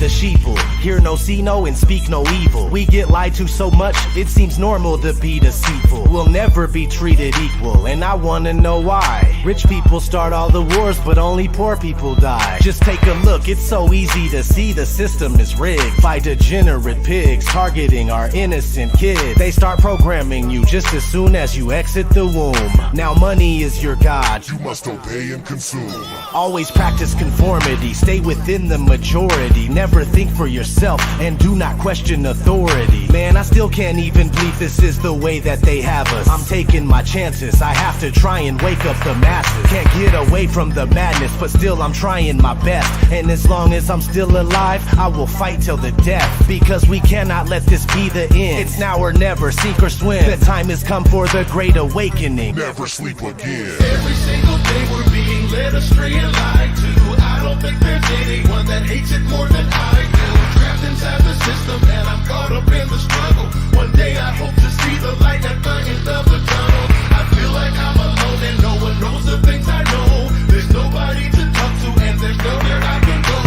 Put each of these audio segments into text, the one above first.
the sheeple. Hear no, see no, and speak no evil. We get lied to so much, it seems normal to be deceitful. We'll never be treated equal, and I wanna know why. Rich people start all the wars, but only poor people die. Just take a look, it's so easy to see the system is rigged by degenerate pigs targeting our innocent kids. They start programming you just as soon as you exit the womb. Now money is your god, you must obey and consume. Always practice conformity, stay within the majority. Never think for yourself and do not question authority. Man, I still can't even believe this is the way that they have us. I'm taking my chances, I have to try and wake up the masses. Can't get away from the madness, but still I'm trying my best. And as long as I'm still alive, I will fight till the death. Because we cannot let this be the end. It's now or never, sink or swim. The time has come for the great awakening. Never sleep again. Every single day we're being led astray and lied to. I don't think there's anyone that hates it more than I do. Trapped inside the system and I'm caught up in the struggle. One day I hope to see the light at the end of the tunnel. I feel like I'm alone and no one knows the things I know. There's nobody to talk to and there's nowhere I can go.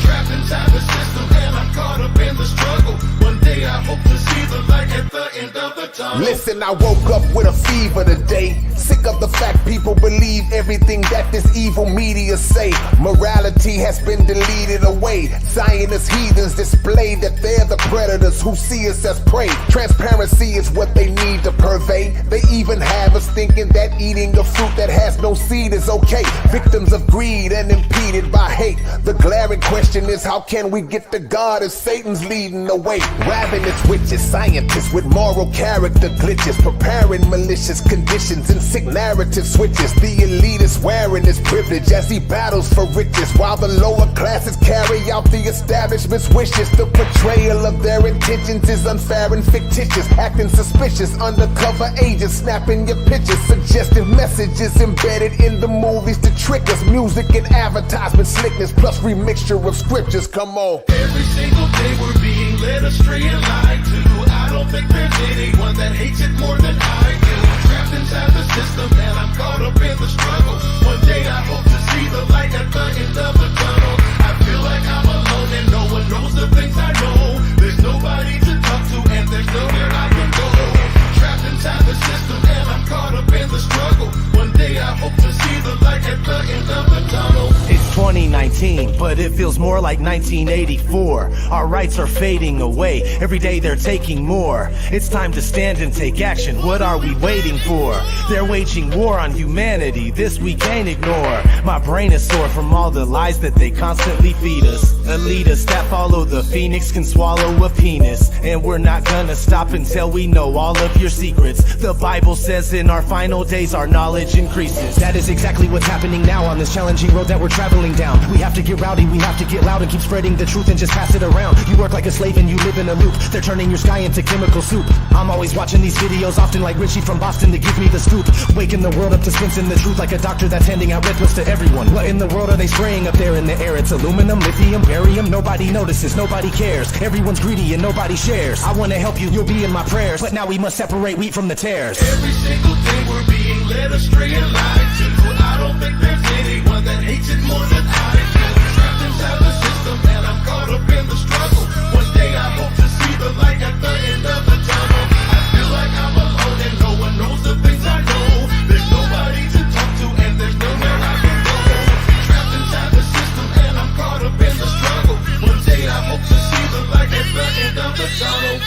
Trapped inside the system and I'm caught up in the struggle. One day I hope to see the light at the end of the tunnel. Listen, I woke up with a fever today. Sick of the fact people believe everything that this evil media say. Morality has been deleted away. Zionist heathens display that they're the predators who see us as prey. Transparency is what they need to purvey. They even have us thinking that eating a fruit that has no seed is okay. Victims of greed and impeded by hate. The glaring question is, how can we get to God if Satan's leading the way? Ravenous witches, scientists with moral character glitches, preparing malicious conditions and sick narrative switches. The elite is wearing his privilege as he battles for riches, while the lower classes carry out the establishment's wishes. The portrayal of their intentions is unfair and fictitious, acting suspicious. Undercover agents snapping your pictures, suggestive messages embedded in the movies to trick us. Music and advertisement slickness plus remixture of scriptures. Come on. Every single day we're being led astray and lied to. I don't think there's anyone that hates it more than I do. Trapped inside the system and I'm caught up in the struggle. One day I hope to see the light at the end of the tunnel. I feel like I'm alone and no one knows the things I know. There's nobody to talk to and there's nowhere I can go. Trapped inside the system and I'm caught up in the struggle. One day I hope to see the light at the end of the tunnel. It's 2019, but it feels more like 1984. Our rights are fading away, every day they're taking more. It's time to stand and take action, what are we waiting for? They're waging war on humanity, this we can't ignore. My brain is sore from all the lies that they constantly feed us. Elitists that follow the phoenix can swallow a penis. And we're not gonna stop until we know all of your secrets. The Bible says in our final days our knowledge increases. That is exactly what's happening now on this challenging road that we're traveling down. We have to get rowdy, we have to get loud and keep spreading the truth and just pass it around. You work like a slave and you live in a loop. They're turning your sky into chemical soup. I'm always watching these videos, often like Richie from Boston to give me the scoop. Waking the world up, dispensing the truth like a doctor that's handing out red pills to everyone. What in the world are they spraying up there in the air? It's aluminum, lithium, barium. Nobody notices, nobody cares. Everyone's greedy and nobody shares. I wanna help you, you'll be in my prayers. But now we must separate wheat from the tares. Every single day we're being led astray and lied to. I don't think there's anyone that hates it more than I do. Trapped inside the system and I'm caught up in the struggle. One day I hope to see the light at the end of the tunnel. I feel like I'm alone and no one knows the things I know. There's nobody to talk to and there's nowhere I can go. Trapped inside the system and I'm caught up in the struggle. One day I hope to see the light at the end of the tunnel.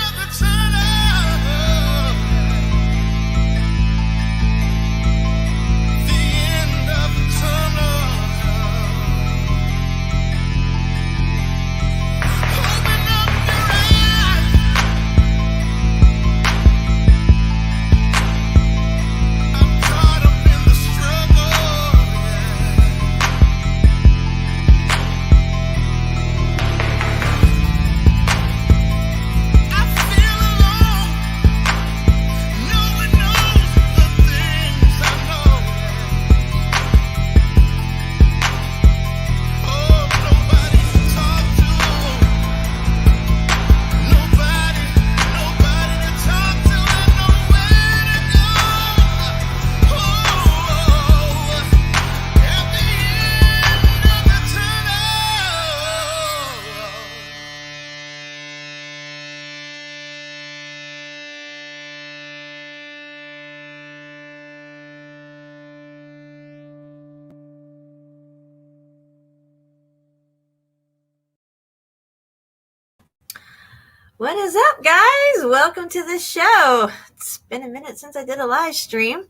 What is up, guys? Welcome to the show. It's been a minute since I did a live stream.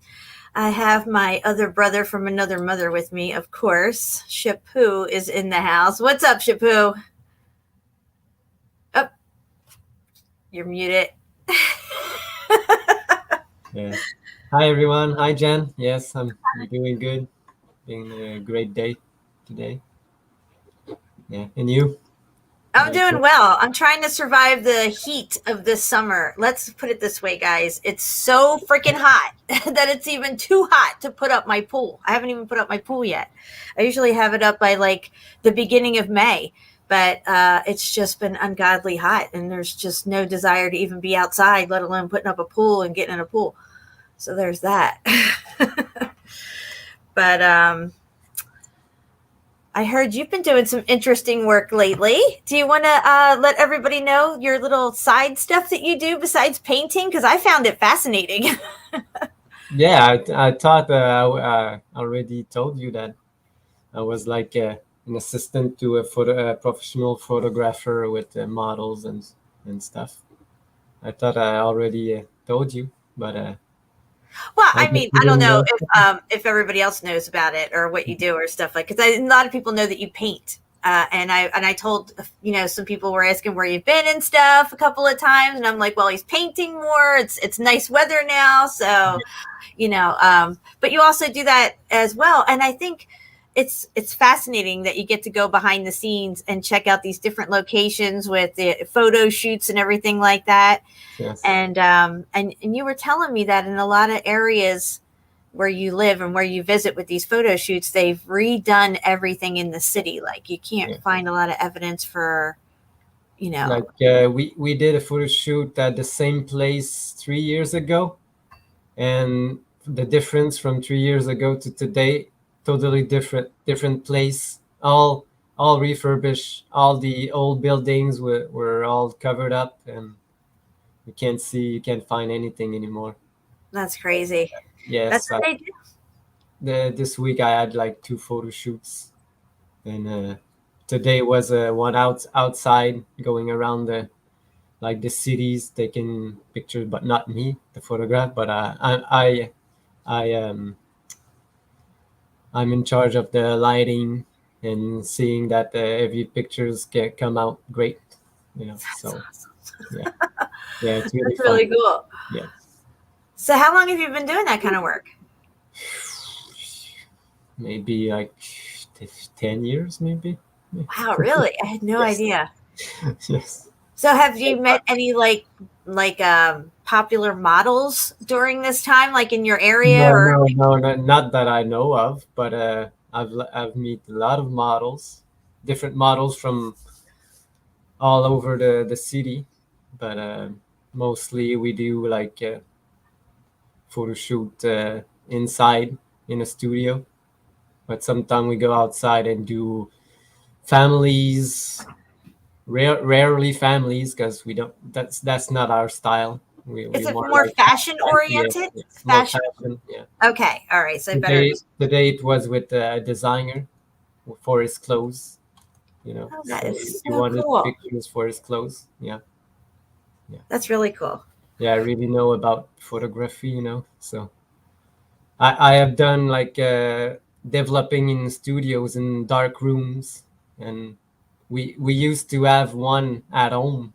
I have my other brother from another mother with me, of course. Shapu is in the house. What's up, Shapu? Oh, you're muted. Yeah. Hi everyone. Hi Jen. Yes, I'm doing good. Being a great day today. Yeah. And you? I'm doing well. I'm trying to survive the heat of this summer. Let's put it this way, guys. It's so freaking hot that it's even too hot to put up my pool. I haven't even put up my pool yet. I usually have it up by like the beginning of May, but it's just been ungodly hot, and there's just no desire to even be outside, let alone putting up a pool and getting in a pool. So there's that. But I heard you've been doing some interesting work lately. Do you want to let everybody know your little side stuff that you do besides painting? Because I found it fascinating. Yeah, I thought I already told you that I was like an assistant to a professional photographer with models and stuff. I thought I already told you, but Well, I I guess mean, you I don't didn't know know. if everybody else knows about it or what you do or stuff like. Because a lot of people know that you paint, and I told some people were asking where you've been and stuff a couple of times, and I'm like, well, he's painting more. It's nice weather now, so But you also do that as well, and I think it's fascinating that you get to go behind the scenes and check out these different locations with the photo shoots and everything like that. Yes. And you were telling me that in a lot of areas where you live and where you visit with these photo shoots, they've redone everything in the city. Like you can't find a lot of evidence for, Like we did a photo shoot at the same place 3 years ago, and the difference from 3 years ago to today, totally different place. All refurbished. All the old buildings were all covered up, and you can't find anything anymore. That's crazy. That's Yes, what they do. this week I had like 2 photo shoots, and today was one outside going around the cities taking pictures, but not me, the photograph. But I I'm in charge of the lighting and seeing that every pictures can come out great. So yeah, yeah, it's really That's really fun. cool. Yeah. So how long have you been doing that kind of work? Maybe like 10 years, maybe. Wow, really? I had no Yes. idea. Yes. So have you met any popular models during this time, like in your area or No, not that I know of, but I've met a lot of models, different models from all over the city, but mostly we do like photo shoot inside in a studio, but sometimes we go outside and do families, rarely families, because we don't. That's not our style. is We it more more like fashion yes, oriented? yes, more Fashion. fashion. Yeah. Okay. All right. So I better. Today it was with a designer for his clothes. Oh, that So is he so wanted cool. pictures for his clothes. Yeah. That's really cool. Yeah, I really know about photography. So I have done like developing in studios in dark rooms, and we used to have one at home.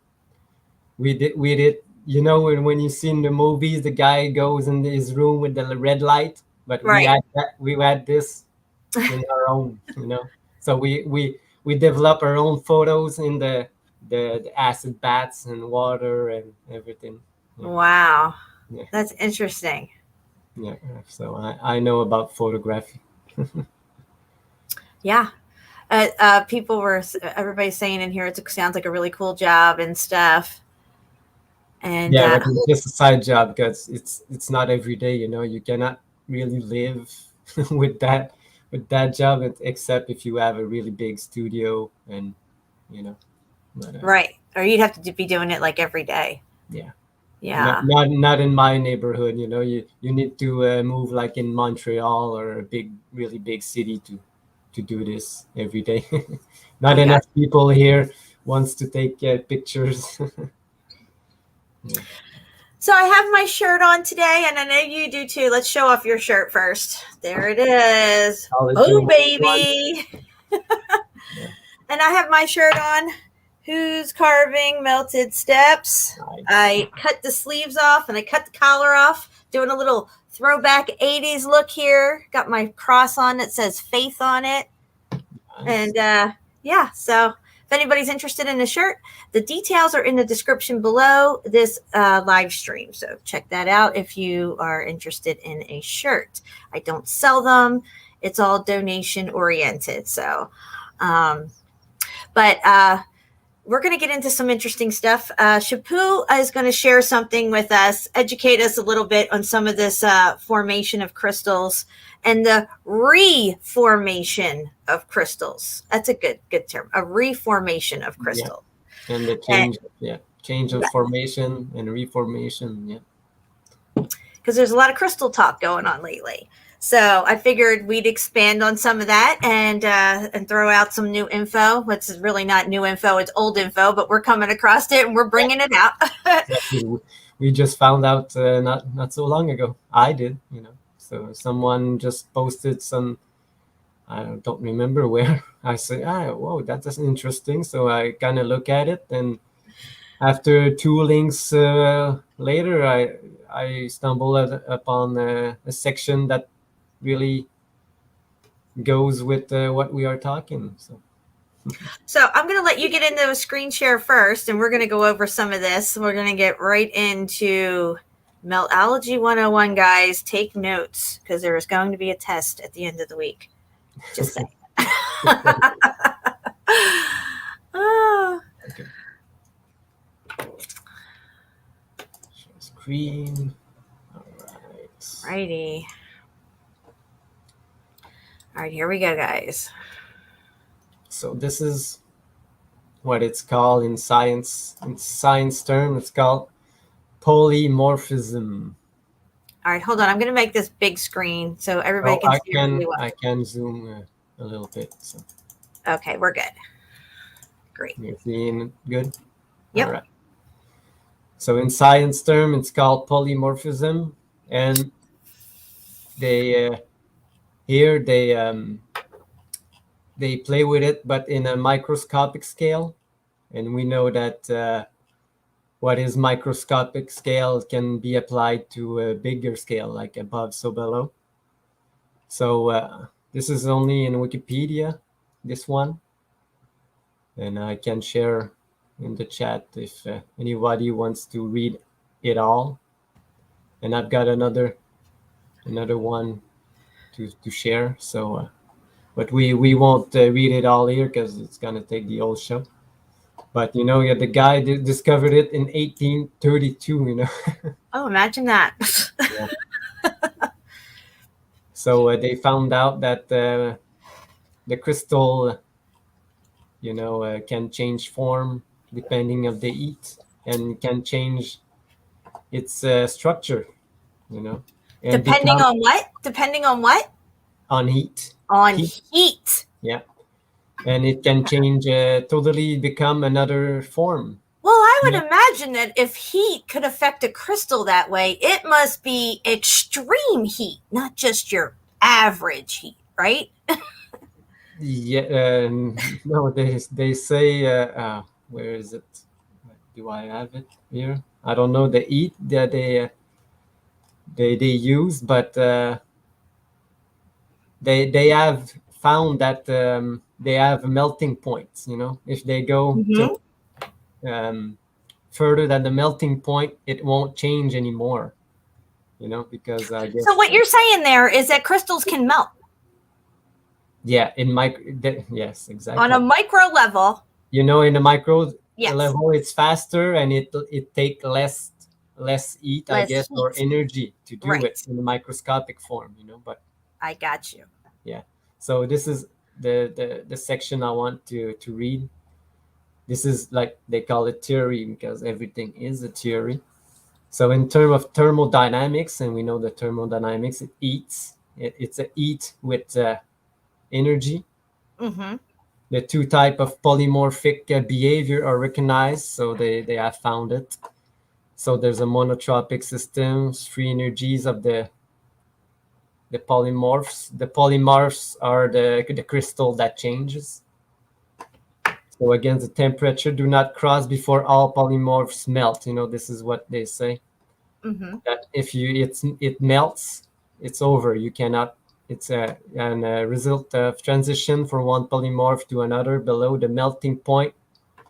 We did when you see in the movies the guy goes in his room with the red light, but we Right. had that we had this in our own. So we develop our own photos in the acid baths and water and everything. Yeah. Wow. Yeah. That's interesting. Yeah, so I know about photography. Yeah. Everybody's saying in here, it sounds like a really cool job and stuff. And Yeah, but it's just a side job because it's not every day. You cannot really live with that job, except if you have a really big studio and you know. But, right. Or you'd have to be doing it like every day. yeah. Yeah. Not in my neighborhood. You need to move like in Montreal or a really big city to do this every day. Not I got enough people here wants to take pictures. Yeah. So I have my shirt on today, and I know you do too. Let's show off your shirt first. There it is. Oh, baby. Yeah. And I have my shirt on. Who's carving melted steps? Nice. I cut the sleeves off and I cut the collar off, doing a little throwback 80s look here. Got my cross on that says faith on it. Nice. And yeah, so if anybody's interested in a shirt, the details are in the description below this live stream. So check that out if you are interested in a shirt. I don't sell them. It's all donation oriented. So, but we're going to get into some interesting stuff. Shapu is going to share something with us, educate us a little bit on some of this formation of crystals and the reformation of crystals. That's a good term, a reformation of crystal. Yeah. And the change of formation and reformation. Yeah. Because there's a lot of crystal talk going on lately. So I figured we'd expand on some of that and throw out some new info, which is really not new info, it's old info, but we're coming across it and we're bringing it out. Exactly. We just found out not so long ago. I did, So someone just posted some, I don't remember where. I said, whoa, that's interesting. So I kind of look at it, and after 2 links later, I stumbled upon a section that really goes with what we are talking. So I'm going to let you get into a screen share first, and we're going to go over some of this. We're going to get right into Meltology 101, guys. Take notes, because there is going to be a test at the end of the week. Just saying. Oh. Okay. Share screen. All right. Righty. All right, here we go, guys. So this is what it's called in science. In science term, it's called polymorphism. All right, hold on. I'm going to make this big screen so everybody can see really well. I can zoom a little bit. So. Okay, we're good. Great. You're seeing it good? Yep. All right. So in science term, it's called polymorphism, and they they play with it, but in a microscopic scale. And we know that what is microscopic scale can be applied to a bigger scale, like above, so below. So this is only in Wikipedia, this one. And I can share in the chat if anybody wants to read it all. And I've got another one to share. So, but we won't read it all here because it's gonna take the whole show. But the guy discovered it in 1832. Oh, imagine that. Yeah. So they found out that the crystal, can change form depending of the heat, and can change its structure. And Depending on what? Depending on what? On heat. On heat. Yeah. And it can change, totally become another form. Well, I would imagine that if heat could affect a crystal that way, it must be extreme heat, not just your average heat, right? Yeah. No, they say, where is it? Do I have it here? I don't know the heat that they use, but they have found that they have melting points. If they go to further than the melting point, it won't change anymore. Because I guess. So what you're saying there is that crystals can melt. Yeah, yes, exactly. On a micro level. In a micro yes. level, it's faster, and it take less heat, I guess, heat. or energy to do right. it in a microscopic form. But I got you. Yeah. So this is the section I want to read. This is like they call it theory, because everything is a theory. So in terms of thermodynamics, and we know that thermodynamics, it eats. It's a heat with energy. Mm-hmm. The two type of polymorphic behavior are recognized, so they have found it. So there's a monotropic system, 3 energies of the polymorphs. The polymorphs are the crystal that changes. So again, the temperature do not cross before all polymorphs melt. This is what they say. That if it melts, it's over. You cannot. It's a result of transition from one polymorph to another below the melting point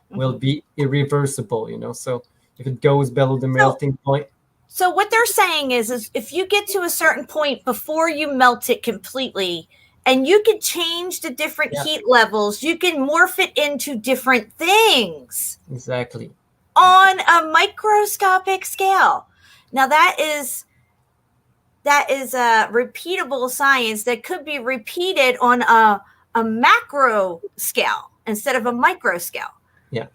will be irreversible. So if it goes below the melting point. So what they're saying is if you get to a certain point before you melt it completely, and you can change the different heat levels, you can morph it into different things. Exactly. On a microscopic scale. Now that is a repeatable science that could be repeated on a macro scale instead of a micro scale. Yeah.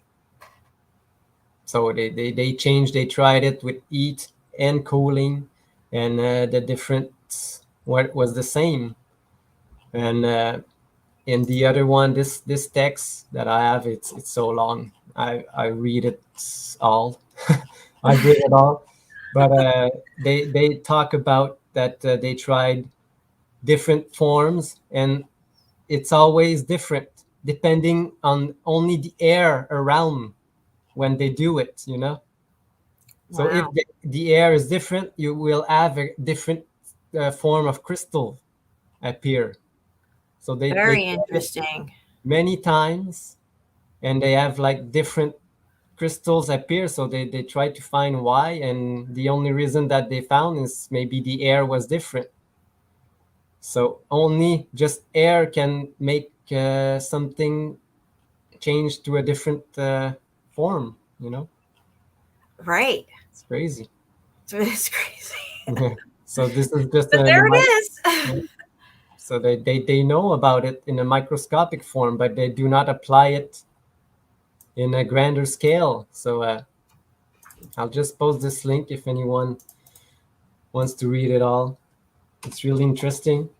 So they changed. They tried it with heat and cooling, and the difference was the same. And in the other one, this text that I have, it's so long. I read it all. I read it all. But they talk about that they tried different forms, and it's always different depending on only the air around when they do it. So if the air is different, you will have a different form of crystal appear. So they Very interesting. many times, and they have like different crystals appear. So they try to find why, and the only reason that they found is maybe the air was different. So only just air can make something change to a different form. Right. It's crazy. It's crazy. So this is just but there it is. So they know about it in a microscopic form, but they do not apply it in a grander scale. So I'll just post this link if anyone wants to read it all. It's really interesting.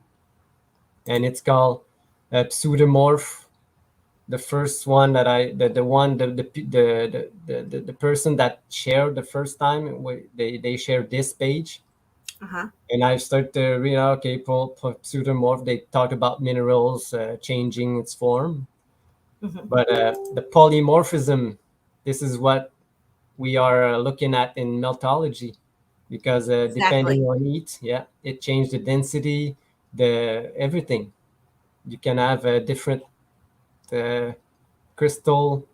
And it's called Pseudomorph. The first one that the person that shared the first time, they shared this page. And I started to read, okay, pseudomorph, they talk about minerals changing its form. But the polymorphism, this is what we are looking at in Meltology, because depending on heat, it changed the density, the everything. You can have a different crystal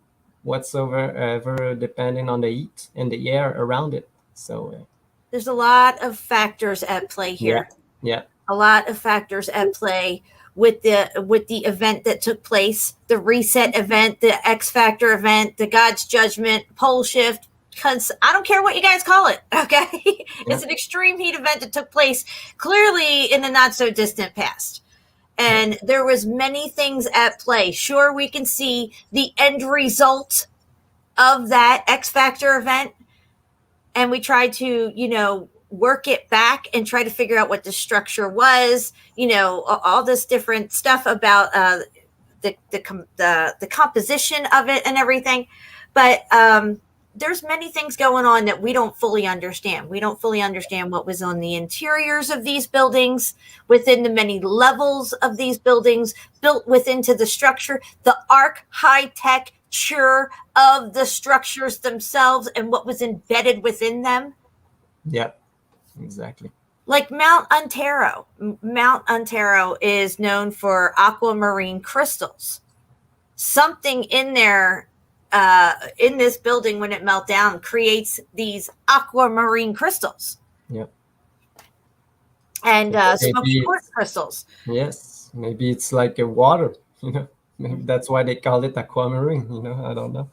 whatsoever, depending on the heat and the air around it. So there's a lot of factors at play here. Yeah. A lot of factors at play with the event that took place, the reset event, the X Factor event, the God's judgment, pole shift. I don't care what you guys call it. Okay. It's an extreme heat event that took place clearly in the not so distant past. And there was many things at play. Sure, we can see the end result of that X Factor event. And we tried to, work it back and try to figure out what the structure was, all this different stuff about the composition of it and everything. But there's many things going on that we don't fully understand. We don't fully understand what was on the interiors of these buildings, within the many levels of these buildings, built within to the structure, the architecture of the structures themselves, and what was embedded within them. Yeah, exactly. Like Mount Antero. Mount Antero is known for aquamarine crystals. Something in there, in this building, when it melts down, creates these aquamarine crystals. Yep. And smoky quartz crystals. Yes, maybe it's like a water. Maybe that's why they call it aquamarine. I don't know.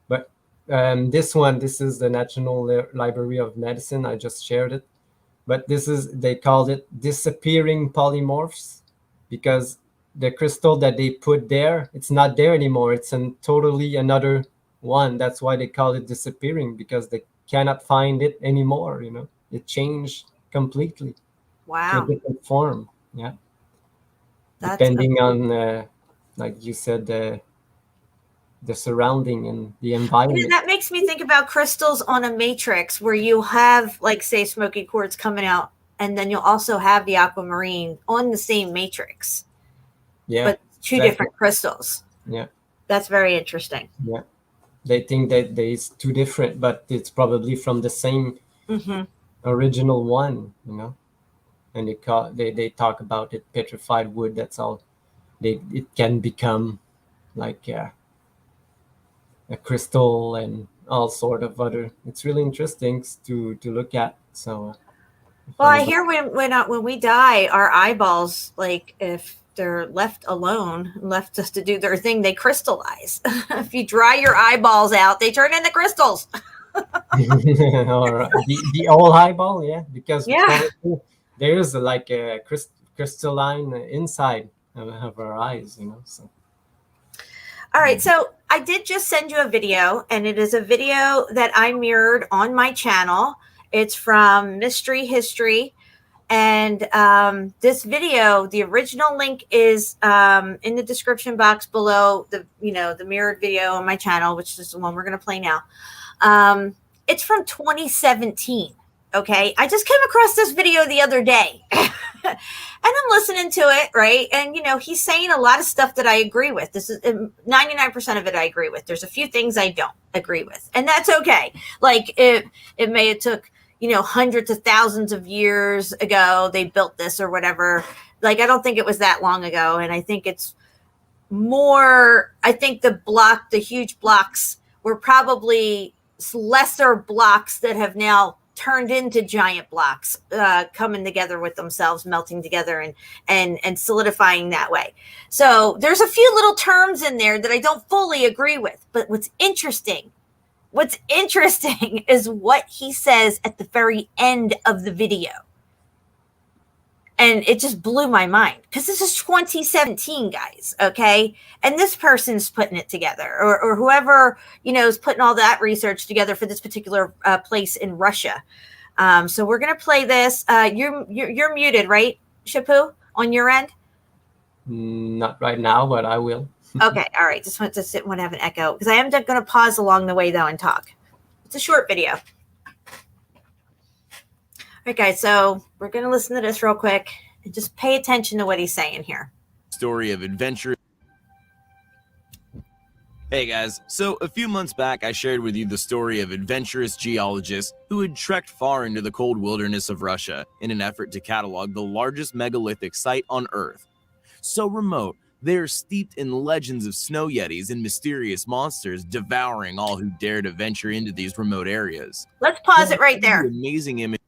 But this is the National Library of Medicine. I just shared it. But they called it disappearing polymorphs, because the crystal that they put there, it's not there anymore. It's totally another one. That's why they call it disappearing, because they cannot find it anymore. It changed completely. Wow. To a different form. Yeah. Depending on, like you said, the surrounding and the And environment. that makes me think about crystals on a matrix where you have, like, say, smoky quartz coming out, and then you'll also have the aquamarine on the same matrix, Yeah, but two exactly. different crystals. Yeah, That's very interesting. yeah. They think that it's two different, but it's probably from the same original one, you know. And they talk about it, petrified wood. That's all. It can become like a crystal and all sort of other. It's really interesting to look at. So. Well, I hear when we die, our eyeballs, like, if they're left alone, left just to do their thing, they crystallize. If you dry your eyeballs out, they turn into crystals. All right. The old eyeball, yeah, because Yeah. there is like a crystalline inside of our eyes, you know. So. All right, so I did just send you a video, and it is a video that I mirrored on my channel. It's from Mystery History, and this video, the original link is in the description box below the mirrored video on my channel, which is the one we're going to play now. It's from 2017. Okay, I just came across this video the other day. And I'm listening to it, right? And, he's saying a lot of stuff that I agree with. This is 99% of it I agree with. There's a few things I don't agree with, and that's okay. Like, it may have took, hundreds of thousands of years ago they built this or whatever. Like, I don't think it was that long ago. And I think it's more, I think the huge blocks were probably lesser blocks that have now turned into giant blocks, coming together with themselves, melting together and solidifying that way. So there's a few little terms in there that I don't fully agree with. But what's interesting is what he says at the very end of the video. And it just blew my mind, because this is 2017, guys. Okay. And this person's putting it together, or whoever, is putting all that research together for this particular place in Russia. So we're going to play this. You're muted, right, Shapu, on your end? Not right now, but I will. Okay. All right. Just want to have an echo, because I am going to pause along the way though and talk. It's a short video. All right, guys, so we're going to listen to this real quick and just pay attention to what he's saying here. Story of adventure. Hey guys, so a few months back I shared with you the story of adventurous geologists who had trekked far into the cold wilderness of Russia in an effort to catalog the largest megalithic site on Earth. So remote, they are steeped in legends of snow yetis and mysterious monsters devouring all who dare to venture into these remote areas. Let's pause it right there. Amazing image.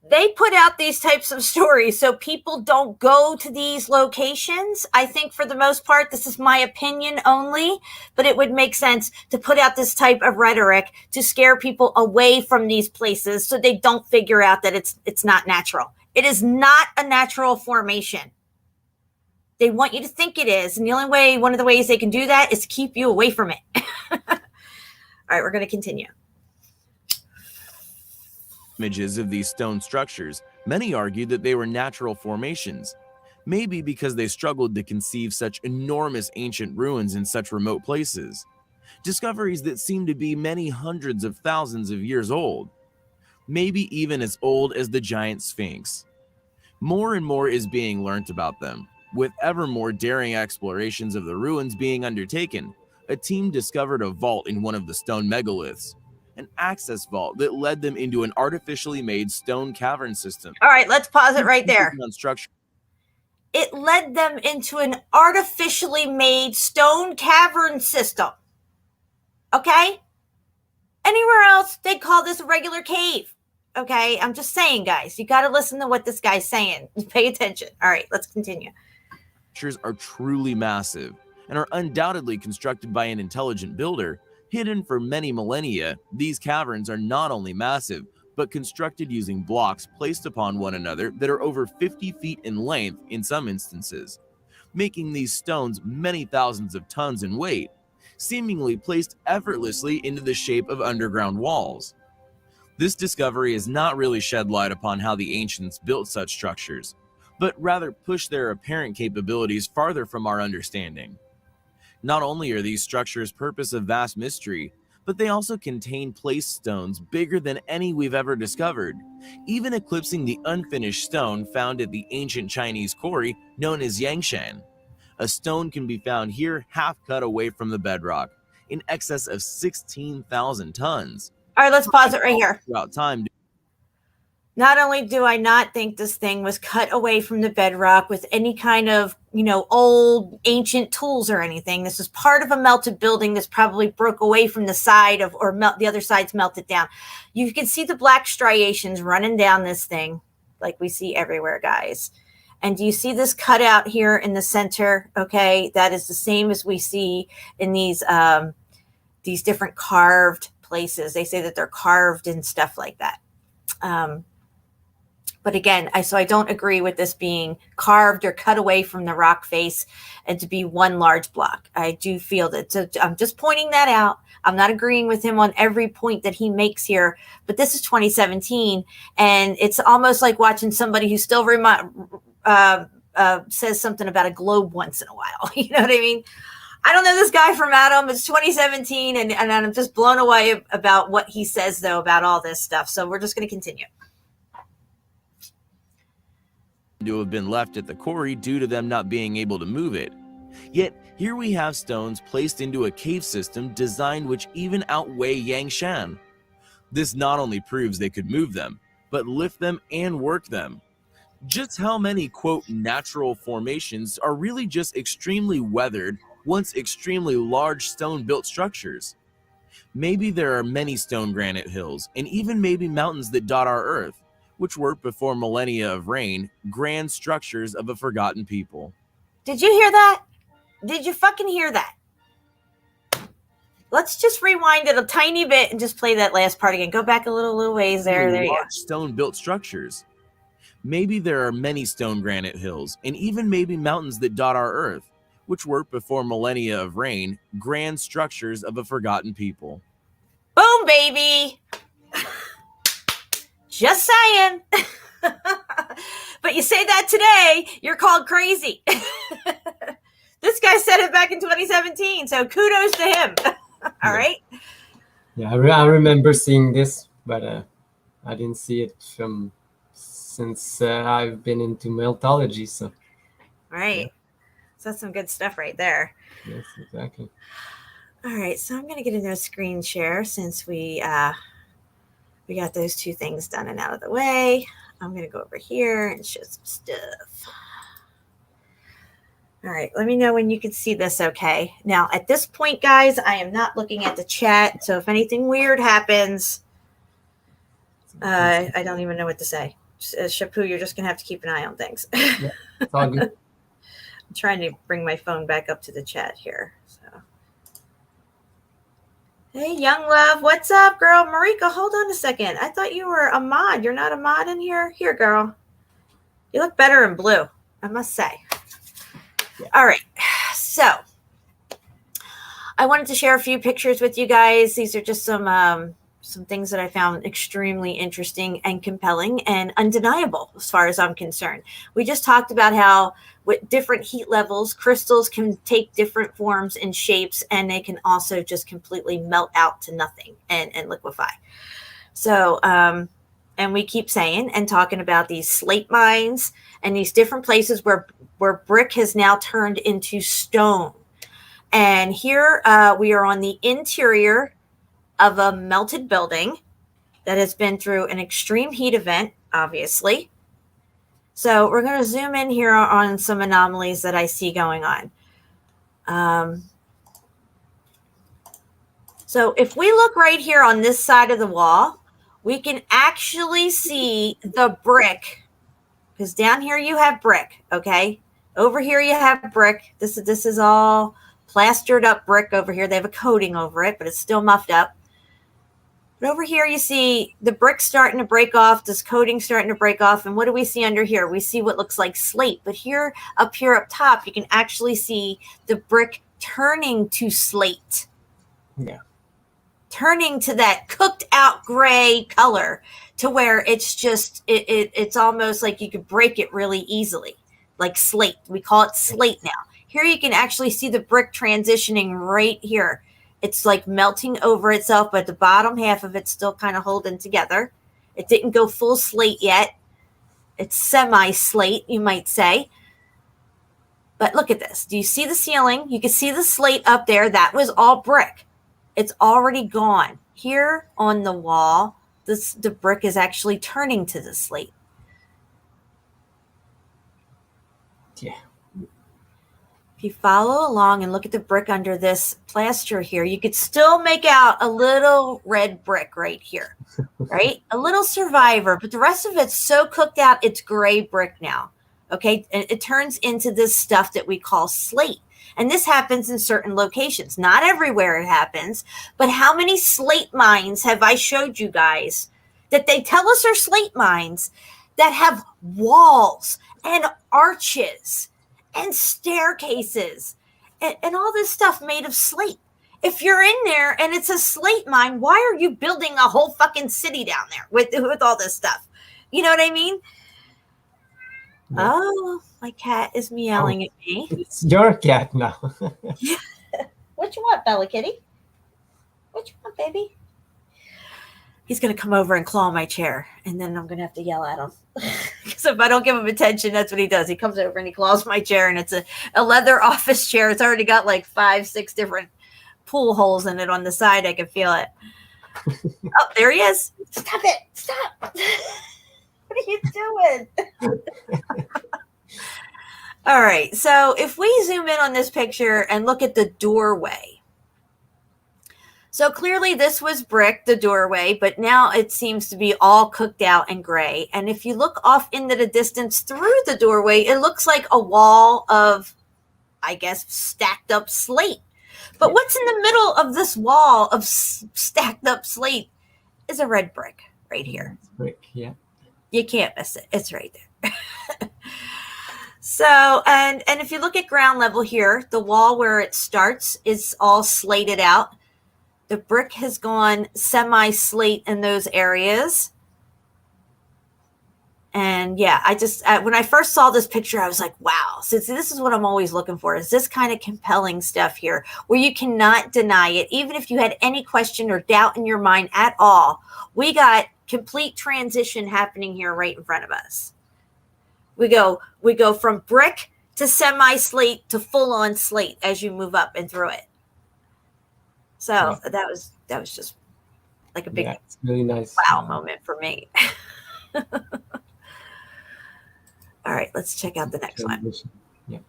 They put out these types of stories so people don't go to these locations. I think for the most part, this is my opinion only, but it would make sense to put out this type of rhetoric to scare people away from these places so they don't figure out that it's not natural. It is not a natural formation. They want you to think it is, and one of the ways they can do that is to keep you away from it. All right, we're going to continue. Images of these stone structures, many argued that they were natural formations, maybe because they struggled to conceive such enormous ancient ruins in such remote places. Discoveries that seem to be many hundreds of thousands of years old, maybe even as old as the giant Sphinx. More and more is being learnt about them, with ever more daring explorations of the ruins being undertaken. A team discovered a vault in one of the stone megaliths, an access vault that led them into an artificially made stone cavern system. All right, let's pause it right there. Structure. It led them into an artificially made stone cavern system. Okay? Anywhere else, they'd call this a regular cave. Okay? I'm just saying, guys, you got to listen to what this guy's saying. Pay attention. All right, let's continue. Structures are truly massive and are undoubtedly constructed by an intelligent builder. Hidden for many millennia, these caverns are not only massive, but constructed using blocks placed upon one another that are over 50 feet in length in some instances, making these stones many thousands of tons in weight, seemingly placed effortlessly into the shape of underground walls. This discovery has not really shed light upon how the ancients built such structures, but rather pushed their apparent capabilities farther from our understanding. Not only are these structures purpose of vast mystery, but they also contain place stones bigger than any we've ever discovered, even eclipsing the unfinished stone found at the ancient Chinese quarry known as Yangshan. A stone can be found here half cut away from the bedrock, in excess of 16,000 tons. All right, let's pause it right here. Throughout time, Not only do I not think this thing was cut away from the bedrock with any kind of, old ancient tools or anything. This is part of a melted building that's probably broke away from the side of, or the other side's melted down. You can see the black striations running down this thing like we see everywhere, guys. And do you see this cutout here in the center? Okay, that is the same as we see in these different carved places. They say that they're carved and stuff like that. But again, I don't agree with this being carved or cut away from the rock face and to be one large block. I do feel that. So I'm just pointing that out. I'm not agreeing with him on every point that he makes here, but this is 2017, and it's almost like watching somebody who still says something about a globe once in a while. You know what I mean? I don't know this guy from Adam. It's 2017, and I'm just blown away about what he says, though, about all this stuff. So we're just going to continue. To have been left at the quarry due to them not being able to move it. Yet here we have stones placed into a cave system designed which even outweigh Yangshan. This not only proves they could move them, but lift them and work them. Just how many, quote, natural formations are really just extremely weathered, once extremely large stone-built structures? Maybe there are many stone granite hills, and even maybe mountains that dot our earth, which were, before millennia of rain, grand structures of a forgotten people. Did you hear that? Did you fucking hear that? Let's just rewind it a tiny bit and just play that last part again. Go back a little ways there. There you go. Stone-built structures. Maybe there are many stone granite hills, and even maybe mountains that dot our earth, which were, before millennia of rain, grand structures of a forgotten people. Boom, baby! Just saying. But you say that today, you're called crazy. This guy said it back in 2017, so kudos to him. All right? Yeah, I remember seeing this, but I didn't see it since I've been into Meltology. So, right. Yeah. So that's some good stuff right there. Yes, exactly. All right, so I'm going to get into a screen share since we got those two things done and out of the way. I'm going to go over here and show some stuff. All right, let me know when you can see this okay. Now, at this point, guys, I am not looking at the chat, so if anything weird happens, I don't even know what to say. Shapu, you're just going to have to keep an eye on things. Yeah, it's all good. I'm trying to bring my phone back up to the chat here. So, hey, Young Love, what's up, girl? Marika, hold on a second. I thought you were a mod. You're not a mod in here? Here, girl. You look better in blue, I must say. Yeah. All right. So, I wanted to share a few pictures with you guys. These are just some things that I found extremely interesting and compelling and undeniable as far as I'm concerned. We just talked about how with different heat levels, crystals can take different forms and shapes, and they can also just completely melt out to nothing and liquefy. So, and we keep saying and talking about these slate mines and these different places where brick has now turned into stone. And here we are on the interior of a melted building that has been through an extreme heat event, obviously. So we're going to zoom in here on some anomalies that I see going on. So if we look right here on this side of the wall, we can actually see the brick, because down here you have brick, okay? Over here you have brick. This is all plastered up brick over here. They have a coating over it, but it's still muffed up. But over here, you see the brick starting to break off, this coating starting to break off. And what do we see under here? We see what looks like slate. But here up top, you can actually see the brick turning to slate. Yeah. Turning to that cooked out gray color to where it's just, it's almost like you could break it really easily, like slate. We call it slate now. Here you can actually see the brick transitioning right here. It's like melting over itself, but the bottom half of it's still kind of holding together. It didn't go full slate yet. It's semi-slate, you might say. But look at this. Do you see the ceiling? You can see the slate up there. That was all brick. It's already gone. Here on the wall, the brick is actually turning to the slate. Yeah. If you follow along and look at the brick under this plaster here, you could still make out a little red brick right here, right? A little survivor, but the rest of it's so cooked out, it's gray brick now, okay? And it turns into this stuff that we call slate. And this happens in certain locations. Not everywhere it happens, but how many slate mines have I showed you guys that they tell us are slate mines that have walls and arches and staircases and all this stuff made of slate? If you're in there and it's a slate mine, why are you building a whole fucking city down there with all this stuff? You know what I mean? Yeah. Oh, my cat is meowing at me. It's your cat now. What you want, Bella Kitty? What you want, baby? He's going to come over and claw my chair, and then I'm going to have to yell at him. Because if I don't give him attention, that's what he does. He comes over and he claws my chair, and it's a leather office chair. It's already got like 5-6 different pool holes in it on the side. I can feel it. Oh, there he is. Stop it. Stop. What are you doing? All right. So if we zoom in on this picture and look at the doorway. So clearly this was brick, the doorway, but now it seems to be all cooked out and gray. And if you look off into the distance through the doorway, it looks like a wall of, I guess, stacked up slate. But what's in the middle of this wall of stacked up slate is a red brick right here. Brick, yeah. You can't miss it. It's right there. So, and if you look at ground level here, the wall where it starts is all slated out. The brick has gone semi-slate in those areas. And yeah, I just, when I first saw this picture, I was like, wow. So this is what I'm always looking for, is this kind of compelling stuff here where you cannot deny it. Even if you had any question or doubt in your mind at all, we got complete transition happening here right in front of us. We go from brick to semi-slate to full-on slate as you move up and through it. So that was just like a big, it's really nice. Wow moment for me. All right, let's check out the next one. Yeah.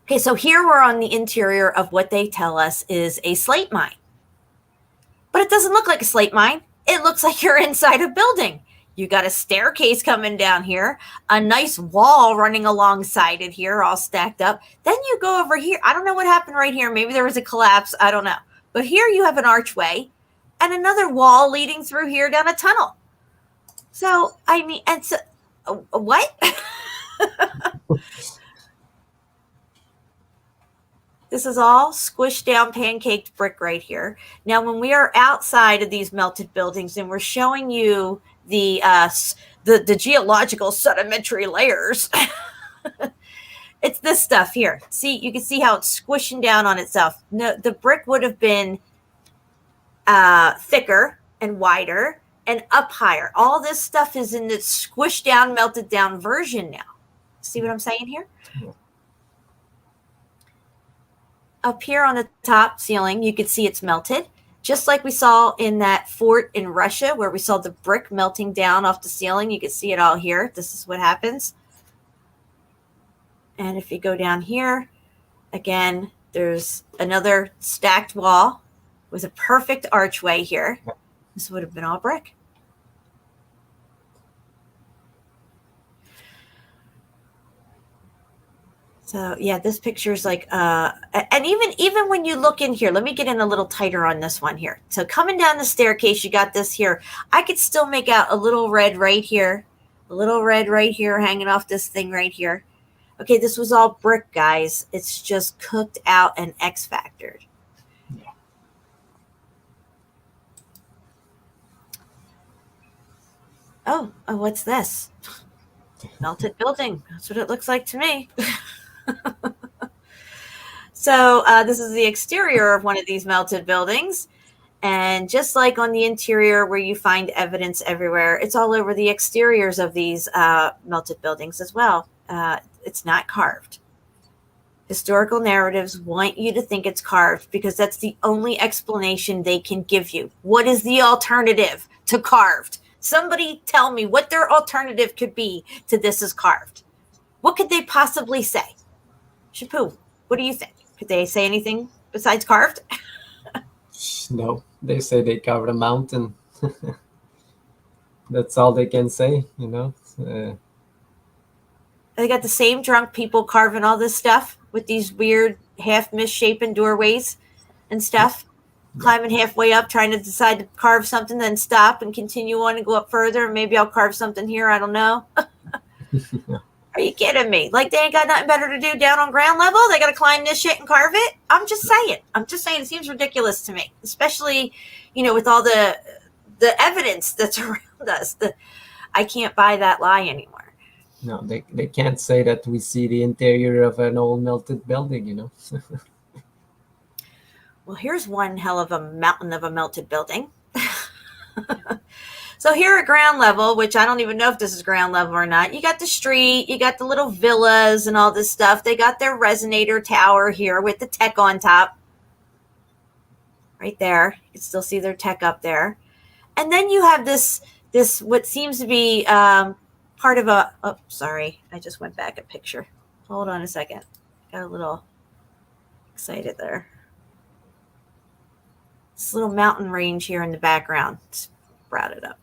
Okay, so here we're on the interior of what they tell us is a slate mine. But it doesn't look like a slate mine. It looks like you're inside a building. You got a staircase coming down here, a nice wall running alongside it here, all stacked up. Then you go over here. I don't know what happened right here. Maybe there was a collapse. I don't know. But here you have an archway and another wall leading through here down a tunnel. So, I mean, and so, what? This is all squished down, pancaked brick right here. Now, when we are outside of these melted buildings and we're showing you the geological sedimentary layers, it's this stuff here. See, you can see how it's squishing down on itself. No, the brick would have been thicker and wider and up higher. All this stuff is in the squished down, melted down version now. See what I'm saying here? Yeah. Up here on the top ceiling, you can see it's melted. Just like we saw in that fort in Russia where we saw the brick melting down off the ceiling. You can see it all here. This is what happens. And if you go down here, again, there's another stacked wall with a perfect archway here. This would have been all brick. So yeah, this picture is like, and even when you look in here, let me get in a little tighter on this one here. So coming down the staircase, you got this here. I could still make out a little red right here, a little red right here hanging off this thing right here. Okay, this was all brick, guys. It's just cooked out and X-factored. Yeah. Oh, what's this? Melted building. That's what it looks like to me. So this is the exterior of one of these melted buildings. And just like on the interior where you find evidence everywhere, it's all over the exteriors of these melted buildings as well. It's not carved. Historical narratives want you to think it's carved because that's the only explanation they can give you. What is the alternative to carved? Somebody tell me what their alternative could be to this is carved. What could they possibly say? Shapu, what do you think? Could they say anything besides carved? No, they say they carved a mountain. That's all they can say, you know. They got the same drunk people carving all this stuff with these weird half misshapen doorways and stuff, climbing halfway up, trying to decide to carve something, then stop and continue on and go up further. Maybe I'll carve something here. I don't know. Are you kidding me? Like they ain't got nothing better to do down on ground level? They got to climb this shit and carve it? I'm just saying. It seems ridiculous to me, especially, you know, with all the evidence that's around us. I can't buy that lie anymore. No, they can't say that we see the interior of an old melted building, you know. Well, here's one hell of a mountain of a melted building. So here at ground level, which I don't even know if this is ground level or not, you got the street, you got the little villas and all this stuff. They got their resonator tower here with the tech on top. Right there. You can still see their tech up there. And then you have this what seems to be part of a, oh, sorry, I just went back a picture. Hold on a second. Got a little excited there. This little mountain range here in the background. Just brought it up.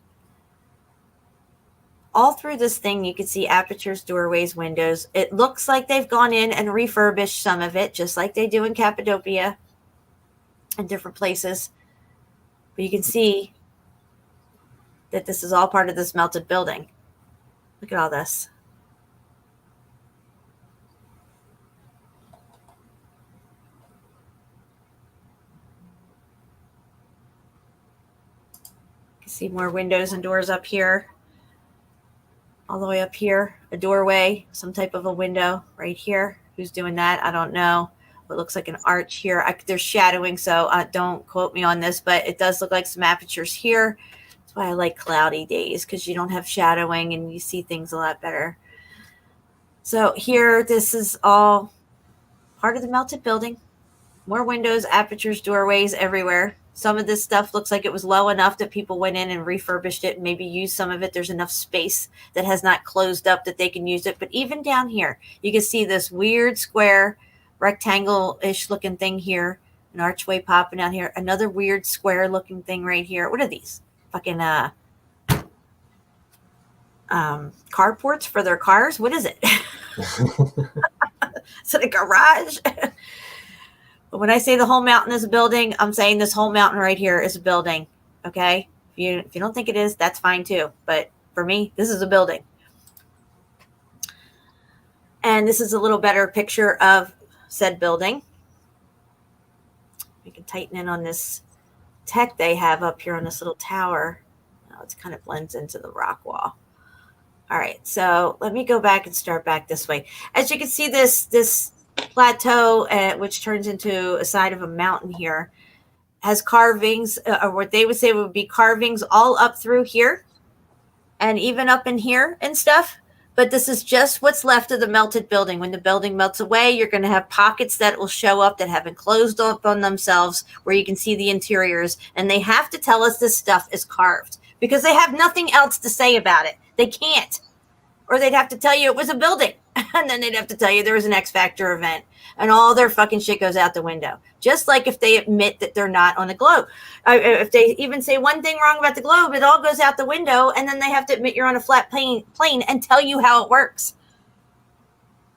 All through this thing, you can see apertures, doorways, windows. It looks like they've gone in and refurbished some of it, just like they do in Cappadocia and different places. But you can see that this is all part of this melted building. Look at all this. You can see more windows and doors up here. All the way up here, a doorway, some type of a window right here. Who's doing that? I don't know. It looks like an arch here. There's shadowing, so don't quote me on this, but it does look like some apertures here. That's why I like cloudy days, because you don't have shadowing and you see things a lot better. So here, this is all part of the melted building. More windows, apertures, doorways everywhere. Some of this stuff looks like it was low enough that people went in and refurbished it and maybe used some of it. There's enough space that has not closed up that they can use it. But even down here, you can see this weird square rectangle-ish looking thing here. An archway popping out here. Another weird square looking thing right here. What are these? Fucking carports for their cars? What is it? Is it a garage? But when I say the whole mountain is a building, I'm saying this whole mountain right here is a building. Okay? If you don't think it is, that's fine too. But for me, this is a building. And this is a little better picture of said building. We can tighten in on this tech they have up here on this little tower. Oh, it kind of blends into the rock wall. All right, so let me go back and start back this way. As you can see, this plateau, which turns into a side of a mountain here, has carvings, or what they would say would be carvings all up through here and even up in here and stuff. But this is just what's left of the melted building. When the building melts away, you're going to have pockets that will show up that haven't closed up on themselves where you can see the interiors. And they have to tell us this stuff is carved because they have nothing else to say about it. They can't. Or they'd have to tell you it was a building. And then they'd have to tell you there was an X Factor event. And all their fucking shit goes out the window. Just like if they admit that they're not on the globe. If they even say one thing wrong about the globe, it all goes out the window. And then they have to admit you're on a flat plane and tell you how it works.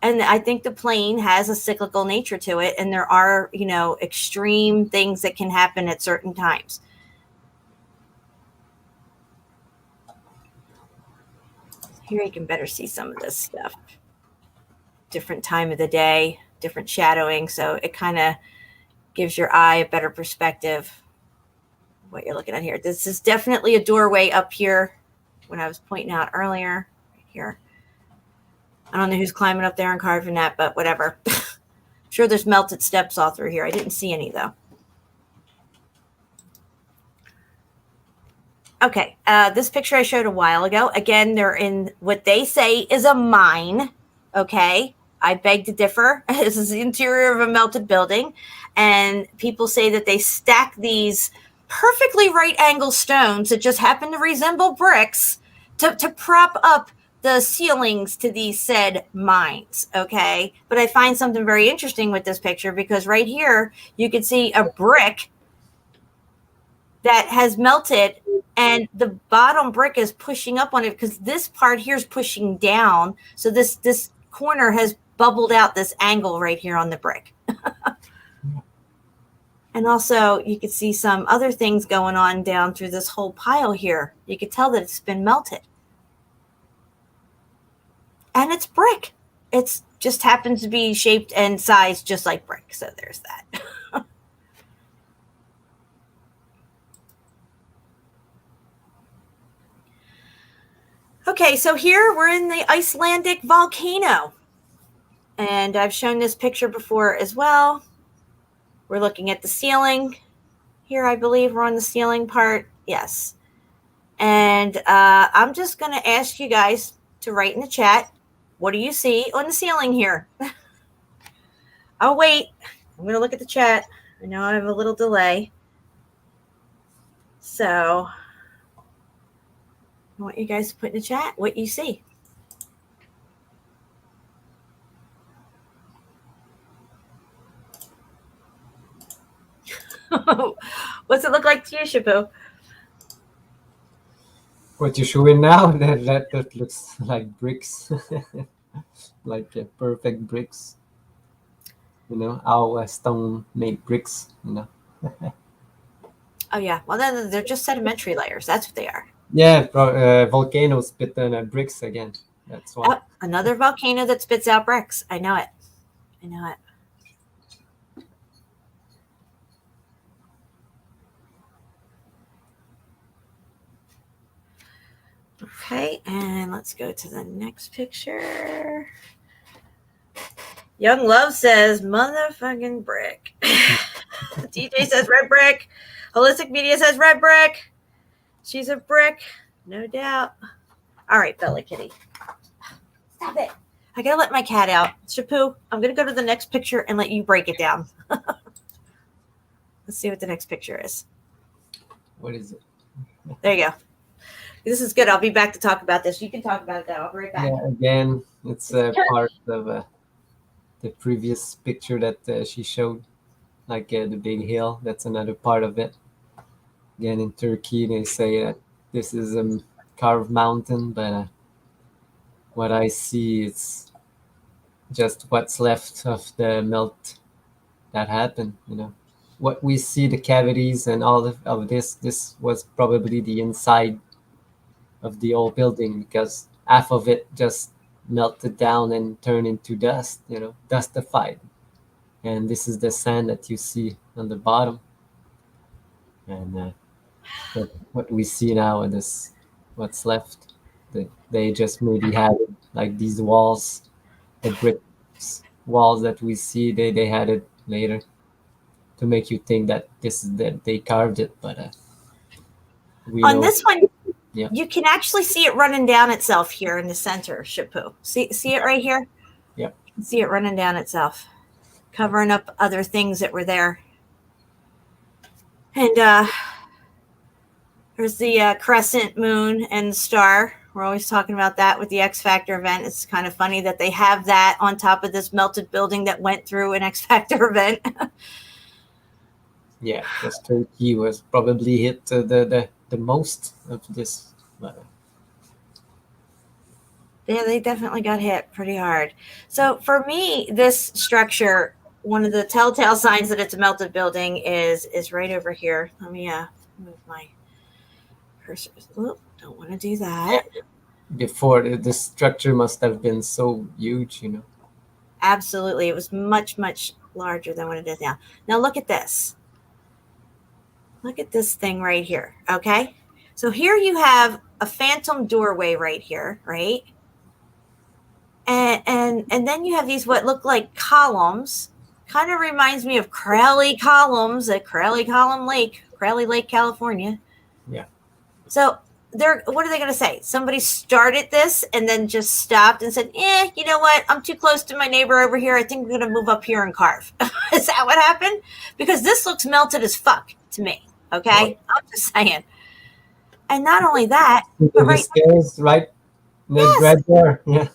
And I think the plane has a cyclical nature to it. And there are, extreme things that can happen at certain times. Here you can better see some of this stuff. Different time of the day, different shadowing. So it kind of gives your eye a better perspective of what you're looking at here. This is definitely a doorway up here when I was pointing out earlier. Right here. I don't know who's climbing up there and carving that, but whatever. sure there's melted steps all through here. I didn't see any though. Okay, this picture I showed a while ago. Again, they're in what they say is a mine. Okay, I beg to differ. This is the interior of a melted building, and people say that they stack these perfectly right angle stones that just happen to resemble bricks to prop up the ceilings to these said mines. Okay, but I find something very interesting with this picture, because right here you can see a brick that has melted, and the bottom brick is pushing up on it because this part here is pushing down. So this corner has bubbled out this angle right here on the brick. And also you could see some other things going on down through this whole pile here. You could tell that it's been melted. And it's brick. It's just happens to be shaped and sized just like brick. So there's that. Okay, so here we're in the Icelandic volcano. And I've shown this picture before as well. We're looking at the ceiling. Here, I believe we're on the ceiling part. Yes. And I'm just going to ask you guys to write in the chat, what do you see on the ceiling here? Oh, wait. I'm going to look at the chat. I know I have a little delay. So I want you guys to put in the chat what you see. What's it look like to you, Shabu? What you're showing now, that looks like bricks, like perfect bricks. You know, our stone made bricks. You know. Oh yeah, well then they're just sedimentary layers. That's what they are. Yeah, volcanoes spit on bricks again. That's why. Oh, another volcano that spits out bricks. I know it. I know it. Okay, and let's go to the next picture. Young Love says, motherfucking brick. DJ says red brick. Holistic Media says red brick. She's a brick, no doubt. All right, Bella Kitty. Stop it. I gotta let my cat out. Shapu, I'm gonna go to the next picture and let you break it down. Let's see what the next picture is. What is it? There you go. This is good. I'll be back to talk about this. You can talk about it though. I'll be right back. Yeah, again, it's part of the previous picture that she showed, like the big hill. That's another part of it. Again, in Turkey, they say that this is a carved mountain, but what I see is just what's left of the melt that happened. You know, what we see, the cavities and all of this was probably the inside of the old building, because half of it just melted down and turned into dust, you know, dustified. And this is the sand that you see on the bottom. And what we see now is what's left. They just maybe had it, like these walls, the brick walls that we see, they had it later to make you think that this is that they carved it. But we on know, this one, yeah, you can actually see it running down itself here in the center, Shapu. See it right here? yeah, You can see it running down itself, covering up other things that were there. And there's the crescent moon and the star. We're always talking about that with the X Factor event. It's kind of funny that they have that on top of this melted building that went through an X Factor event. yeah. Because Turkey was probably hit the most of this. But, Yeah, they definitely got hit pretty hard. So for me, this structure, one of the telltale signs that it's a melted building is right over here. Let me move my cursor. Oop, don't want to do that. before the structure must have been so huge, you know. Absolutely. It was much, much larger than what it is now. Now look at this. Look at this thing right here. Okay. So here you have a phantom doorway right here, right? And then you have these what look like columns Kind of reminds me of Crowley Columns at Crowley Lake, California. Yeah. So what are they going to say? Somebody started this and then just stopped and said, you know what? I'm too close to my neighbor over here. I think I'm going to move up here and carve. Is that what happened? Because this looks melted as fuck to me. Okay. I'm just saying. And not only that, but the stairs right there. Yeah.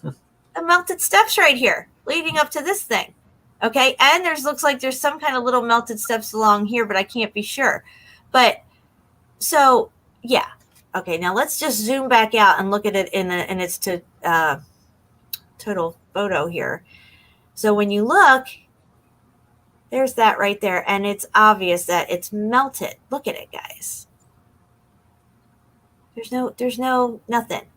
The melted steps right here leading up to this thing. Okay. And looks like there's some kind of little melted steps along here, but I can't be sure. But so, yeah. Okay, now let's just zoom back out and look at it in its total photo here. So when you look, there's that right there, and it's obvious that it's melted. Look at it, guys. There's no nothing.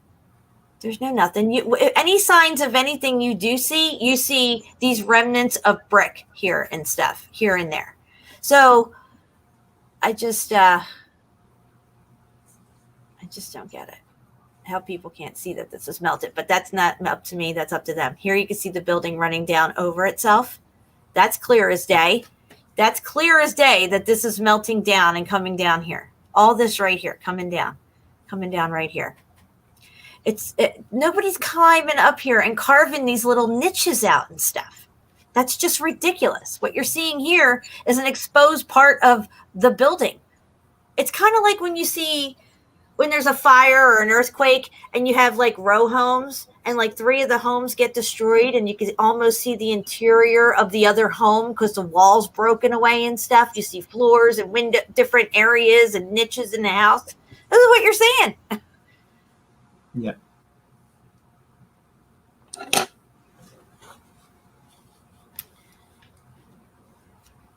There's no nothing. Any signs of anything you do see, you see these remnants of brick here and stuff here and there. So I just don't get it. How people can't see that this is melted, but that's not up to me. That's up to them. Here you can see the building running down over itself. That's clear as day. That's clear as day that this is melting down and coming down here. All this right here, coming down right here. Nobody's climbing up here and carving these little niches out and stuff. That's just ridiculous. What you're seeing here is an exposed part of the building. It's kind of like when there's a fire or an earthquake and you have like row homes and like 3 of the homes get destroyed and you can almost see the interior of the other home because the walls broken away and stuff. You see floors and window, different areas and niches in the house. This is what you're seeing. Yeah.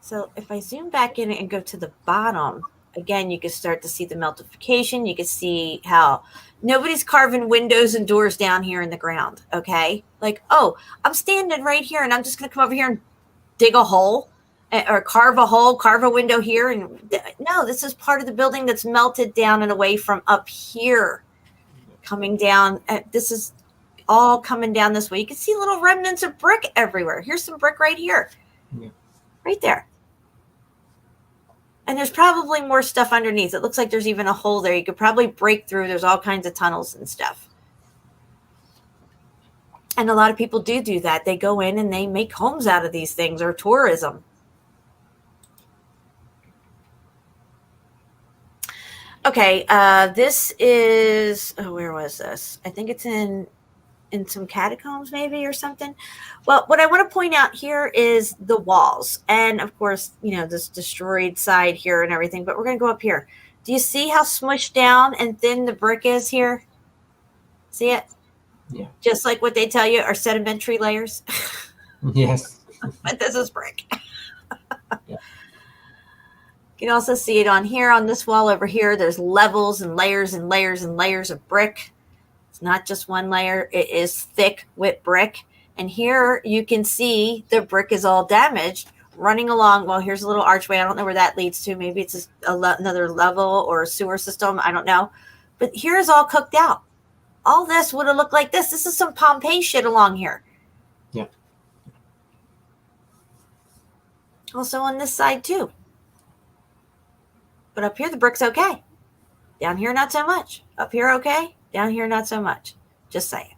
So if I zoom back in and go to the bottom, again, you can start to see the meltification. You can see how nobody's carving windows and doors down here in the ground, okay? Like, oh, I'm standing right here, and I'm just going to come over here and dig a hole or carve a hole, carve a window here. And no, this is part of the building that's melted down and away from up here, coming down. This is all coming down this way. You can see little remnants of brick everywhere. Here's some brick right here, right there. And there's probably more stuff underneath. It looks like there's even a hole there. You could probably break through. There's all kinds of tunnels and stuff. And a lot of people do that. They go in and they make homes out of these things or tourism. Okay, this is, where was this? I think it's in some catacombs maybe or something. Well, what I want to point out here is the walls. And of course, this destroyed side here and everything, but we're going to go up here. Do you see how smushed down and thin the brick is here? See it? Yeah. Just like what they tell you are sedimentary layers. Yes. But this is brick. Yeah. You can also see it on here, on this wall over here. There's levels and layers and layers and layers of brick. It's not just one layer. It is thick with brick. And here you can see the brick is all damaged running along. Well, here's a little archway. I don't know where that leads to. Maybe it's another level or a sewer system. I don't know. But here's all cooked out. All this would have looked like this. This is some Pompeii shit along here. Yeah. Also on this side too. But up here, the brick's okay. Down here, not so much. Up here, okay. Down here, not so much. Just saying.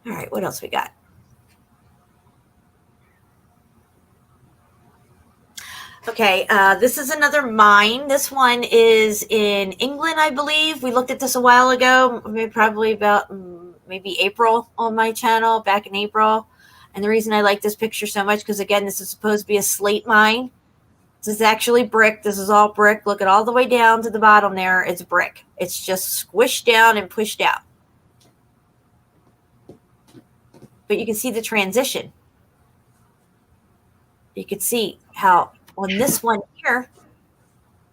All right, what else we got? Okay, this is another mine. This one is in England, I believe. We looked at this a while ago, probably about maybe April on my channel, back in April. And the reason I like this picture so much, because again, this is supposed to be a slate mine. This is actually brick. This is all brick. Look at all the way down to the bottom there. It's brick. It's just squished down and pushed out. But you can see the transition. You can see how on this one here,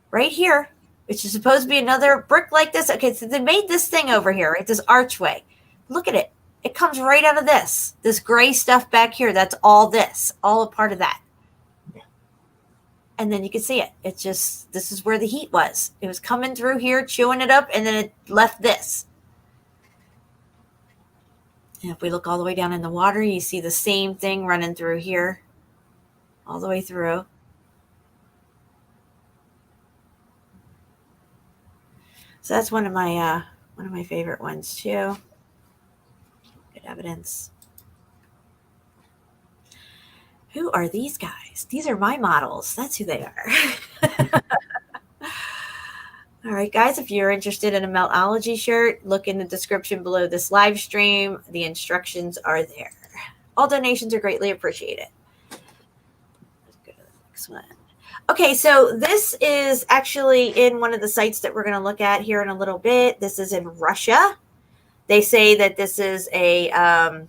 right here, which is supposed to be another brick like this. Okay, so they made this thing over here, right? This archway. Look at it. It comes right out of this gray stuff back here. That's all this, all a part of that. And then you can see it. It's just, this is where the heat was. It was coming through here, chewing it up, and then it left this. And if we look all the way down in the water, you see the same thing running through here, all the way through. So that's one of my favorite ones too. Good evidence. Who are these guys? These are my models. That's who they are. All right, guys, if you're interested in a Meltology shirt, look in the description below this live stream. The instructions are there. All donations are greatly appreciated. Let's go to the next one. Okay, so this is actually in one of the sites that we're going to look at here in a little bit. This is in Russia. They say that this is a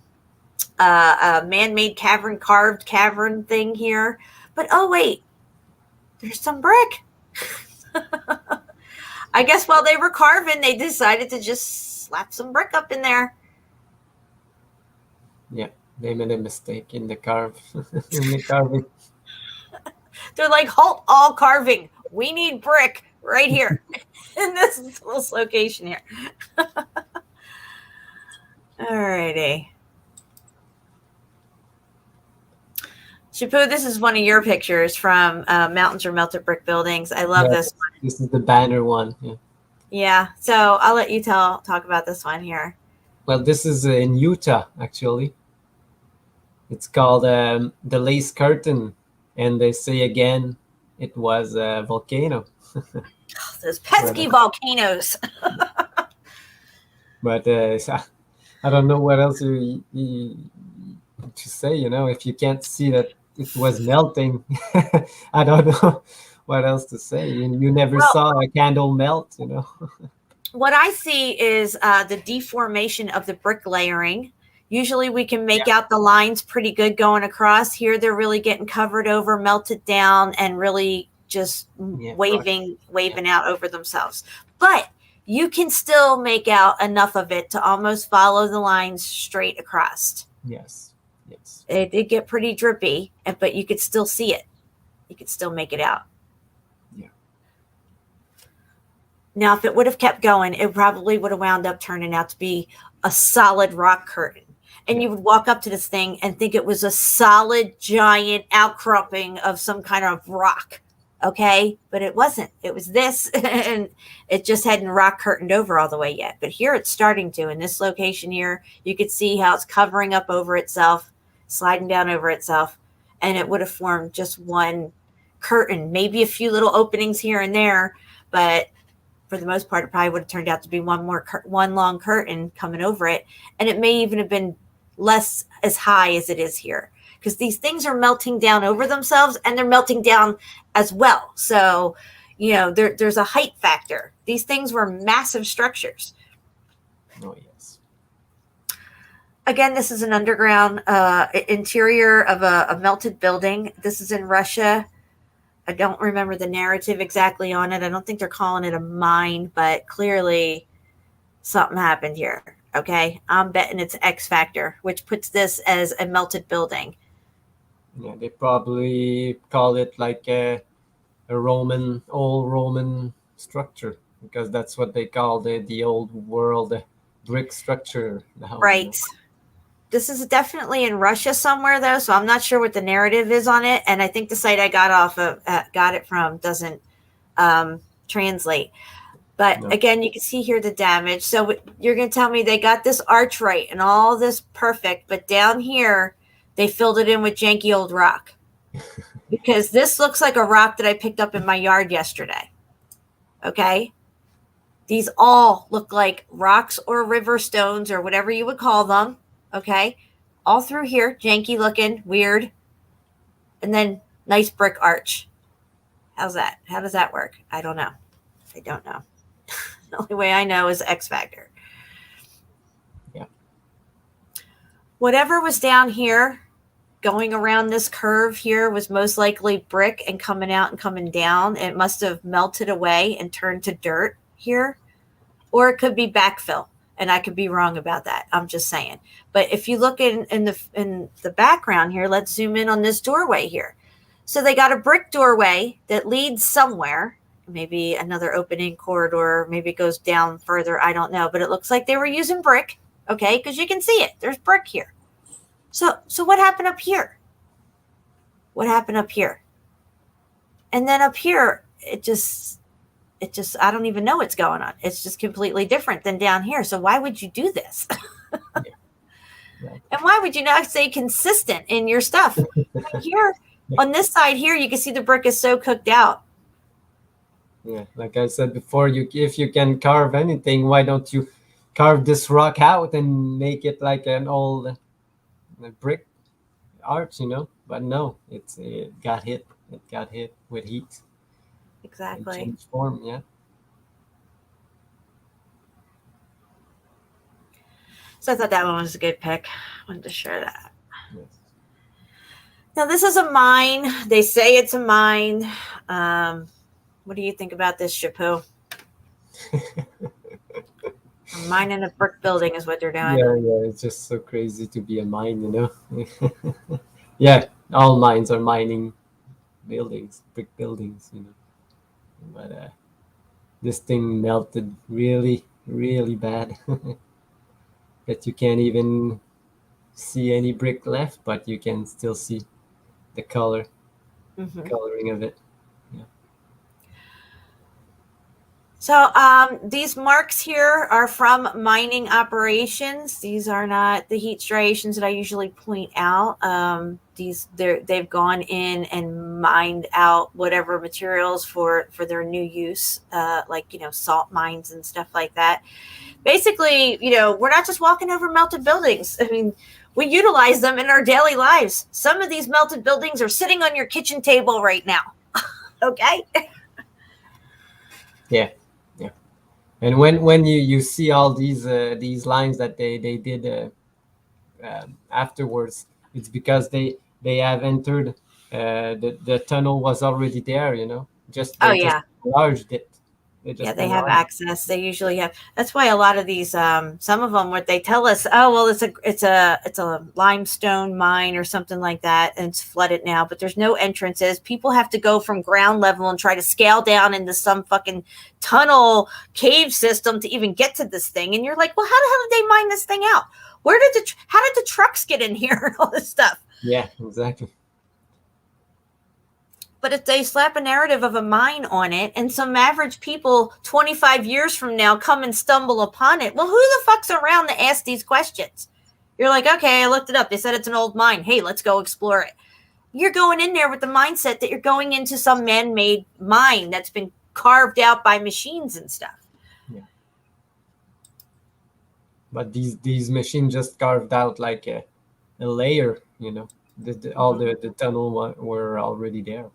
man-made cavern, carved cavern thing here. But, oh, wait, there's some brick. I guess while they were carving, they decided to just slap some brick up in there. Yeah, they made a mistake in the carving. They're like, halt all carving. We need brick right here in this little location here. All righty. Shapu, this is one of your pictures from Mountains or Melted Brick Buildings. I love this one. This is the banner one. Yeah. Yeah. So I'll let you talk about this one here. Well, this is in Utah, actually. It's called the Lace Curtain. And they say again, it was a volcano. Those pesky volcanoes. But I don't know what else to say, if you can't see that it was melting. I don't know what else to say. You never saw a candle melt, What I see is the deformation of the brick layering. Usually we can make out the lines pretty good going across. Here they're really getting covered over, melted down, and really just waving out over themselves. But you can still make out enough of it to almost follow the lines straight across. Yes. It did get pretty drippy, but you could still see it. You could still make it out. Yeah. Now, if it would have kept going, it probably would have wound up turning out to be a solid rock curtain. And you would walk up to this thing and think it was a solid, giant outcropping of some kind of rock. Okay? But it wasn't. It was this, and it just hadn't rock curtained over all the way yet. But here it's starting to. In this location here, you could see how it's covering up over itself, sliding down over itself, and it would have formed just one curtain, maybe a few little openings here and there, but for the most part, it probably would have turned out to be one long curtain coming over it, and it may even have been less as high as it is here, because these things are melting down over themselves, and they're melting down as well. So, there's a height factor. These things were massive structures. Oh, yes. Again, this is an underground interior of a melted building. This is in Russia. I don't remember the narrative exactly on it. I don't think they're calling it a mine, but clearly something happened here. Okay, I'm betting it's X factor, which puts this as a melted building. Yeah, they probably call it like a old Roman structure, because that's what they call the old world brick structure now. Right. This is definitely in Russia somewhere, though, so I'm not sure what the narrative is on it. And I think the site I got it from doesn't translate. But again, you can see here the damage. So you're going to tell me they got this arch right and all this perfect, but down here they filled it in with janky old rock. Because this looks like a rock that I picked up in my yard yesterday. Okay? These all look like rocks or river stones or whatever you would call them. Okay? All through here, janky looking, weird. And then nice brick arch. How's that? How does that work? I don't know. I don't know. The only way I know is X factor. Yeah. Whatever was down here, going around this curve here, was most likely brick and coming out and coming down. It must have melted away and turned to dirt here. Or it could be backfill. And I could be wrong about that. I'm just saying. But if you look in the background here, let's zoom in on this doorway here. So they got a brick doorway that leads somewhere. Maybe another opening corridor. Maybe it goes down further. I don't know. But it looks like they were using brick. okay? Because you can see it. There's brick here. So what happened up here? What happened up here? And then up here, it just, I don't even know what's going on. It's just completely different than down here. So why would you do this? Yeah. Right. And why would you not stay consistent in your stuff? Right here, on this side here, you can see the brick is so cooked out. Yeah, like I said before, if you can carve anything, why don't you carve this rock out and make it like an old brick arch, you know? But no, it got hit. It got hit with heat. Exactly. And changed form, yeah. So I thought that one was a good pick. I wanted to share that. Yes. Now this is a mine. They say it's a mine. What do you think about this, Chapeau? A mine in a brick building is what they're doing. Yeah, it's just so crazy to be a mine, you know? Yeah, all mines are mining buildings, brick buildings, you know. But this thing melted really, really bad. That you can't even see any brick left, but you can still see the coloring of it. So these marks here are from mining operations. These are not the heat striations that I usually point out. They've gone in and mined out whatever materials for their new use, like, you know, salt mines and stuff like that. Basically, you know, we're not just walking over melted buildings. I mean, we utilize them in our daily lives. Some of these melted buildings are sitting on your kitchen table right now. Okay. Yeah. And when you see all these lines that they did afterwards, it's because they have entered the tunnel was already there, you know. Just enlarged it. They have access. They usually have. That's why a lot of these, some of them, what they tell us, oh well, it's a limestone mine or something like that, and it's flooded now. But there's no entrances. People have to go from ground level and try to scale down into some fucking tunnel cave system to even get to this thing. And you're like, well, how the hell did they mine this thing out? How did the trucks get in here and all this stuff? Yeah, exactly. But if they slap a narrative of a mine on it and some average people 25 years from now come and stumble upon it, well, who the fuck's around to ask these questions? You're like, okay, I looked it up. They said it's an old mine. Hey, let's go explore it. You're going in there with the mindset that you're going into some man-made mine that's been carved out by machines and stuff. Yeah. But these machines just carved out like a layer, you know. All the tunnel were already there.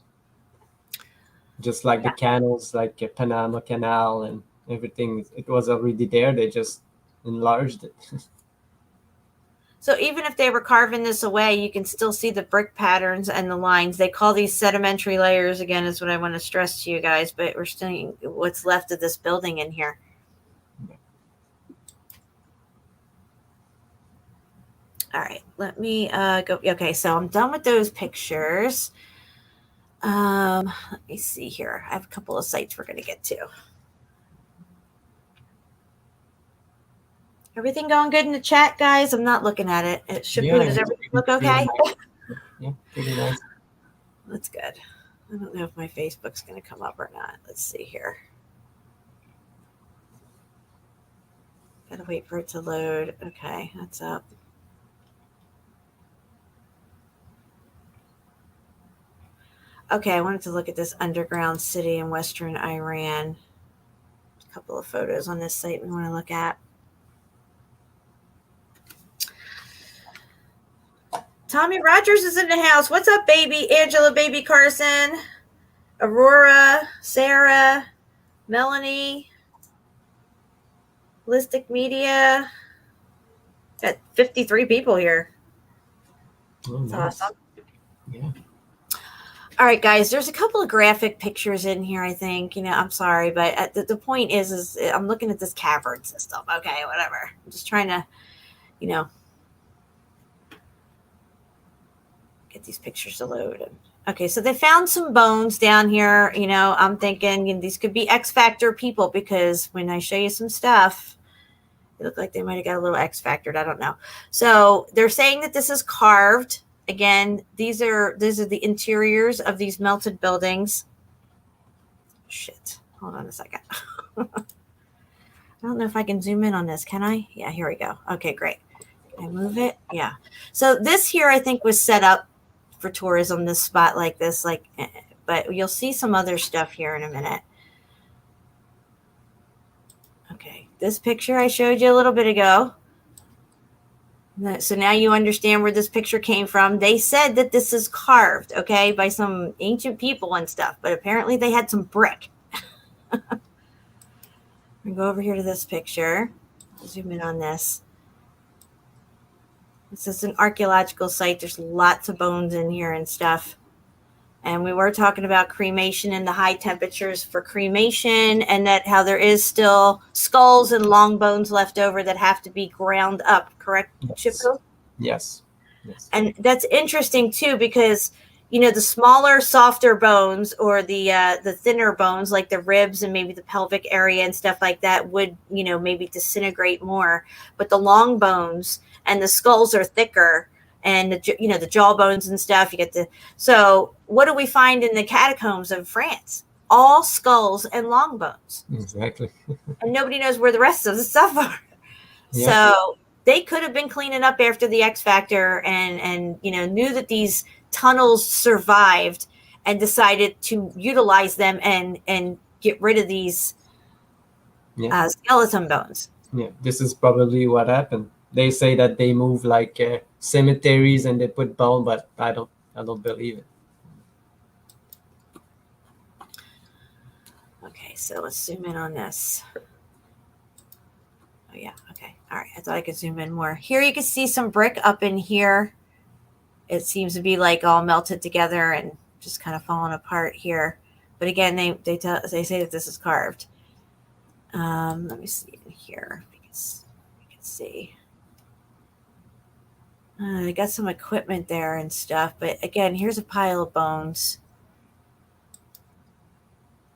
Just like the canals, like a Panama Canal and everything, it was already there. They just enlarged it. So even if they were carving this away, you can still see the brick patterns and the lines. They call these sedimentary layers, again, is what I want to stress to you guys, but we're seeing what's left of this building in here. All right, let me go. Okay, so I'm done with those pictures. Let me see here. I have a couple of sites we're going to get to. Everything going good in the chat, guys? I'm not looking at it. Does everything look okay? Yeah, pretty nice. That's good. I don't know if my Facebook's going to come up or not. Let's see here. Got to wait for it to load. Okay, that's up. Okay, I wanted to look at this underground city in western Iran. A couple of photos on this site we want to look at. Tommy Rogers is in the house. What's up, baby? Angela, baby Carson, Aurora, Sarah, Melanie, Holistic Media. Got 53 people here. Oh, That's nice. awesome. Yeah. All right, guys, there's a couple of graphic pictures in here, I think. You know, I'm sorry, but the point is I'm looking at this cavern system. Okay, whatever. I'm just trying to, you know, get these pictures to load. Okay, so they found some bones down here. You know, I'm thinking these could be X Factor people, because when I show you some stuff, They look like they might have got a little X factored. I don't know. So they're saying that this is carved. Again, these are the interiors of these melted buildings. Shit. Hold on a second. I don't know if I can zoom in on this. Can I? Yeah, here we go. Okay, great. Can I move it? Yeah. So this here, I think, was set up for tourism, this spot like this, but you'll see some other stuff here in a minute. Okay, this picture I showed you a little bit ago. So now you understand where this picture came from. They said that this is carved, okay, by some ancient people and stuff, but apparently they had some brick. We go over here to this picture. Zoom in on this. This is an archaeological site. There's lots of bones in here and stuff. And we were talking about cremation and the high temperatures for cremation, and that how there is still skulls and long bones left over that have to be ground up, correct, Chipko? Yes. And that's interesting too, because the smaller, softer bones, or the thinner bones, like the ribs and maybe the pelvic area and stuff like that, would maybe disintegrate more. But the long bones and the skulls are thicker, and the jawbones and stuff. So what do we find in the catacombs of France? All skulls and long bones. Exactly. And nobody knows where the rest of the stuff are. Yeah. So they could have been cleaning up after the X Factor and knew that these tunnels survived and decided to utilize them and get rid of these skeleton bones. Yeah, this is probably what happened. They say that they move like cemeteries and they put bone, but I don't believe it. Okay, so let's zoom in on this. Oh yeah, okay. All right, I thought I could zoom in more. Here you can see some brick up in here. It seems to be like all melted together and just kind of falling apart here. But again, they say that this is carved. Let me see in here. You can see. They got some equipment there and stuff. But again, here's a pile of bones.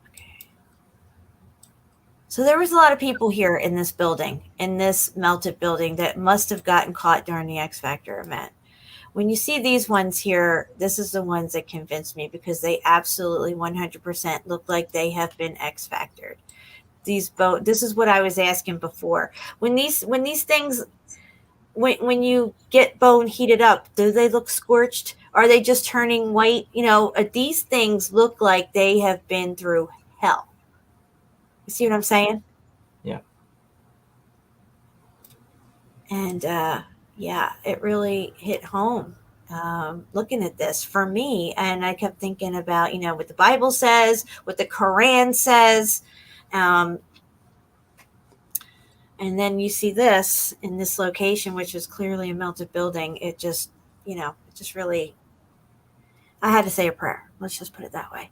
Okay. So there was a lot of people here in this building, in this melted building, that must have gotten caught during the X Factor event. When you see these ones here, this is the ones that convinced me, because they absolutely 100% look like they have been X Factored. This is what I was asking before. When these things, when you get bone heated up, do they look scorched? Are they just turning white? These things look like they have been through hell. You see what I'm saying? Yeah. And yeah, it really hit home looking at this for me. And I kept thinking about, what the Bible says, what the Quran says. And then you see this in this location, which is clearly a melted building. It just, really, I had to say a prayer. Let's just put it that way.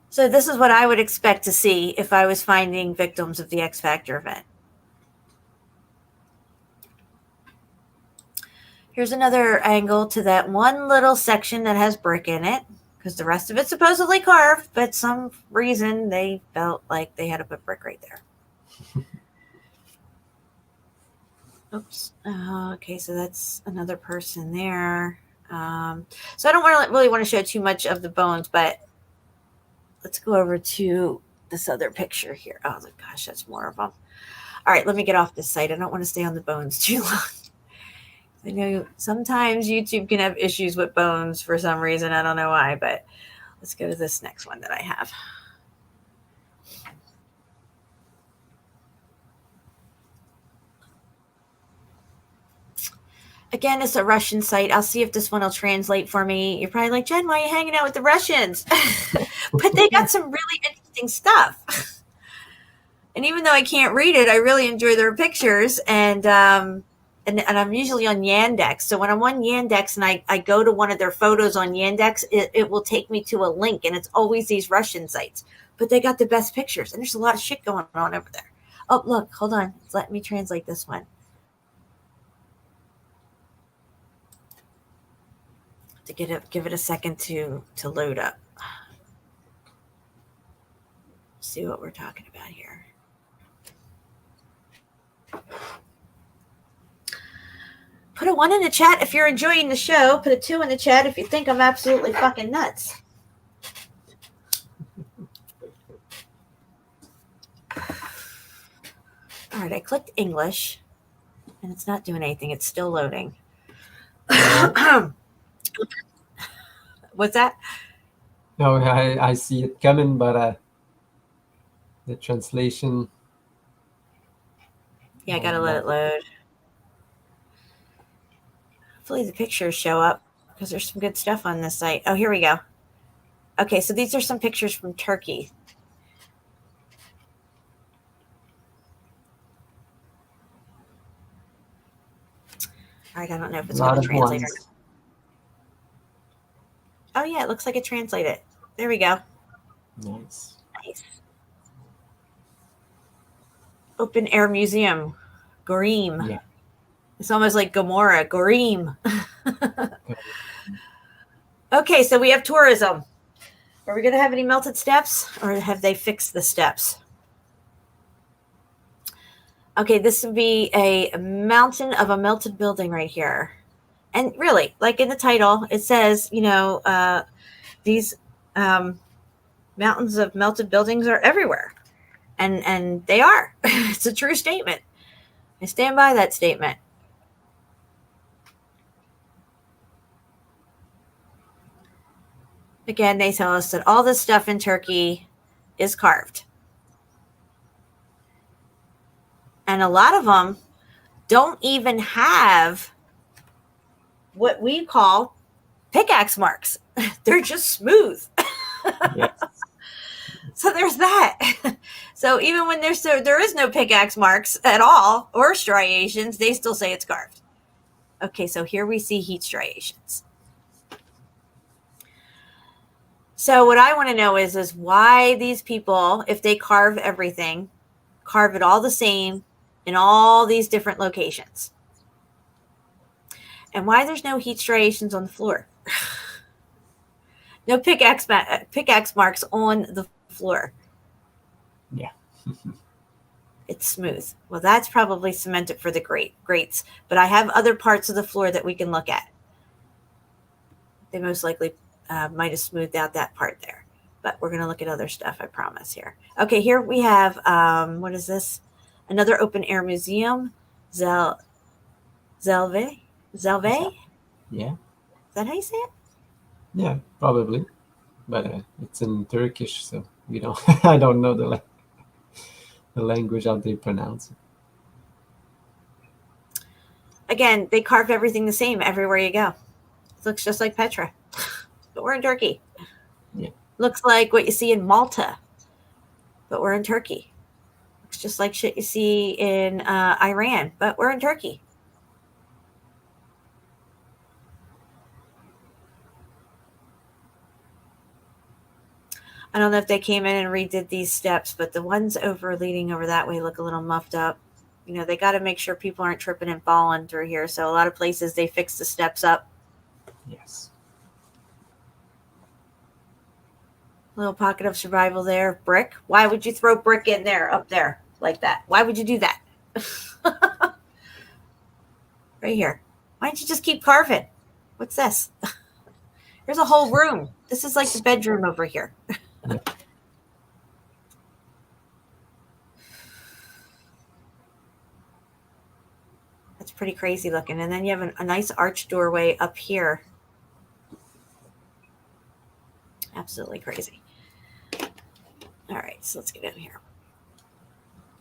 So this is what I would expect to see if I was finding victims of the X Factor event. Here's another angle to that one little section that has brick in it, because the rest of it's supposedly carved, but some reason they felt like they had to put brick right there. Oops. Okay, so that's another person there. So I don't really want to show too much of the bones, but let's go over to this other picture here. Oh, gosh, that's more of them. All right, let me get off this site. I don't want to stay on the bones too long. I know sometimes YouTube can have issues with bones for some reason. I don't know why, but let's go to this next one that I have. Again, it's a Russian site. I'll see if this one will translate for me. You're probably like, Jen, why are you hanging out with the Russians? But they got some really interesting stuff. And even though I can't read it, I really enjoy their pictures. And I'm usually on Yandex. So when I'm on Yandex and I go to one of their photos on Yandex, it will take me to a link. And it's always these Russian sites. But they got the best pictures. And there's a lot of shit going on over there. Oh, look, hold on. Let me translate this one. To give it a second to load up. see what we're talking about here. Put a 1 in the chat if you're enjoying the show. Put a 2 in the chat if you think I'm absolutely fucking nuts. All right, I clicked English, and it's not doing anything. It's still loading. What's that? No, I see it coming, but the translation. Yeah, I gotta let it load. Hopefully the pictures show up because there's some good stuff on this site. Oh, here we go. Okay, so these are some pictures from Turkey. All right, I don't know if it's going to translate or not. Oh, yeah, it looks like it translated. There we go. Nice. Nice. Open Air Museum, Gorim. Yeah. It's almost like Gomorrah, Gorim. Okay, so we have tourism. Are we going to have any melted steps, or have they fixed the steps? Okay, this would be a mountain of a melted building right here. And really, like in the title, it says, you know, these mountains of melted buildings are everywhere. And they are. It's a true statement. I stand by that statement. Again, they tell us that all this stuff in Turkey is carved. And a lot of them don't even have what we call pickaxe marks. They're just smooth. Yes. So there's that. So even when there is no pickaxe marks at all or striations, they still say it's carved. Okay, so here we see heat striations. So what I want to know is why these people, if they carve everything, carve it all the same in all these different locations. And why there's no heat striations on the floor. No pickaxe marks on the floor. Yeah. It's smooth. Well, that's probably cemented for the grates. But I have other parts of the floor that we can look at. They most likely might have smoothed out that part there. But we're going to look at other stuff, I promise, here. Okay, here we have, what is this? Another open air museum. Zelve? Yeah. Is that how you say it? Yeah, probably. But it's in Turkish, so we don't. I don't know the language how they pronounce it. Again, they carved everything the same everywhere you go. It looks just like Petra, but we're in Turkey. Yeah. Looks like what you see in Malta, but we're in Turkey. Looks just like shit you see in Iran, but we're in Turkey. I don't know if they came in and redid these steps, but the ones leading over that way look a little muffed up. You know, they got to make sure people aren't tripping and falling through here. So a lot of places they fix the steps up. Yes. Little pocket of survival there. Brick. Why would you throw brick in there, up there, like that? Why would you do that? Right here. Why don't you just keep carving? What's this? There's a whole room. This is like the bedroom over here. That's pretty crazy looking. And then you have a nice arch doorway up here. Absolutely crazy. All right, so let's get in here.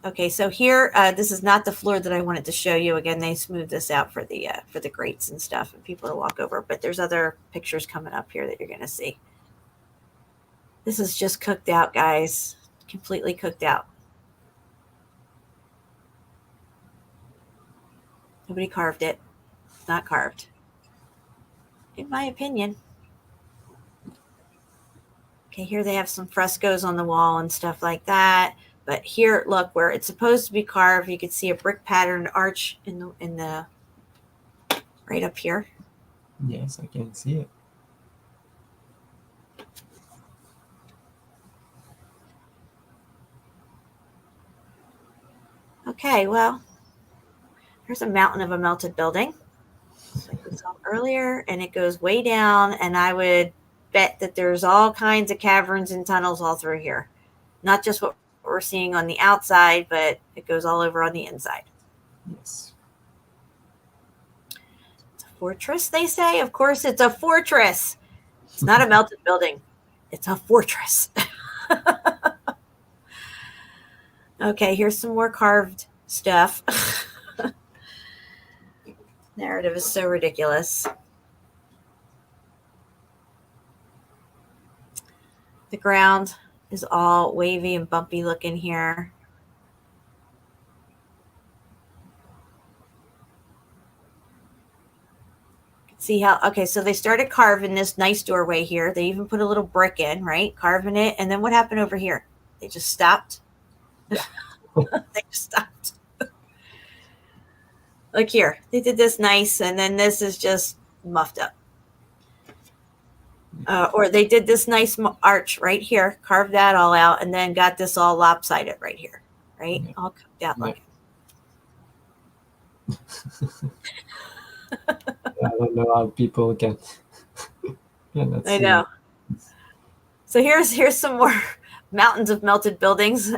Okay, so here, this is not the floor that I wanted to show you. Again, they smoothed this out for the grates and stuff and people to walk over. But there's other pictures coming up here that you're going to see. This is just cooked out, guys. Completely cooked out. Nobody carved it. Not carved. In my opinion. Okay, here they have some frescoes on the wall and stuff like that. But here, look, where it's supposed to be carved, you can see a brick pattern arch in the right up here. Yes, I can see it. Okay, well, there's a mountain of a melted building, like we saw earlier, and it goes way down, and I would bet that there's all kinds of caverns and tunnels all through here. Not just what we're seeing on the outside, but it goes all over on the inside. Yes. It's a fortress, they say. Of course, it's a fortress. It's not a melted building. It's a fortress. Okay, here's some more carved stuff. Narrative is so ridiculous. The ground is all wavy and bumpy looking here. See how, okay, so they started carving this nice doorway here. They even put a little brick in, right? Carving it. And then what happened over here? They just stopped. They just stopped. Like here, they did this nice, and then this is just muffed up. Or they did this nice arch right here, carved that all out, and then got this all lopsided right here, right? Yeah. All cooked out like I don't know how people can. I know. So here's some more mountains of melted buildings,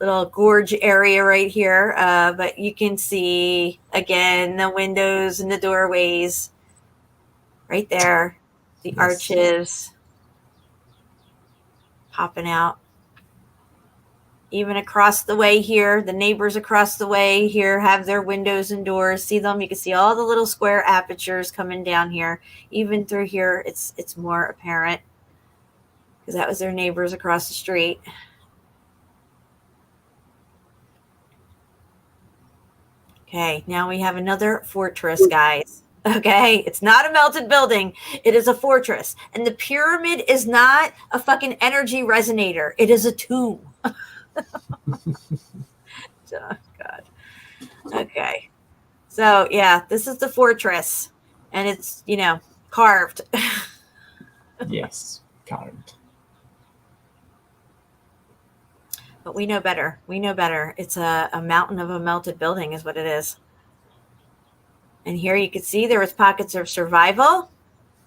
little gorge area right here. But you can see again the windows and the doorways right there, the arches popping out. Even across the way here, the neighbors across the way here have their windows and doors. See them? You can see all the little square apertures coming down here. Even through here, it's more apparent because that was their neighbors across the street. Okay, now we have another fortress, guys. Okay, it's not a melted building. It is a fortress. And the pyramid is not a fucking energy resonator. It is a tomb. Oh, God. Okay. So, yeah, this is the fortress. And it's, carved. Yes, carved. But we know better. We know better. It's a mountain of a melted building is what it is. And here you can see there was pockets of survival.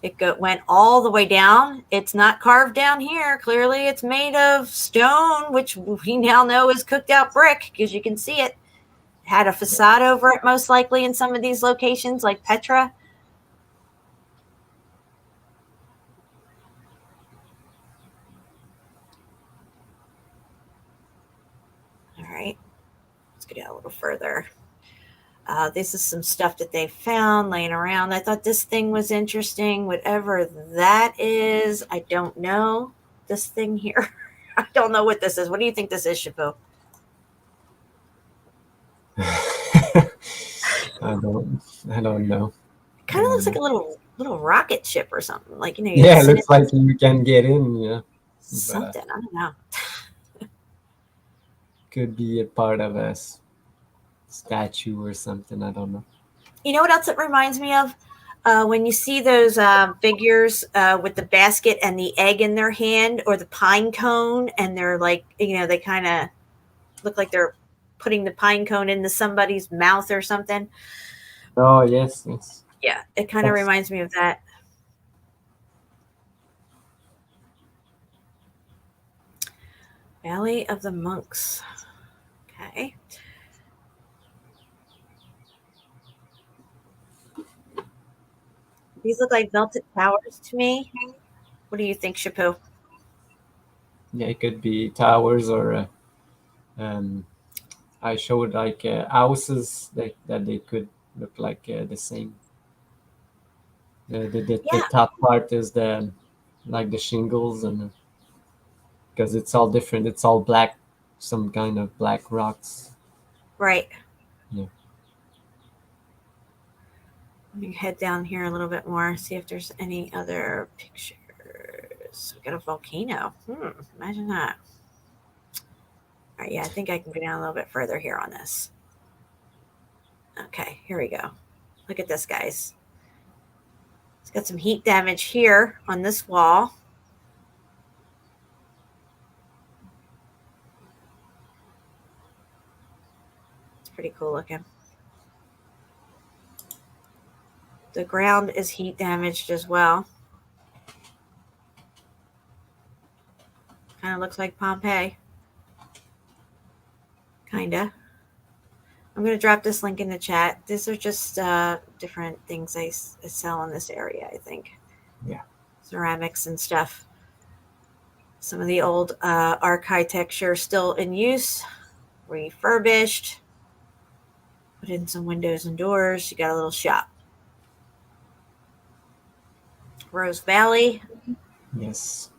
It went all the way down. It's not carved down here. Clearly, it's made of stone, which we now know is cooked out brick because you can see it. Had a facade over it, most likely, in some of these locations, like Petra. All right. Let's get out a little further. This is some stuff that they found laying around. I thought this thing was interesting. Whatever that is, I don't know. This thing here, I don't know what this is. What do you think this is, Shabu? I don't know. It kind of looks like a little rocket ship or something. Like, Yeah, it looks like you can get in. Yeah, something. I don't know. Could be a part of a statue or something. I don't know. You know what else it reminds me of? When you see those figures with the basket and the egg in their hand, or the pine cone, and they're like, they kind of look like they're putting the pine cone into somebody's mouth or something. Oh, yes. Yeah, it kind of reminds me of that. Valley of the Monks. Okay. These look like melted towers to me. What do you think, Shapu? Yeah, it could be towers or I showed like houses that they could look like the same. The top part is the shingles, and because it's all different, it's all black, some kind of black rocks. Right. Yeah. Let me head down here a little bit more, see if there's any other pictures. We got a volcano. Imagine that. All right, yeah, I think I can go down a little bit further here on this. Okay, here we go. Look at this, guys. It's got some heat damage here on this wall. pretty cool looking. The ground is heat damaged as well. Kind of looks like Pompeii. Kinda. I'm going to drop this link in the chat. These are just different things I sell in this area, I think. Yeah. Ceramics and stuff. Some of the old architecture still in use, refurbished. Put in some windows and doors. You got a little shop. Rose Valley. Yes.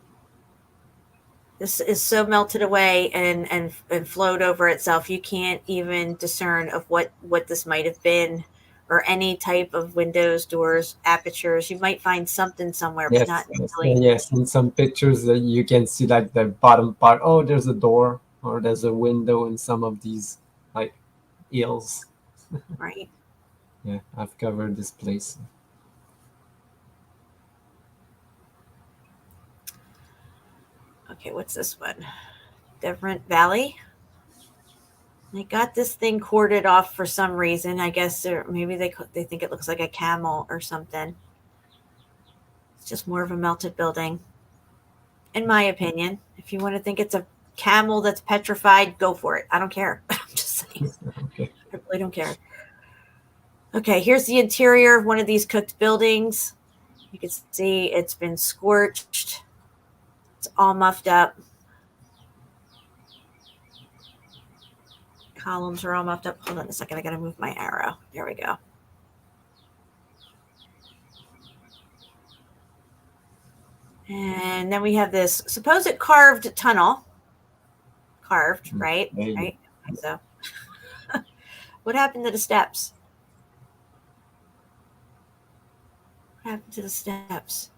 This is so melted away and flowed over itself. You can't even discern of what this might have been, or any type of windows, doors, apertures. You might find something somewhere, but not really. Yes. In some pictures that you can see like the bottom part. Oh, there's a door or there's a window in some of these like hills. Right. Yeah, I've covered this place. Okay, what's this one? Deverant Valley. They got this thing corded off for some reason. I guess maybe they think it looks like a camel or something. It's just more of a melted building, in my opinion. If you want to think it's a camel that's petrified, go for it. I don't care. I'm just saying. Okay. I really don't care. Okay, here's the interior of one of these cooked buildings. You can see it's been scorched. It's all muffed up. Columns are all muffed up. Hold on a second. I got to move my arrow. There we go. And then we have this supposed carved tunnel. Carved, right? Right. So, what happened to the steps? What happened to the steps?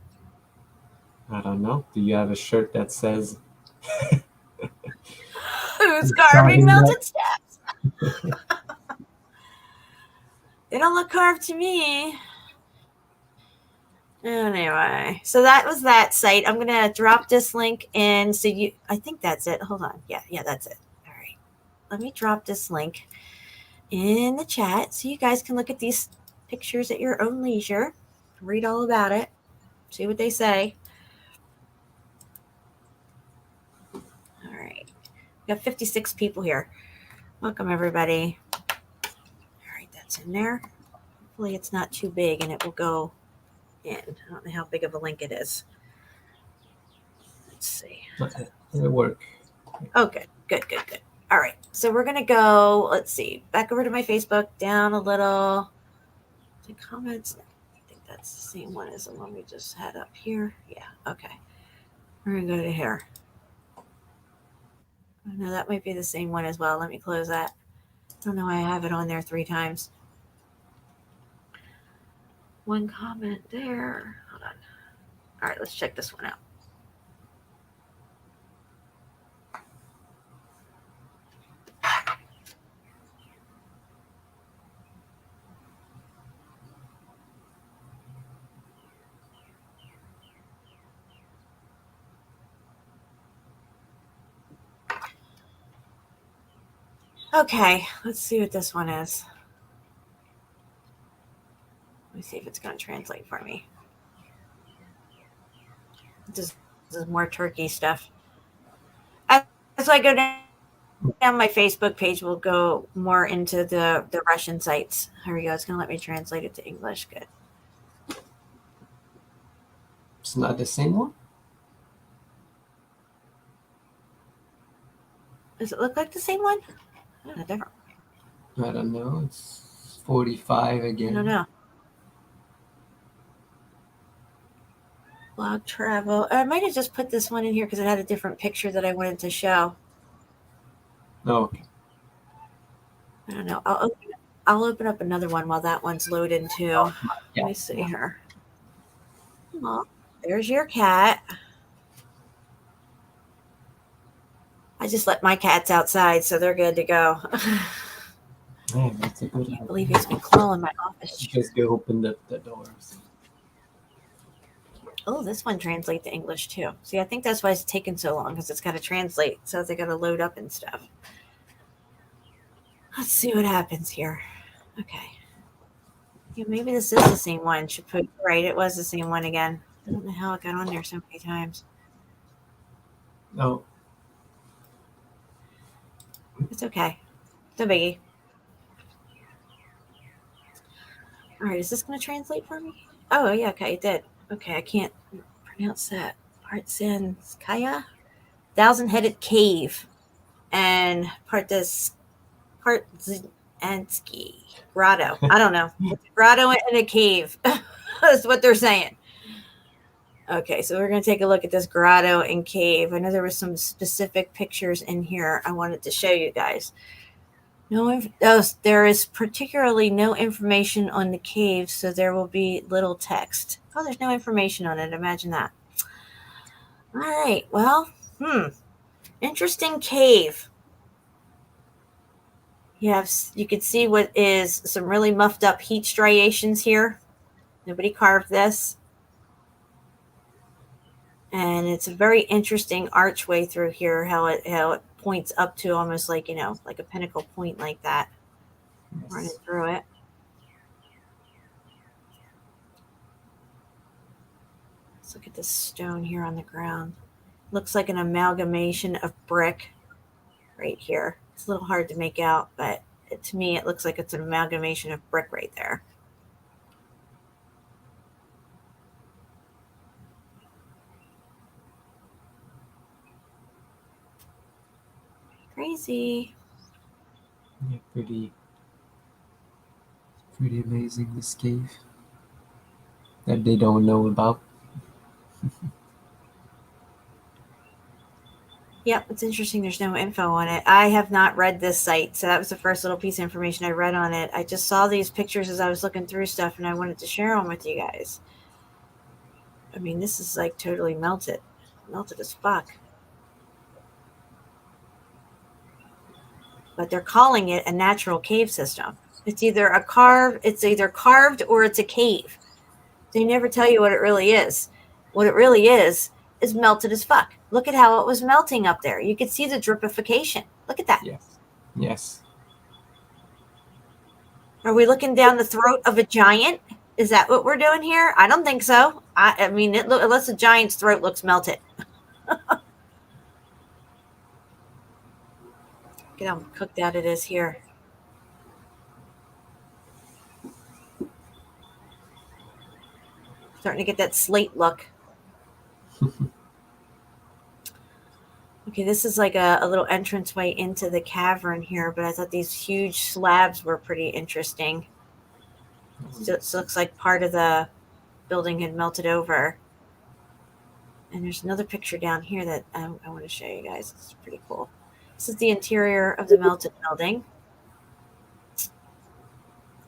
I don't know. Do you have a shirt that says Who's carving melted steps? They don't look carved to me. Anyway, so that was that site. I'm gonna drop this link in. So I think that's it. Hold on. Yeah, that's it. All right. Let me drop this link in the chat so you guys can look at these pictures at your own leisure. Read all about it. See what they say. All right. We got 56 people here. Welcome, everybody. All right, that's in there. Hopefully it's not too big and it will go in. I don't know how big of a link it is. Let's see. it'll work? Oh, good. All right. So we're going to go, let's see, back over to my Facebook, down a little. The comments. I think that's the same one as the one we just had up here. Yeah. Okay. We're going to go to here. Oh, no, that might be the same one as well. Let me close that. I don't know why I have it on there 3 times. One comment there. Hold on. All right, let's check this one out. Okay, let's see what this one is. Let me see if it's going to translate for me. This is more Turkey stuff. As I go down my Facebook page, we'll go more into the Russian sites. Here we go. It's going to let me translate it to English. Good. It's not the same one? Does it look like the same one? Oh, different. I don't know. It's 45 again. I don't know. Blog travel. I might have just put this one in here because it had a different picture that I wanted to show. No. I don't know. I'll open up another one while that one's loading too. Yeah. Let me see here. Oh, there's your cat. I just let my cats outside, so they're good to go. Yeah, that's a good I can't believe he's been clawing my office. Just go open the doors. Oh, this one translates to English too. See, I think that's why it's taken so long, because it's got to translate. So they got to load up and stuff. Let's see what happens here. Okay. Yeah, maybe this is the same one. Should put right. It was the same one again. I don't know how it got on there so many times. Oh, It's okay. No biggie. All right, is this going to translate for me? Oh, yeah, okay, it did. Okay, I can't pronounce that. Partsanskaya? Thousand-headed cave. And Partzansky grotto. I don't know. It's a grotto and a cave. That's what they're saying. Okay, so we're going to take a look at this grotto and cave. I know there were some specific pictures in here I wanted to show you guys. There is particularly no information on the cave, so there will be little text. Oh, there's no information on it. Imagine that. All right, well, interesting cave. You can see what is some really muffed up heat striations here. Nobody carved this. And it's a very interesting archway through here, how it points up to almost like, like a pinnacle point like that. yes. Running through it. Let's look at this stone here on the ground. Looks like an amalgamation of brick right here. It's a little hard to make out, but to me it looks like it's an amalgamation of brick right there. Crazy. Yeah, pretty amazing, this cave that they don't know about. Yep, it's interesting. There's no info on it. I have not read this site, so that was the first little piece of information I read on it. I just saw these pictures as I was looking through stuff, and I wanted to share them with you guys. I mean, this is like totally melted as fuck. But they're calling it a natural cave system. It's either carved or it's a cave. They never tell you what it really is. What it really is melted as fuck. Look at how it was melting up there. You could see the dripification. Look at that. Yes. Are we looking down the throat of a giant? Is that what we're doing here? I don't think so. I mean, unless a giant's throat looks melted. Look at how cooked out it is here. Starting to get that slate look. Okay, this is like a little entranceway into the cavern here, but I thought these huge slabs were pretty interesting. So it looks like part of the building had melted over. And there's another picture down here that I want to show you guys. It's pretty cool. This is the interior of the melted building. You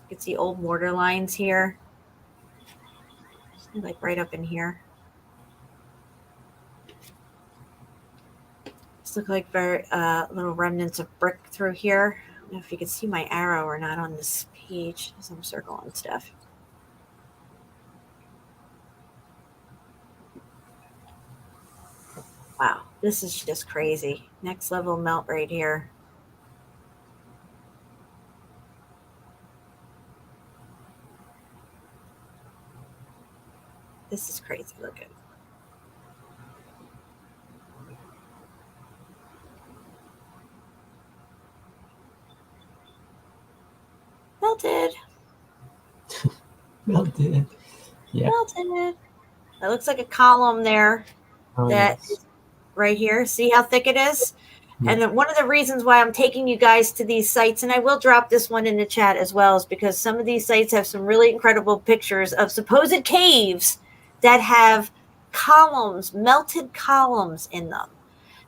can see old mortar lines here. Like right up in here. This look like very little remnants of brick through here. I don't know if you can see my arrow or not on this page as I'm circling stuff. Wow, this is just crazy. Next level melt right here. This is crazy looking. Melted. Melted. Yeah. Melted. That looks like a column there. Is right here. See how thick it is? Yeah. And then one of the reasons why I'm taking you guys to these sites, and I will drop this one in the chat as well, is because some of these sites have some really incredible pictures of supposed caves that have columns, melted columns in them.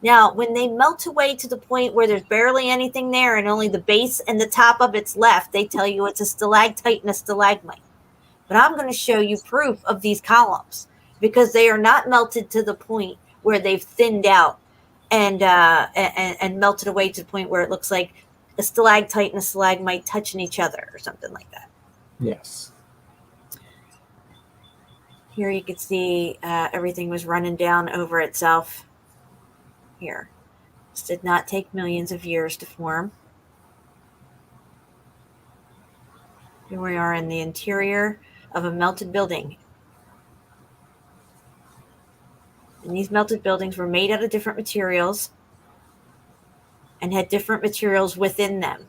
Now, when they melt away to the point where there's barely anything there and only the base and the top of it's left, they tell you it's a stalactite and a stalagmite. But I'm going to show you proof of these columns because they are not melted to the point where they've thinned out and melted away to the point where it looks like a stalactite and a stalagmite touching each other or something like that. Yes. Here you can see everything was running down over itself. Here. This did not take millions of years to form. Here we are in the interior of a melted building. And these melted buildings were made out of different materials and had different materials within them.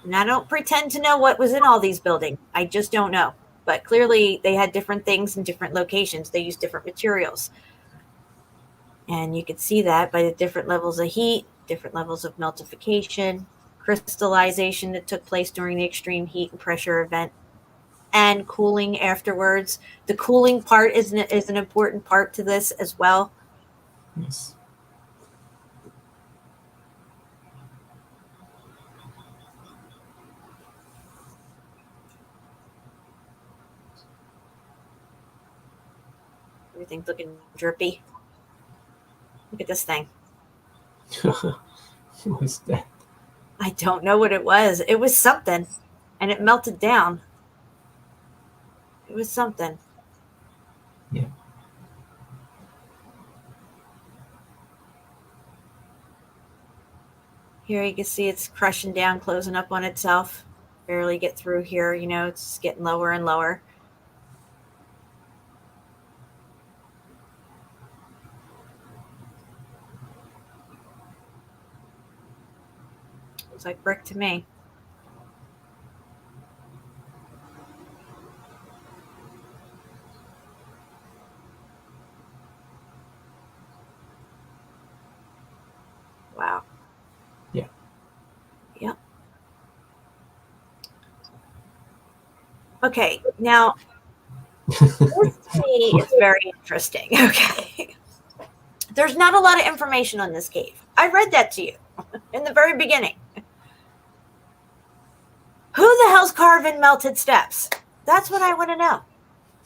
And I don't pretend to know what was in all these buildings. I just don't know. But clearly they had different things in different locations. They used different materials. And you could see that by the different levels of heat, different levels of meltification, crystallization that took place during the extreme heat and pressure event, and cooling afterwards. The cooling part is an important part to this as well. Yes. Everything's looking drippy. Look at this thing. What was that? I don't know what it was. It was something, and it melted down. It was something. Yeah. Here you can see it's crushing down, closing up on itself. Barely get through here, you know, it's getting lower and lower. Looks like brick to me. Wow. Yeah. Yep. Okay, now this to me is very interesting. Okay. There's not a lot of information on this cave. I read that to you in the very beginning. Who the hell's carving melted steps? That's what I want to know.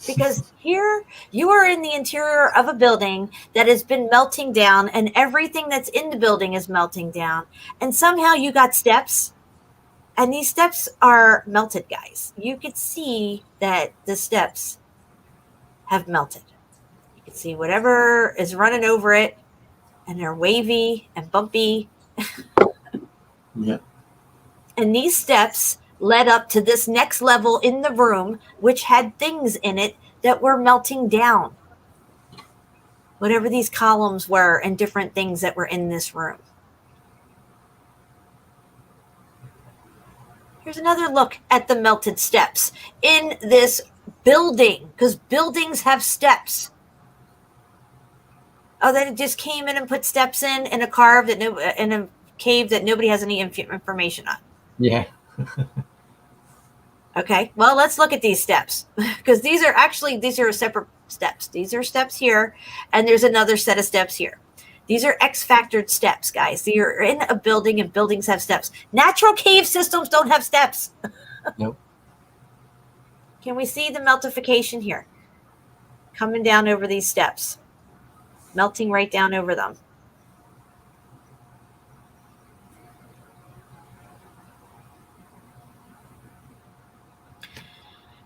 Because here you are in the interior of a building that has been melting down, and everything that's in the building is melting down. And somehow you got steps, and these steps are melted, guys. You could see that the steps have melted. You can see whatever is running over it, and they're wavy and bumpy. Yeah. And these steps led up to this next level in the room, which had things in it that were melting down. Whatever these columns were and different things that were in this room. Here's another look at the melted steps in this building, because buildings have steps. Oh, they just came in and put steps in a carve that in a cave that nobody has any information on. Yeah. Okay, well, let's look at these steps, because these are separate steps. These are steps here, and there's another set of steps here. These are X-factored steps, guys. You're in a building, and buildings have steps. Natural cave systems don't have steps. Nope. Can we see the meltification here? Coming down over these steps. Melting right down over them.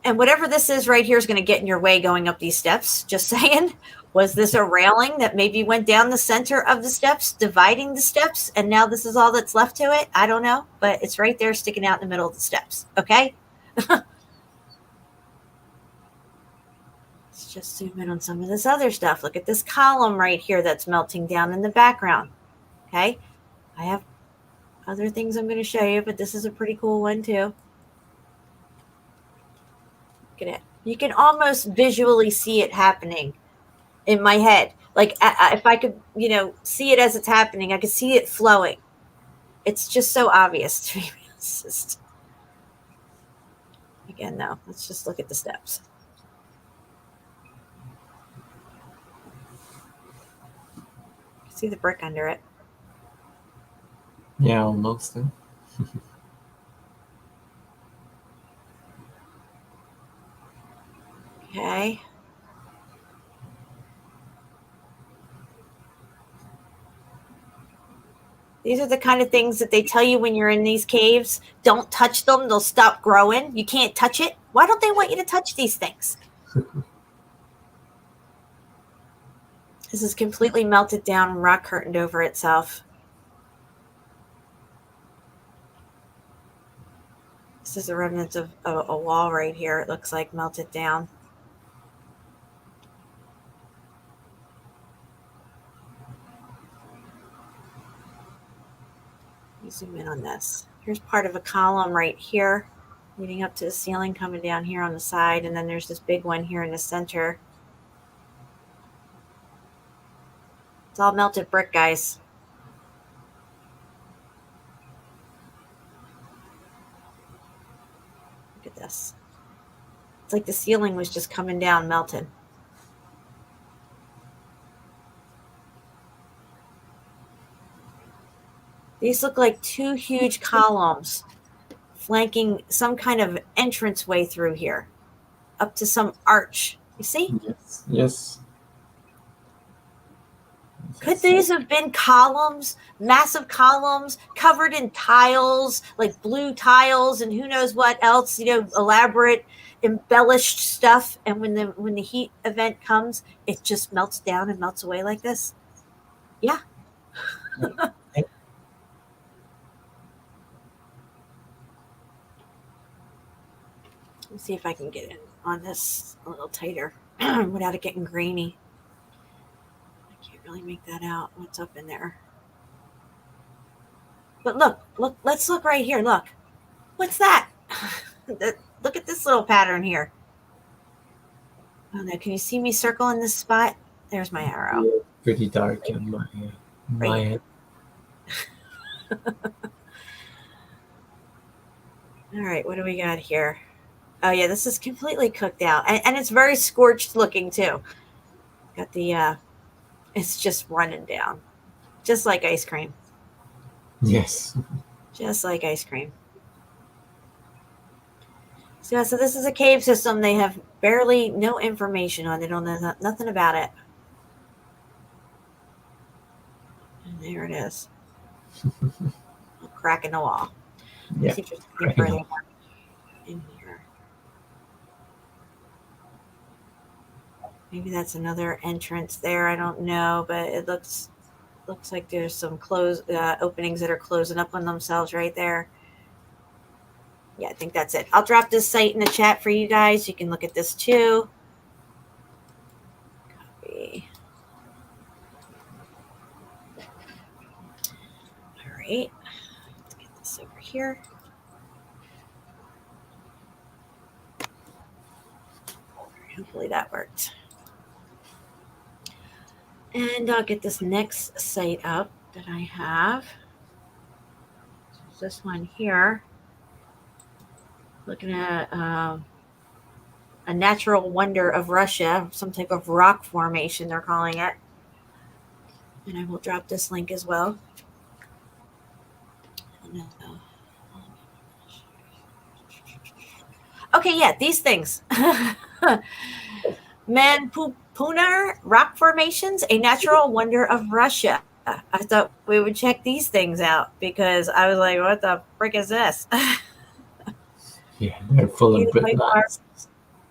And whatever this is right here is going to get in your way going up these steps. Just saying. Was this a railing that maybe went down the center of the steps, dividing the steps, and now this is all that's left to it? I don't know, but it's right there sticking out in the middle of the steps. Okay? Let's just zoom in on some of this other stuff. Look at this column right here that's melting down in the background. Okay? I have other things I'm going to show you, but this is a pretty cool one too. Look at it. You can almost visually see it happening in my head. Like if I could, see it as it's happening, I could see it flowing. It's just so obvious to me. It's just, again, no, let's just look at the steps. See the brick under it. Yeah, almost. Okay. These are the kind of things that they tell you when you're in these caves. Don't touch them. They'll stop growing. You can't touch it. Why don't they want you to touch these things? This is completely melted down and rock curtained over itself. This is the remnants of a wall right here. It looks like melted down. Let me zoom in on this. Here's part of a column right here, leading up to the ceiling, coming down here on the side, and then there's this big one here in the center. It's all melted brick, guys. Look at this. It's like the ceiling was just coming down, melted. These look like two huge columns flanking some kind of entranceway through here, up to some arch. You see? Yes. Yes. Could these have been columns, massive columns covered in tiles, like blue tiles and who knows what else, you know, elaborate, embellished stuff. And when the heat event comes, it just melts down and melts away like this? Yeah. Let's see if I can get in on this a little tighter without it getting grainy. I can't really make that out. What's up in there? But look, let's look right here. Look. What's that? Look at this little pattern here. Oh no, can you see me circling this spot? There's my arrow. Yeah, pretty dark in my head. All right, what do we got here? Oh yeah, this is completely cooked out, and it's very scorched looking too. Got the it's just running down, just like ice cream. Yes. Just like ice cream. So this is a cave system. They have barely no information on it. They don't know nothing about it. And there it is. A crack in the wall. Yeah. See if there's anything further in here. Maybe that's another entrance there. I don't know, but it looks like there's some openings that are closing up on themselves right there. Yeah, I think that's it. I'll drop this site in the chat for you guys. You can look at this too. Copy. All right. Let's get this over here. Hopefully that worked. And I'll get this next site up that I have. So this one here. Looking at a natural wonder of Russia, some type of rock formation, they're calling it. And I will drop this link as well. Okay, yeah, these things. Manpunar rock formations, a natural wonder of Russia. I thought we would check these things out because I was like, what the frick is this? Yeah, they're full of brick lines.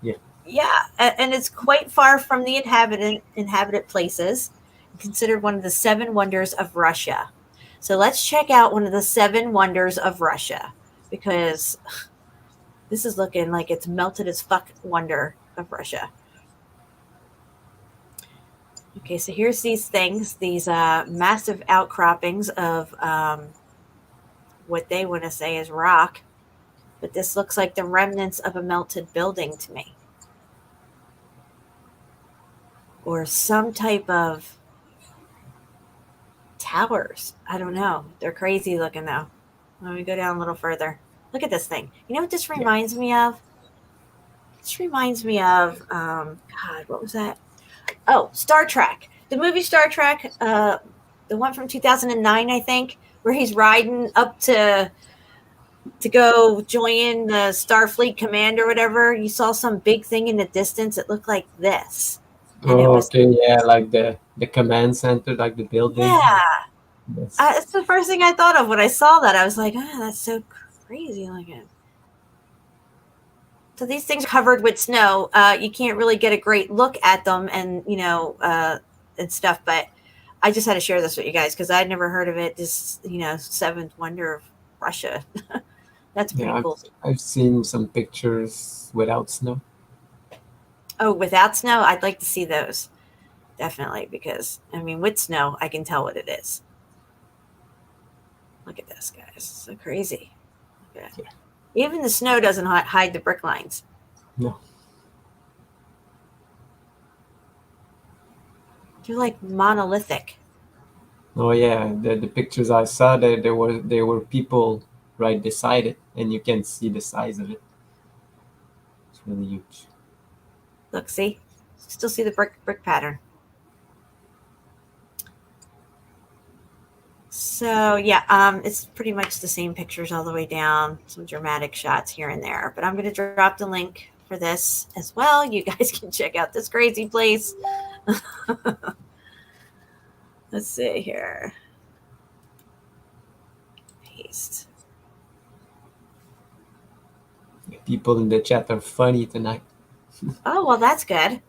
Yeah. Yeah, and it's quite far from the inhabited places, considered one of the 7 wonders of Russia. So let's check out one of the 7 wonders of Russia, because this is looking like it's melted as fuck wonder of Russia. Okay, so here's these things, these massive outcroppings of what they want to say is rock. But this looks like the remnants of a melted building to me. Or some type of towers. I don't know. They're crazy looking though. Let me go down a little further. Look at this thing. You know what this reminds me of? This reminds me of, God, what was that? Oh, Star Trek. The movie Star Trek, the one from 2009, I think, where he's riding up to go join the Starfleet command or whatever. You saw some big thing in the distance. It looked like this. And it was, okay, yeah, like the command center, like the building. yeah. Yes. It's the first thing I thought of when I saw that. I was like, that's so crazy looking. So these things are covered with snow. You can't really get a great look at them, and and stuff. But I just had to share this with you guys because I'd never heard of it. This, seventh wonder of Russia. That's pretty cool. I've seen some pictures without snow. Oh, without snow? I'd like to see those. Definitely, because, with snow, I can tell what it is. Look at this, guys. It's so crazy. Yeah. Even the snow doesn't hide the brick lines. No. They're like monolithic. Oh yeah, the pictures I saw, there were people right beside it, and you can see the size of it. It's really huge. Look, see? Still see the brick pattern. So yeah, it's pretty much the same pictures all the way down. Some dramatic shots here and there, but I'm going to drop the link for this as well. You guys can check out this crazy place. Let's see here. Paste. People in the chat are funny tonight. Oh, well, that's good.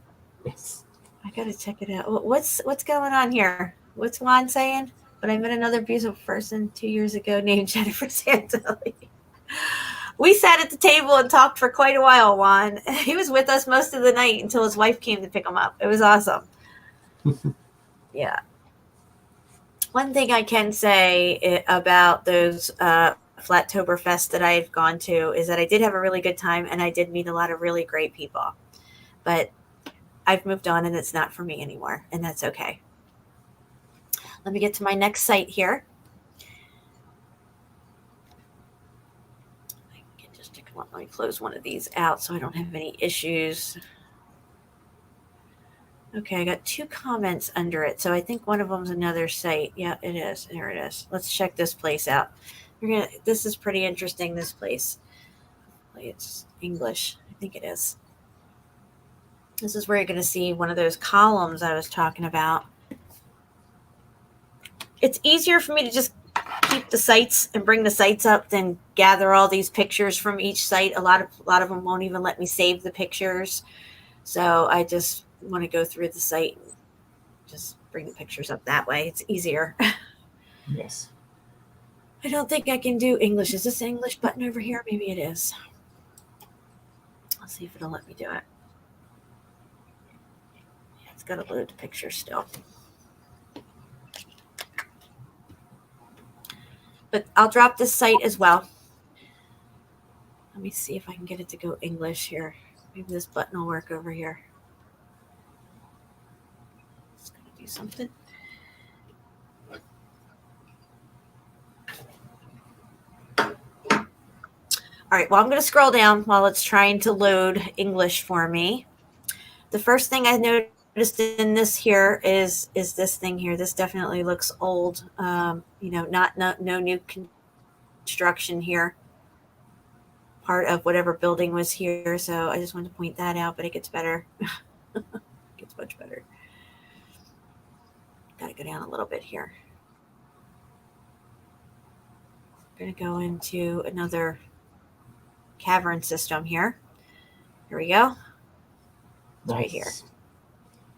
Yes. I got to check it out. What's going on here? What's Juan saying? But I met another beautiful person 2 years ago named Jennifer Santelli. We sat at the table and talked for quite a while, Juan. He was with us most of the night until his wife came to pick him up. It was awesome. Yeah. One thing I can say about those Flattoberfest that I've gone to is that I did have a really good time and I did meet a lot of really great people. But I've moved on and it's not for me anymore, and that's okay. Let me get to my next site here. I can just let me close one of these out so I don't have any issues. Okay, I got 2 comments under it, so I think one of them's another site. Yeah, it is. There it is. Let's check this place out. This is pretty interesting, this place. It's English. I think it is. This is where you're going to see one of those columns I was talking about. It's easier for me to just keep the sites and bring the sites up than gather all these pictures from each site. A lot of them won't even let me save the pictures. So I just want to go through the site and just bring the pictures up that way. It's easier. Yes. I don't think I can do English. Is this English button over here? Maybe it is. I'll see if it'll let me do it. Yeah, it's got to load the picture still. But I'll drop this site as well. Let me see if I can get it to go English here. Maybe this button will work over here. It's going to do something. All right, well, I'm going to scroll down while it's trying to load English for me. The first thing I noticed in this here is this thing here. This definitely looks old. No new construction here. Part of whatever building was here. So I just wanted to point that out, but it gets better. It gets much better. Got to go down a little bit here. I'm going to go into another cavern system here. Here we go. It's right here.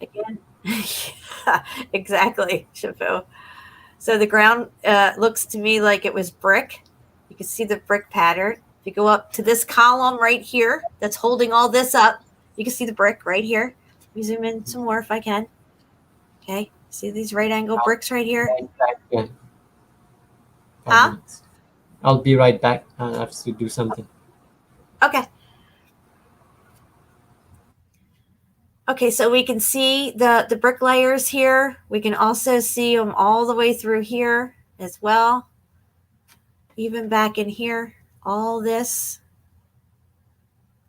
Again. Yeah, exactly, Shafu. So the ground looks to me like it was brick. You can see the brick pattern. If you go up to this column right here that's holding all this up, you can see the brick right here. Let me zoom in some more if I can. Okay. See these right angle bricks right here? Huh? I'll be right back. I have to do something. Okay. Okay, so we can see the brick layers here. We can also see them all the way through here as well. Even back in here, all this,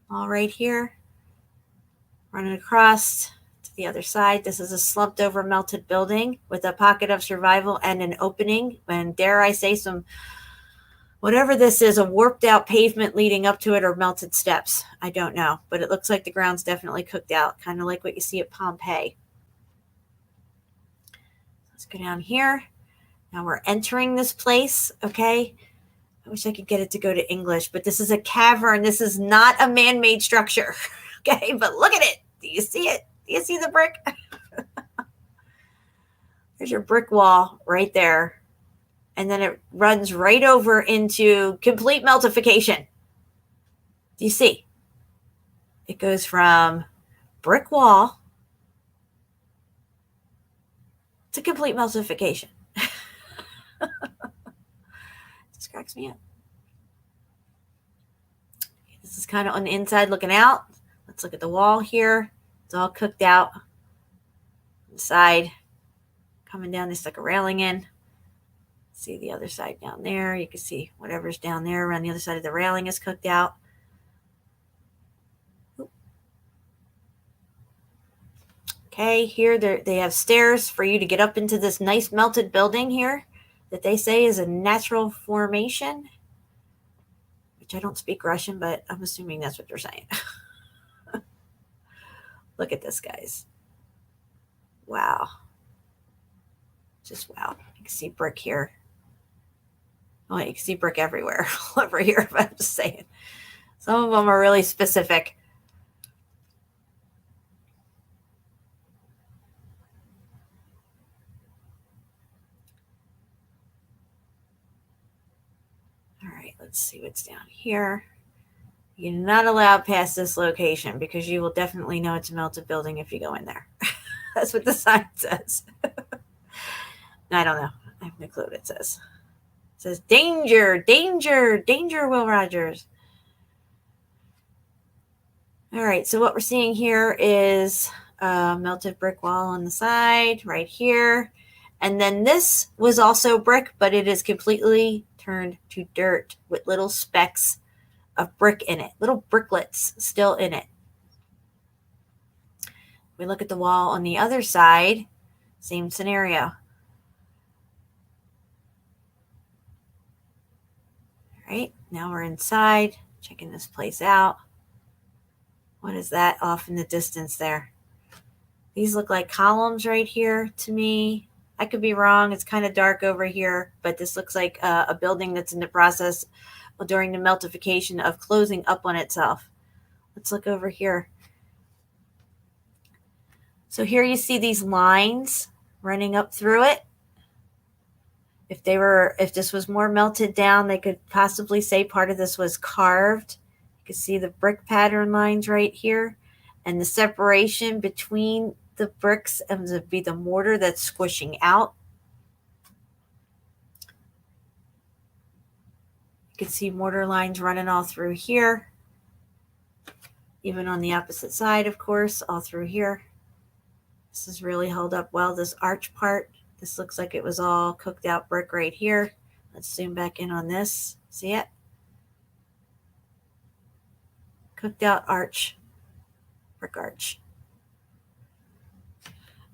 all right here, running across to the other side. This is a slumped over melted building with a pocket of survival and an opening. And dare I say some, whatever this is, a warped out pavement leading up to it or melted steps. I don't know, but it looks like the ground's definitely cooked out, kind of like what you see at Pompeii. Let's go down here. Now we're entering this place, okay? I wish I could get it to go to English, but this is a cavern. This is not a man-made structure, okay? But look at it. Do you see it? Do you see the brick? There's your brick wall right there. And then it runs right over into complete meltification. Do you see? It goes from brick wall to complete meltification. This cracks me up. This is kind of on the inside looking out. Let's look at the wall here. It's all cooked out. Inside, coming down, they stuck a railing in. See the other side down there. You can see whatever's down there around the other side of the railing is cooked out. Okay, here they have stairs for you to get up into this nice melted building here that they say is a natural formation, which I don't speak Russian, but I'm assuming that's what they're saying. Look at this, guys. Wow. Just wow. You can see brick here. Oh, you can see brick everywhere over here, but I'm just saying. Some of them are really specific. All right, let's see what's down here. You're not allowed past this location because you will definitely know it's a melted building if you go in there. That's what the sign says. I don't know. I have no clue what it says. It says, danger, danger, danger, Will Rogers. All right, so what we're seeing here is a melted brick wall on the side right here. And then this was also brick, but it is completely turned to dirt with little specks of brick in it, little bricklets still in it. We look at the wall on the other side, same scenario. All right, now we're inside, checking this place out. What is that off in the distance there? These look like columns right here to me. I could be wrong. It's kind of dark over here, but this looks like a building that's in the process during the meltification of closing up on itself. Let's look over here. So here you see these lines running up through it. If this was more melted down, they could possibly say part of this was carved. You can see the brick pattern lines right here, and the separation between the bricks would be the mortar that's squishing out. You can see mortar lines running all through here, even on the opposite side, of course, all through here. This is really held up well, this arch part. This looks like it was all cooked out brick right here. Let's zoom back in on this. See it? Cooked out arch, brick arch.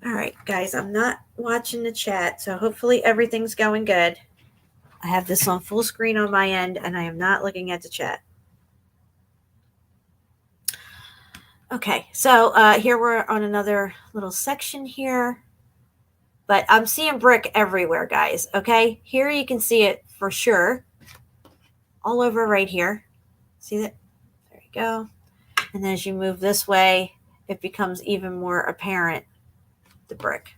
All right, guys, I'm not watching the chat, so hopefully everything's going good. I have this on full screen on my end, and I am not looking at the chat. Okay, so here we're on another little section here. But I'm seeing brick everywhere, guys, okay? Here you can see it for sure. All over right here. See that? There you go. And as you move this way, it becomes even more apparent, the brick.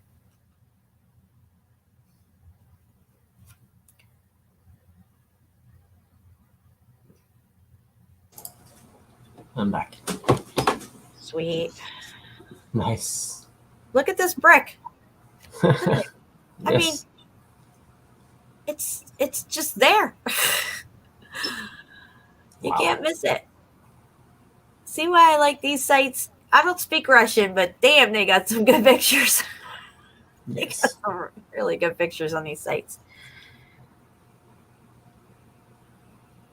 I'm back. Sweet. Nice. Look at this brick. I mean, Yes. it's just there. You Wow. can't miss it. See why I like these sites? I don't speak Russian, but damn, they got some good pictures. They got Yes. some really good pictures on these sites.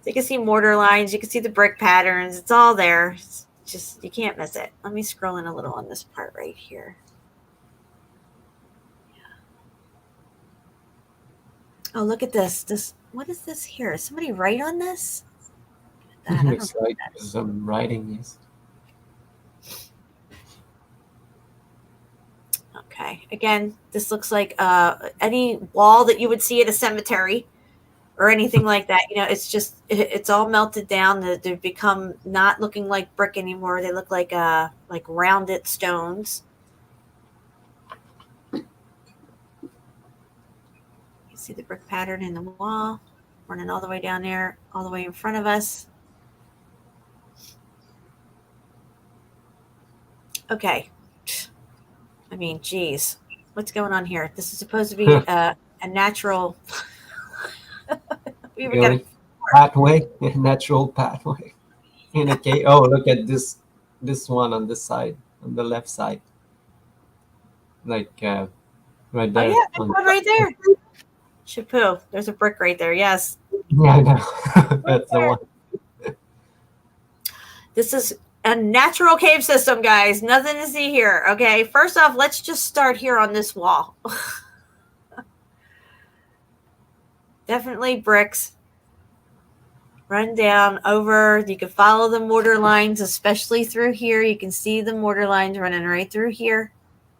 So you can see mortar lines. You can see the brick patterns. It's all there. It's just, you can't miss it. Let me scroll in a little on this part right here. Oh, look at this. What is this here? Is somebody write on this? I don't Looks know. like some writing. Yes. Okay. Again, this looks like any wall that you would see at a cemetery or anything like that. You know, it's just, it's all melted down. They've become not looking like brick anymore. They look like rounded stones. See the brick pattern in the wall, running all the way down there, all the way in front of us. Okay. I mean, geez, what's going on here? This is supposed to be a natural. We even got Going pathway, natural pathway in a cave. Oh, look at this one on this side, on the left side, like right Oh there. yeah, there's one right there. Chapeau. There's a brick right there. Yes. Yeah, I know. That's the one. This is a natural cave system, guys. Nothing to see here. Okay. First off, let's just start here on this wall. Definitely bricks. Run down over. You can follow the mortar lines, especially through here. You can see the mortar lines running right through here,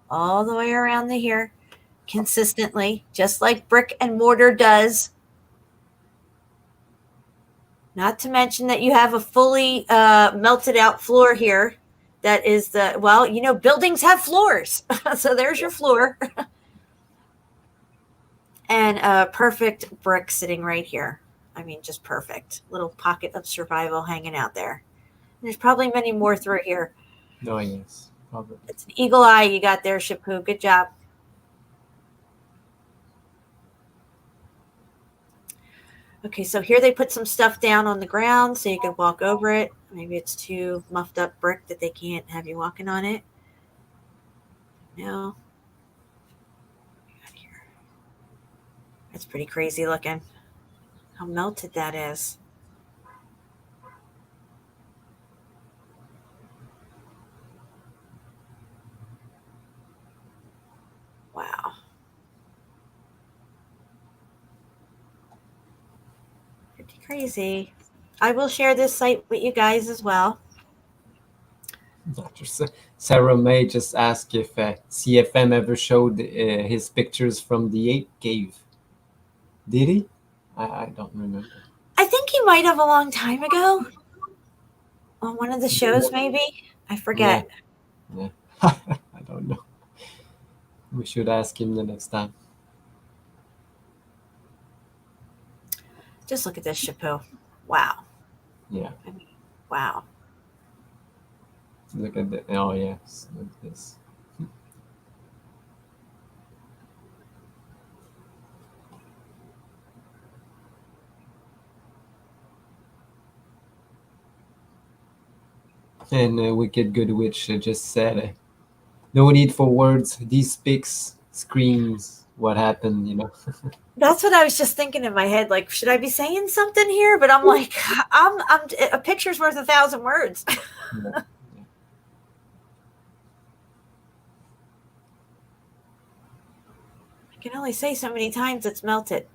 all the way around to here, consistently, just like brick and mortar does. Not to mention that you have a fully melted out floor here. That is the, well, you know, buildings have floors. So there's your floor. And a perfect brick sitting right here. I mean, just perfect. Little pocket of survival hanging out there. And there's probably many more through here. Oh, yes. Probably. It's an eagle eye you got there, Chapeau. Good job. Okay, so here they put some stuff down on the ground so you could walk over it. Maybe it's too muffed up brick that they can't have you walking on it. No. That's pretty crazy looking. How melted that is. Wow. Pretty crazy. I will share this site with you guys as well. Dr. Sarah May just asked if CFM ever showed his pictures from the ape cave. Did he? I don't remember. I think he might have a long time ago. On one of the shows, maybe. I forget. Yeah. I don't know. We should ask him the next time. Just look at this, Chapeau. Wow. Yeah. I mean, wow. Look at the. Oh yes. Look at this. And Wicked Good Witch just said, "No need for words. These pics screams what happened." You know. That's what I was just thinking in my head. Like, should I be saying something here? But I'm like, I'm a picture's worth 1,000 words. Yeah. I can only say so many times it's melted.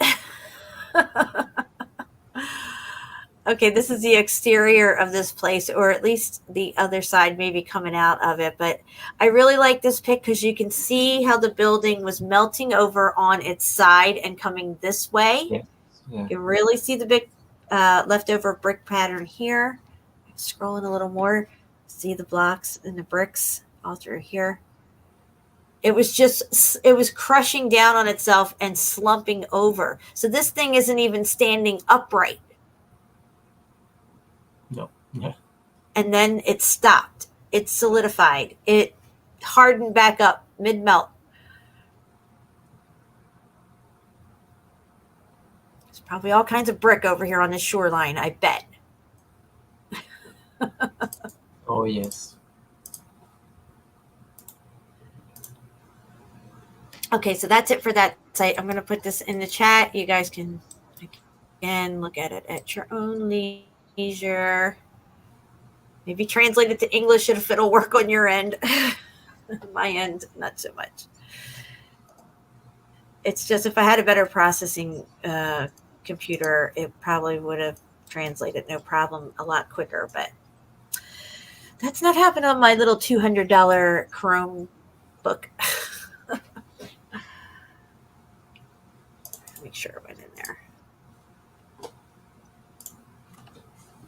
Okay, this is the exterior of this place, or at least the other side maybe coming out of it. But I really like this pic because you can see how the building was melting over on its side and coming this way. Yeah. Yeah. You can really see the big leftover brick pattern here. Scrolling a little more, see the blocks and the bricks all through here. It was crushing down on itself and slumping over. So this thing isn't even standing upright. No. Yeah. And then it stopped. It solidified. It hardened back up mid-melt. There's probably all kinds of brick over here on the shoreline, I bet. Oh yes. Okay, so that's it for that site. I'm going to put this in the chat. You guys can, again, look at it at your own leisure. Maybe translate it to English if it'll work on your end. My end, not so much. It's just if I had a better processing computer, it probably would have translated no problem a lot quicker. But that's not happened on my little $200 Chrome book. Make sure it went in there.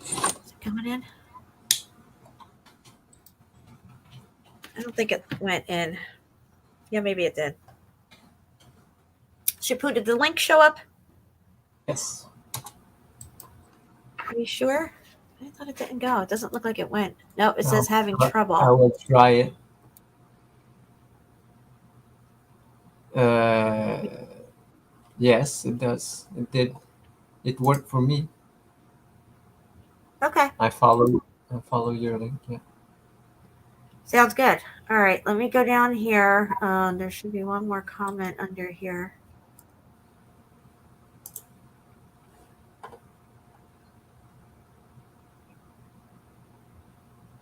Is it coming in? I don't think it went in. Yeah, maybe it did. Shapu, did the link show up? Yes. Are you sure? I thought it didn't go. It doesn't look like it went. No, it says having I trouble. will try it. Yes, it does. It did. It worked for me. Okay. I follow your link. Yeah. Sounds good. All right, let me go down here. There should be one more comment under here.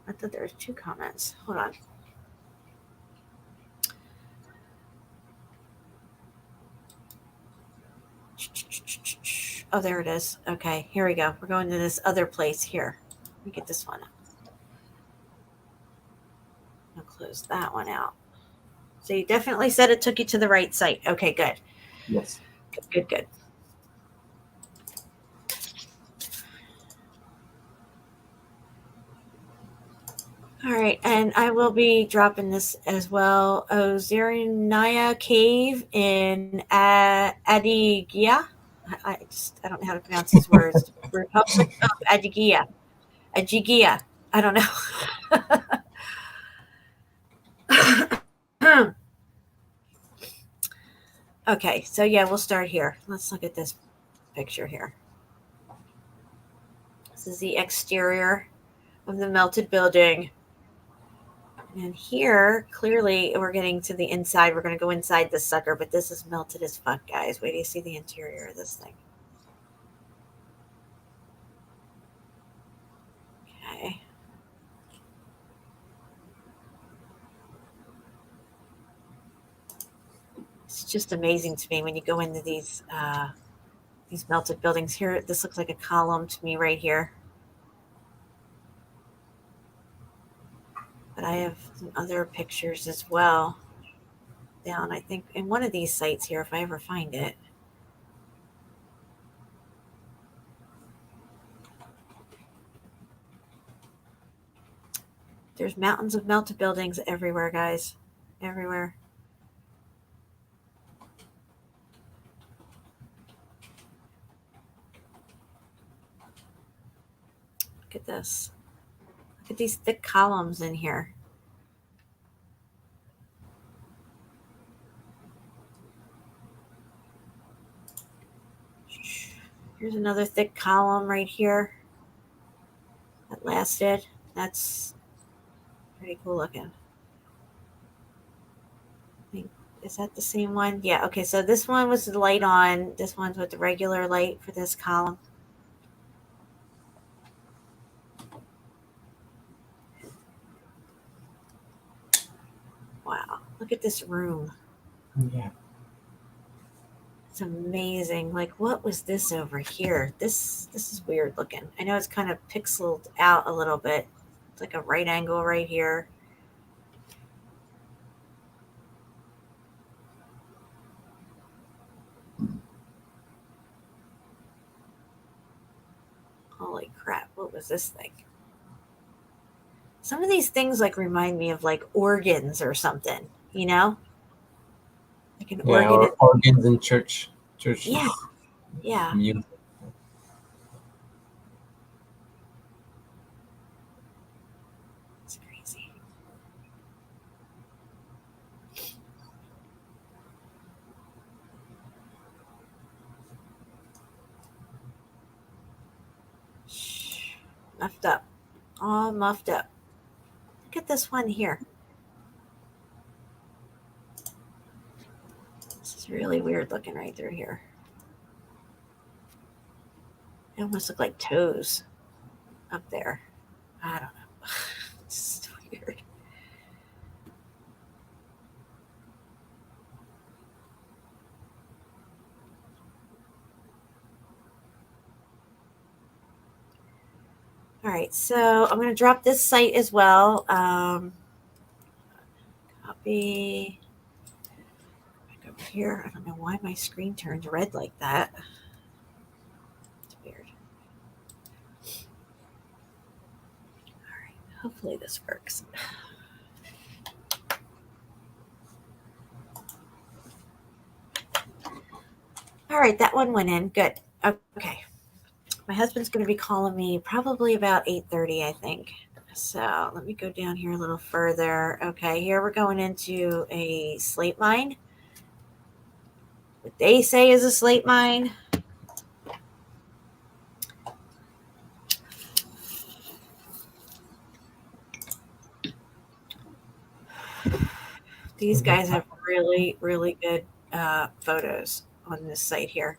I thought there was 2 comments. Hold on. Oh, there it is. Okay, here we go. We're going to this other place here. Let me get this one. I'll close that one out. So you definitely said it took you to the right site. Okay, good. Yes. Good. All right, and I will be dropping this as well. Ozerinaya Cave in Adigia. I don't know how to pronounce these words. Republic of Adigia. Ajigia. I don't know. Okay, so yeah, we'll start here. Let's look at this picture here. This is the exterior of the melted building. And here, clearly, we're getting to the inside. We're going to go inside this sucker, but this is melted as fuck, guys. Wait till you see the interior of this thing. Okay. It's just amazing to me when you go into these melted buildings. Here, this looks like a column to me right here. But I have some other pictures as well down, I think, in one of these sites here, if I ever find it. There's mountains of melted buildings everywhere, guys. Everywhere. Look at this. Look at these thick columns in here. Here's another thick column right here that lasted. That's pretty cool looking. Is that the same one? Yeah, okay, so this one was the light on. This one's with the regular light for this column. Wow, look at this room. Yeah. It's amazing. Like, what was this over here? This is weird looking. I know it's kind of pixeled out a little bit. It's like a right angle right here. Holy crap, what was this thing? Some of these things like remind me of like organs or something, you know? Like an organ. Or organs in church. Yeah. Yeah. Music. It's crazy. Muffed up. All muffed up. Look at this one here. This is really weird looking right through here. They almost look like toes up there. I don't know. It's just weird. All right, so I'm going to drop this site as well. Copy. Back over here. I don't know why my screen turned red like that. It's weird. All right, hopefully this works. All right, that one went in. Good. Okay. My husband's going to be calling me probably about 8:30, I think. So let me go down here a little further. Okay, here we're going into a slate mine. What they say is a slate mine. These guys have really, really good photos on this site here.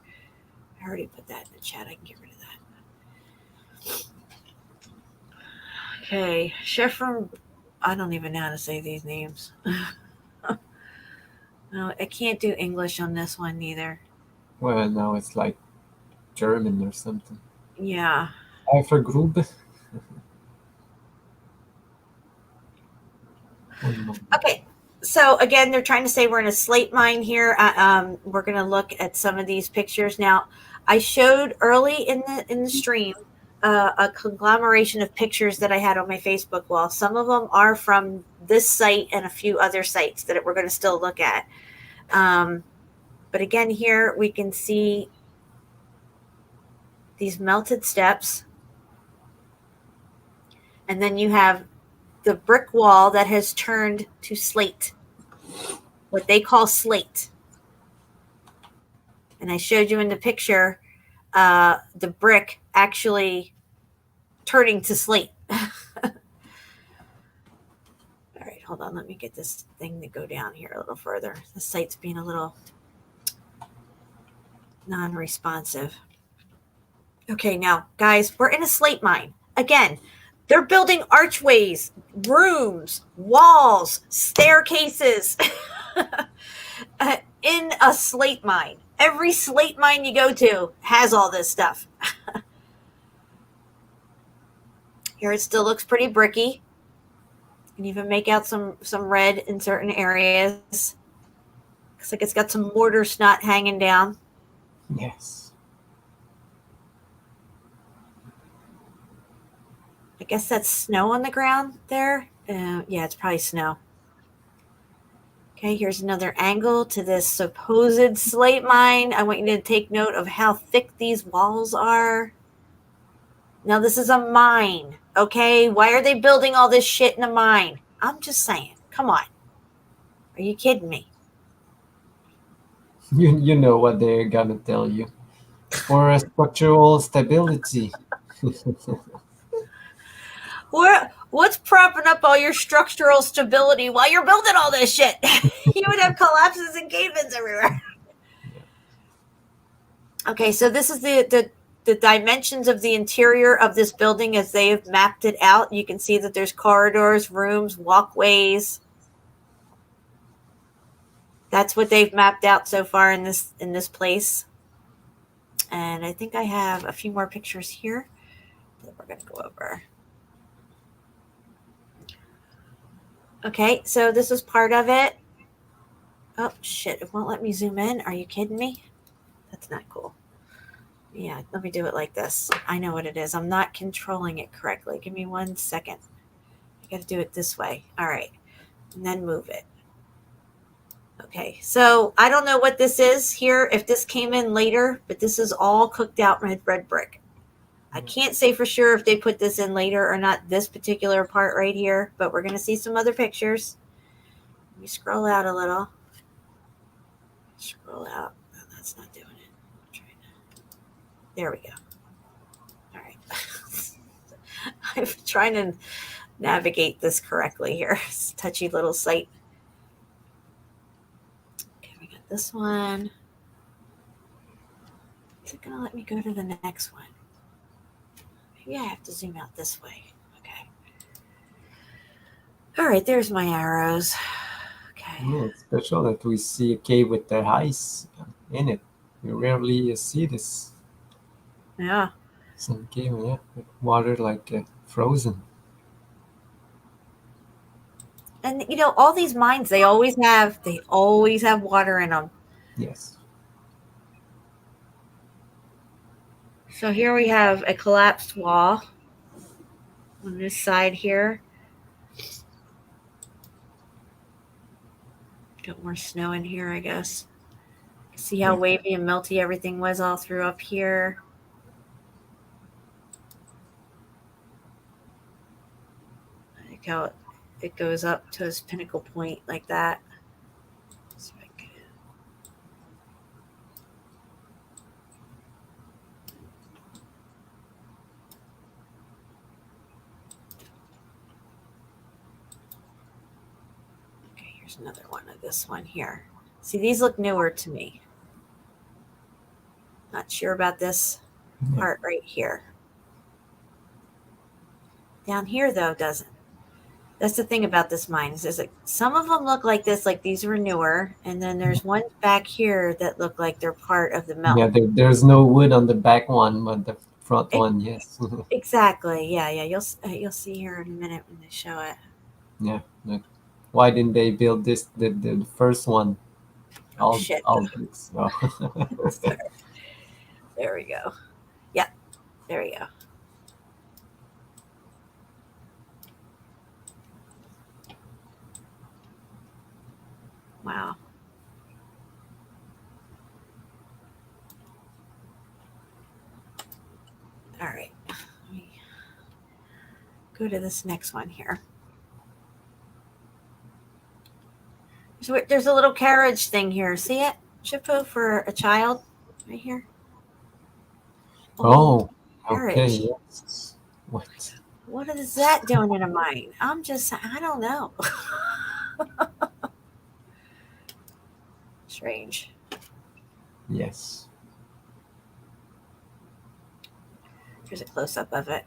I already put that in the chat. I can get rid of that. Okay, chef from, I don't even know how to say these names. No, I can't do English on this one neither. Well, now it's like German or something. Yeah. Eifergrube. Okay. So again, they're trying to say we're in a slate mine here. We're going to look at some of these pictures now. I showed early in the stream a conglomeration of pictures that I had on my Facebook wall. Some of them are from this site and a few other sites that we're going to still look at. But again, here we can see these melted steps. And then you have the brick wall that has turned to slate, what they call slate. And I showed you in the picture the brick actually turning to slate. All right, hold on. Let me get this thing to go down here a little further. The site's being a little non-responsive. Okay, now, guys, we're in a slate mine. Again, they're building archways, rooms, walls, staircases in a slate mine. Every slate mine you go to has all this stuff. Here it still looks pretty bricky. You can even make out some red in certain areas. Looks like it's got some mortar snot hanging down. Yes. I guess that's snow on the ground there. Yeah, it's probably snow. Okay, here's another angle to this supposed slate mine. I want you to take note of how thick these walls are. Now, this is a mine, okay? Why are they building all this shit in a mine? I'm just saying. Come on. Are you kidding me? You know what they're gonna tell you. For structural stability. What's propping up all your structural stability while you're building all this shit? You would have collapses and cave-ins everywhere. Okay, so this is the dimensions of the interior of this building as they have mapped it out. You can see that there's corridors, rooms, walkways. That's what they've mapped out so far in this place. And I think I have a few more pictures here that we're going to go over. Okay, so this is part of it. Oh, shit, it won't let me zoom in. Are you kidding me? That's not cool. Yeah, let me do it like this. I know what it is. I'm not controlling it correctly. Give me 1 second. I got to do it this way. All right, and then move it. Okay, so I don't know what this is here, if this came in later, but this is all cooked out red brick. I can't say for sure if they put this in later or not, this particular part right here, but we're going to see some other pictures. Let me scroll out a little. Scroll out. No, that's not doing it. There we go. All right. I'm trying to navigate this correctly here. It's a touchy little site. Okay, we got this one. Is it going to let me go to the next one? Maybe I have to zoom out this way. Okay. All right, there's my arrows. Okay. Yeah, it's special that we see a cave with the ice in it. You rarely see this. Yeah. Some cave, yeah, with water like frozen. And you know, all these mines, they always have water in them. Yes. So here we have a collapsed wall on this side here. Got more snow in here, I guess. See how wavy and melty everything was all through up here. Like how it goes up to its pinnacle point like that. See if I can- Okay, here's another one of this one here. See, these look newer to me. Not sure about this part right here. Down here, though, doesn't. That's the thing about this mine is like some of them look like this, like these were newer, and then there's ones back here that look like they're part of the melt. Yeah, there's no wood on the back one, but the front one, yes. Exactly. Yeah, yeah. You'll see here in a minute when they show it. Yeah. Like, why didn't they build this the first one? Oh, shit. All bricks. Oh. There we go. Yeah, there we go. Wow. All right. Let me go to this next one here. There's a little carriage thing here. See it? Shippo for a child right here. Oh, carriage. okay. Yes. What is that doing in a mine? I don't know. Strange. Yes. Here's a close-up of it.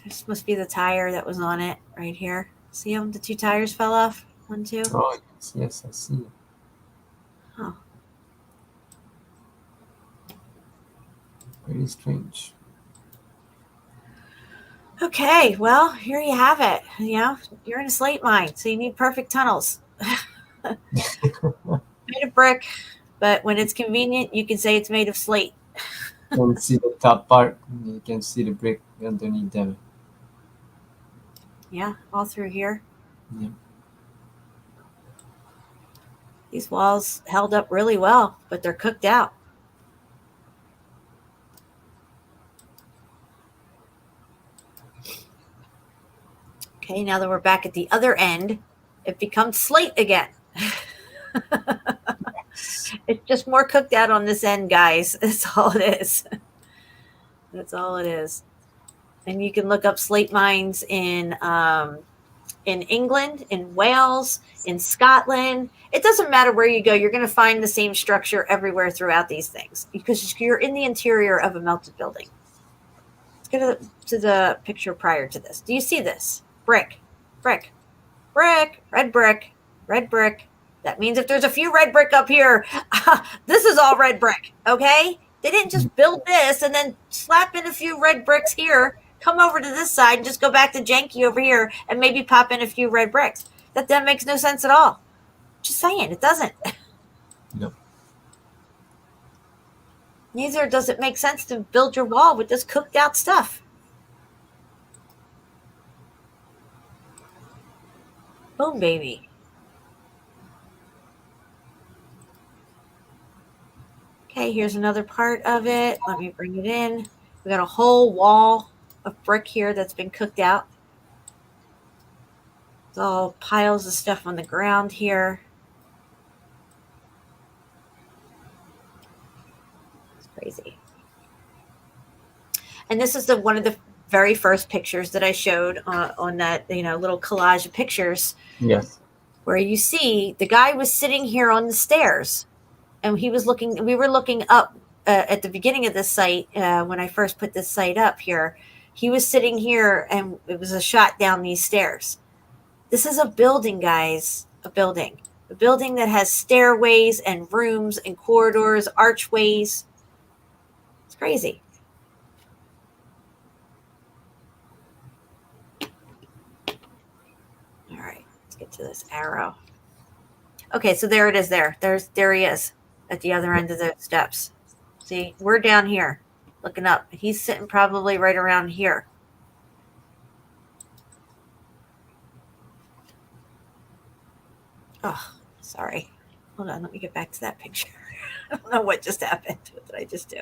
This must be the tire that was on it right here. See them? The two tires fell off. 1, 2. Oh, yes, I see. Huh. Very strange. Okay, well, here you have it. You know, you're in a slate mine, so you need perfect tunnels. Made of brick, but when it's convenient, you can say it's made of slate. You can see the top part. You can see the brick underneath them. Yeah, all through here. Yeah. These walls held up really well, but they're cooked out. Okay, now that we're back at the other end, it becomes slate again. It's just more cooked out on this end, guys. That's all it is. That's all it is. And you can look up slate mines in England, in Wales, in Scotland. It doesn't matter where you go. You're going to find the same structure everywhere throughout these things because you're in the interior of a melted building. Let's go to the picture prior to this. Do you see this? Brick, brick, brick, red brick, red brick. That means if there's a few red brick up here, this is all red brick, okay? They didn't just build this and then slap in a few red bricks here, come over to this side and just go back to janky over here and maybe pop in a few red bricks. That makes no sense at all. Just saying, it doesn't. No. Neither does it make sense to build your wall with this cooked out stuff. Boom, baby. Okay, here's another part of it. Let me bring it in. We got a whole wall of brick here that's been cooked out. It's all piles of stuff on the ground here. It's crazy. And this is one of the very first pictures that I showed on that little collage of pictures. Yes. Where you see the guy was sitting here on the stairs. And we were looking up at the beginning of this site when I first put this site up here. He was sitting here and it was a shot down these stairs. This is a building, guys, a building that has stairways and rooms and corridors, archways. It's crazy. All right, let's get to this arrow. Okay, so there it is there. There he is. At the other end of the steps. See, we're down here looking up. He's sitting probably right around here. Oh, sorry. Hold on, let me get back to that picture. I don't know what just happened. What did I just do?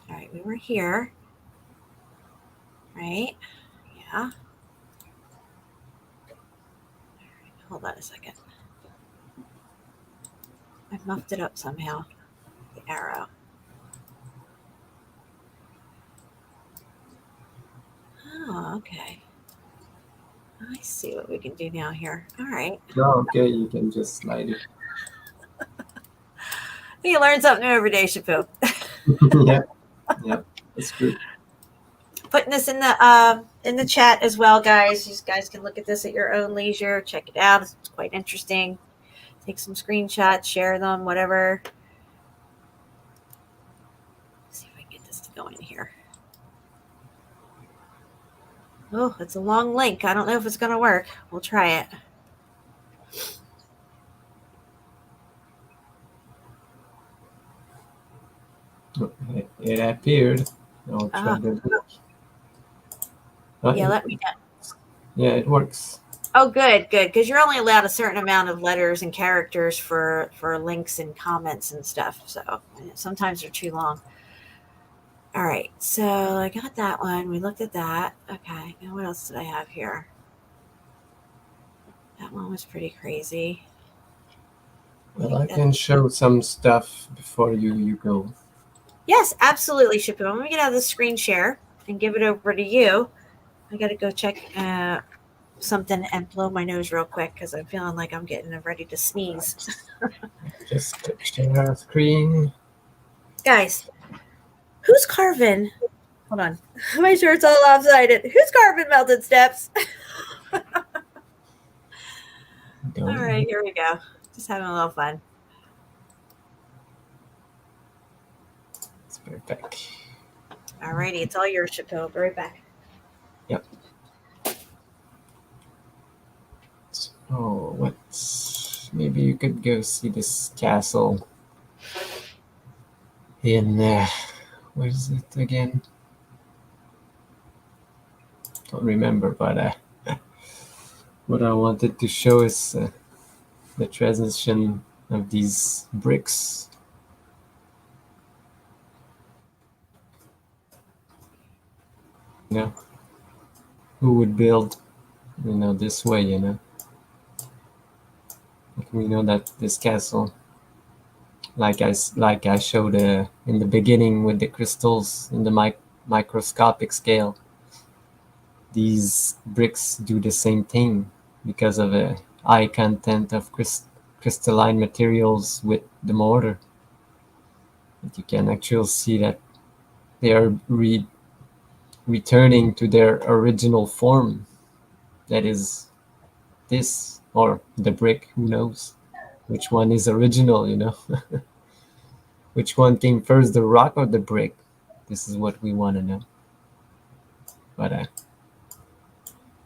All right, we were here. Right? Yeah. All right, hold on a second. I muffed it up somehow. The arrow. Oh, okay. I see what we can do now here. All right. Oh, okay, you can just slide it. You learn something new every day, Shapu. Yeah, that's good. Putting this in the chat as well, guys. You guys can look at this at your own leisure. Check it out. It's quite interesting. Take some screenshots, share them, whatever. Let's see if I can get this to go in here. Oh, it's a long link. I don't know if it's going to work. We'll try it. It appeared. I'll try the link. Yeah, let me know. Yeah, it works. Oh, good. Because you're only allowed a certain amount of letters and characters for links and comments and stuff. So sometimes they're too long. All right. So I got that one. We looked at that. Okay. Now what else did I have here? That one was pretty crazy. Well, I can show some stuff before you go. Yes, absolutely, Shapu. I'm going to get out of the screen share and give it over to you. I got to go check something and blow my nose real quick because I'm feeling like I'm getting ready to sneeze. Just share our screen. Guys, who's carving? Hold on. My shirt's all lopsided. Who's carving melted steps? All right, here we go. Just having a little fun. It's perfect. All righty, it's all yours, Shapu. I'll be right back. Yep. So what's maybe you could go see this castle in where is it again? Don't remember, but what I wanted to show is the transition of these bricks. You know, who would build, this way, Like we know that this castle, like I showed in the beginning with the crystals in the microscopic scale, these bricks do the same thing because of a high content of crystalline materials with the mortar. But you can actually see that they are returning to their original form. That is this, or the brick, who knows which one is original, Which one came first, the rock or the brick? This is what we want to know. But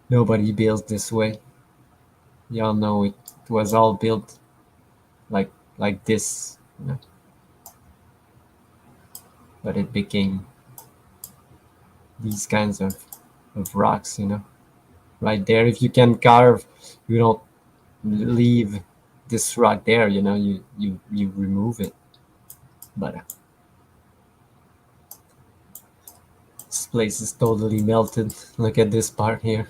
nobody builds this way. Y'all know it was all built like this, But it became these kinds of rocks, Right there. If you can carve, you don't leave this rock there, you remove it. But this place is totally melted. Look at this part here.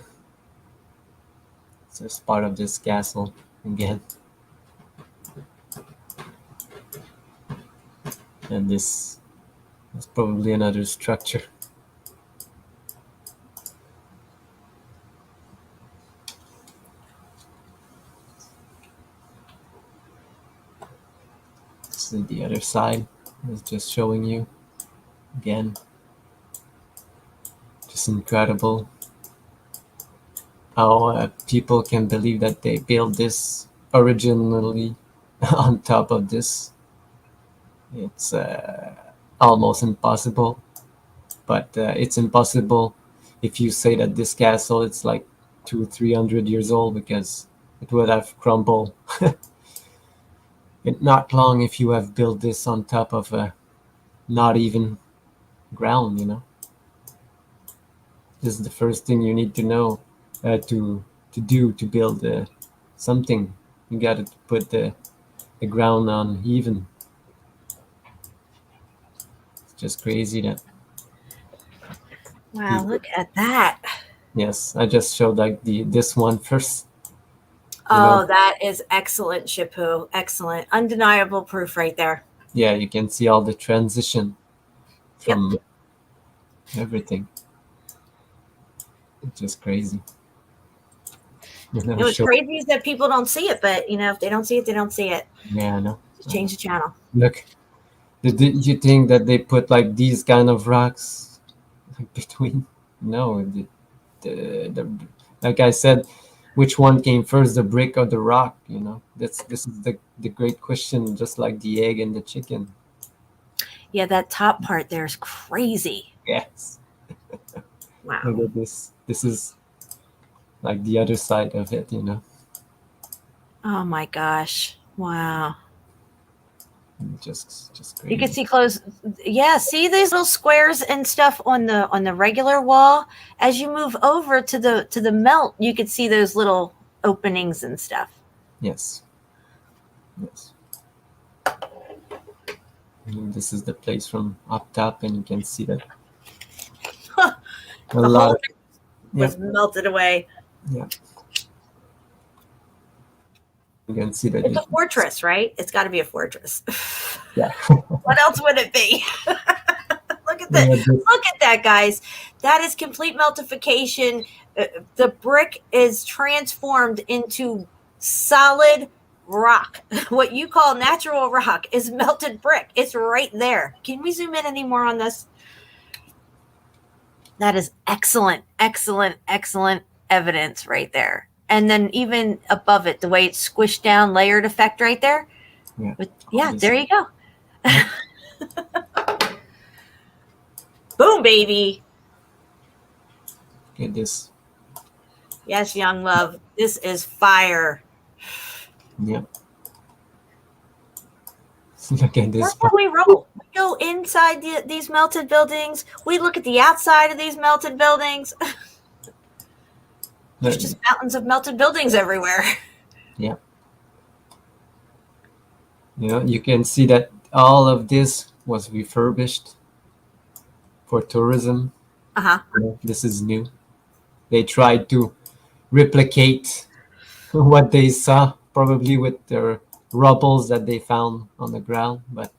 It's just part of this castle again. And this is probably another structure. This is the other side. It's just showing you again. Just incredible how people can believe that they built this originally on top of this. It's almost impossible, but it's impossible if you say that this castle it's like 200-300 years old, because it would have crumbled in not long if you have built this on top of a not even ground. This is the first thing you need to know to to do to build something. You got to put the ground on even. It's just crazy that. Wow, look at that. Yes, I just showed like this one first. Oh, that is excellent, Shipu. Excellent. Undeniable proof right there. Yeah, you can see all the transition from Yep. everything. It's just crazy. What's crazy is that people don't see it, but if they don't see it, they don't see it. Yeah, I know. Just change the channel. Look, did you think that they put like these kind of rocks between? No, the like I said, which one came first, the brick or the rock? This is the great question, just like the egg and the chicken. Yeah, that top part there is crazy. Yes. Wow. Look at this. This is like the other side of it, Oh my gosh. Wow. Just crazy. You can see close. Yeah, see these little squares and stuff on the regular wall. As you move over to the melt, you can see those little openings and stuff. Yes. And this is the place from up top, and you can see that The whole thing was melted away. Yeah. You can see that it's a fortress, right? It's got to be a fortress. Yeah. What else would it be? Look at that! Look at that, guys. That is complete meltification. The brick is transformed into solid rock. What you call natural rock is melted brick. It's right there. Can we zoom in any more on this? That is excellent, excellent, excellent evidence right there. And then even above it, the way it's squished down, layered effect right there. Yeah, there you go. Boom, baby. Look at this. Yes, young love. This is fire. Yep. Look at this. That's how we roll. We go inside these melted buildings. We look at the outside of these melted buildings. There's just mountains of melted buildings everywhere. Yeah. You can see that all of this was refurbished for tourism. This is new. They tried to replicate what they saw, probably with their rubbles that they found on the ground, but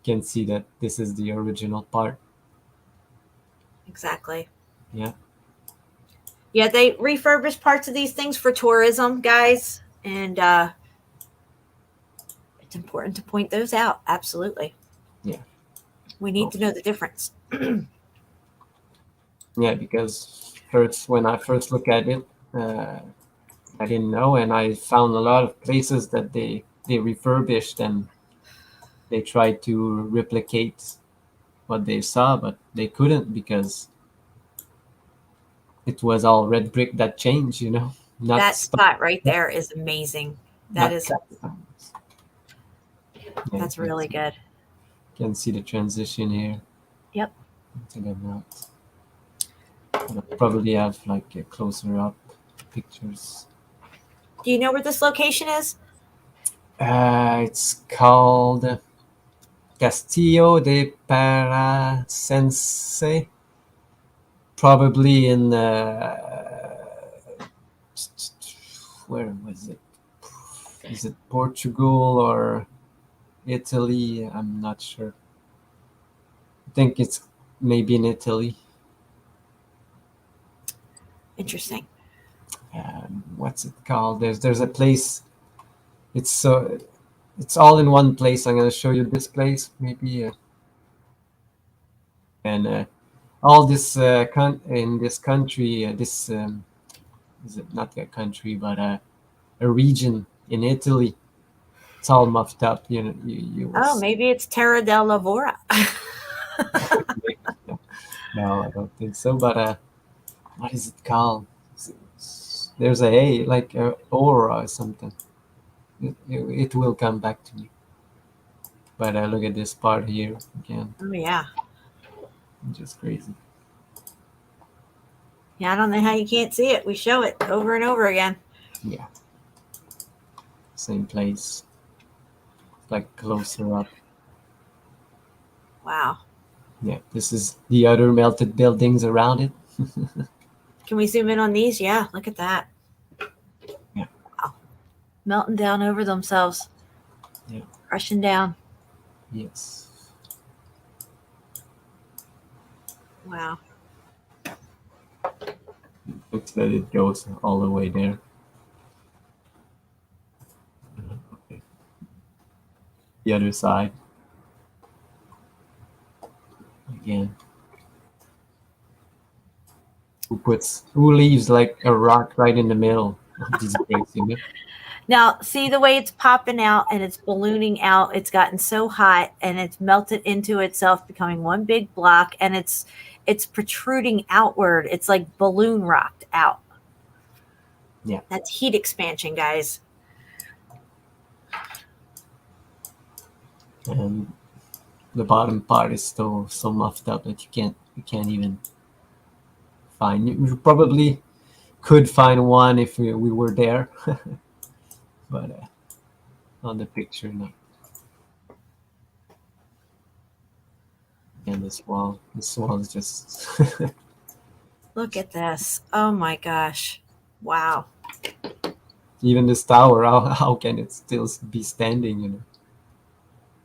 you can see that this is the original part. Exactly. Yeah. Yeah, they refurbish parts of these things for tourism, guys, and it's important to point those out. Absolutely. Yeah. We need to know the difference. Yeah, because when I first looked at it, I didn't know, and I found a lot of places that they refurbished and they tried to replicate what they saw, but they couldn't because it was all red brick that changed, That spot right there is amazing. That's really good. You can see the transition here. Yep. I'll probably have like a closer up pictures. Do you know where this location is? It's called Castillo de Paracense. Probably in where was it? Is it Portugal or Italy? I'm not sure. I think it's maybe in Italy. Interesting. What's it called? There's a place. It's all in one place. I'm gonna show you this place maybe. And all this in this country, this is it not a country but a region in Italy. It's all muffed up. You maybe it's Terra del Lavora. No, I don't think so. But what is it called? There's like aura or something. It will come back to me. But look at this part here again. Oh yeah. Just crazy. Yeah, I don't know how you can't see it. We show it over and over again. Yeah. Same place. Like closer up. Wow. Yeah, this is the other melted buildings around it. Can we zoom in on these? Yeah, look at that. Yeah. Wow. Melting down over themselves. Yeah. Rushing down. Yes. Wow. Looks that it goes all the way there. Okay. The other side. Again. Who leaves like a rock right in the middle of these days, you know? Now, see the way it's popping out and it's ballooning out. It's gotten so hot and it's melted into itself, becoming one big block, and it's protruding outward. It's like balloon rocked out. Yeah. That's heat expansion, guys. And the bottom part is still so muffed up that you can't even find. You probably could find one if we were there, but on the picture, no. And this wall is just Look at this. Oh my gosh. Wow. even this tower. How can it still be standing? You know.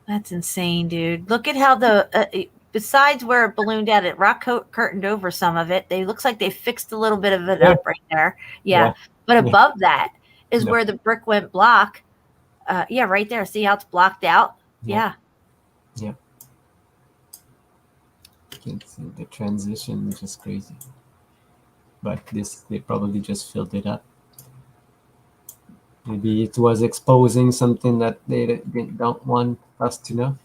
That's insane, dude. Look at how the besides where it ballooned out, it curtained over some of it. They looks like they fixed a little bit of it up right there. Yeah. Yeah. But Yeah. above that is Yeah. where the brick went block. Yeah, right there. See how it's blocked out? Yeah. Yeah. Yeah. You can see the transition, which is crazy. But they probably just filled it up. Maybe it was exposing something that they don't want us to know.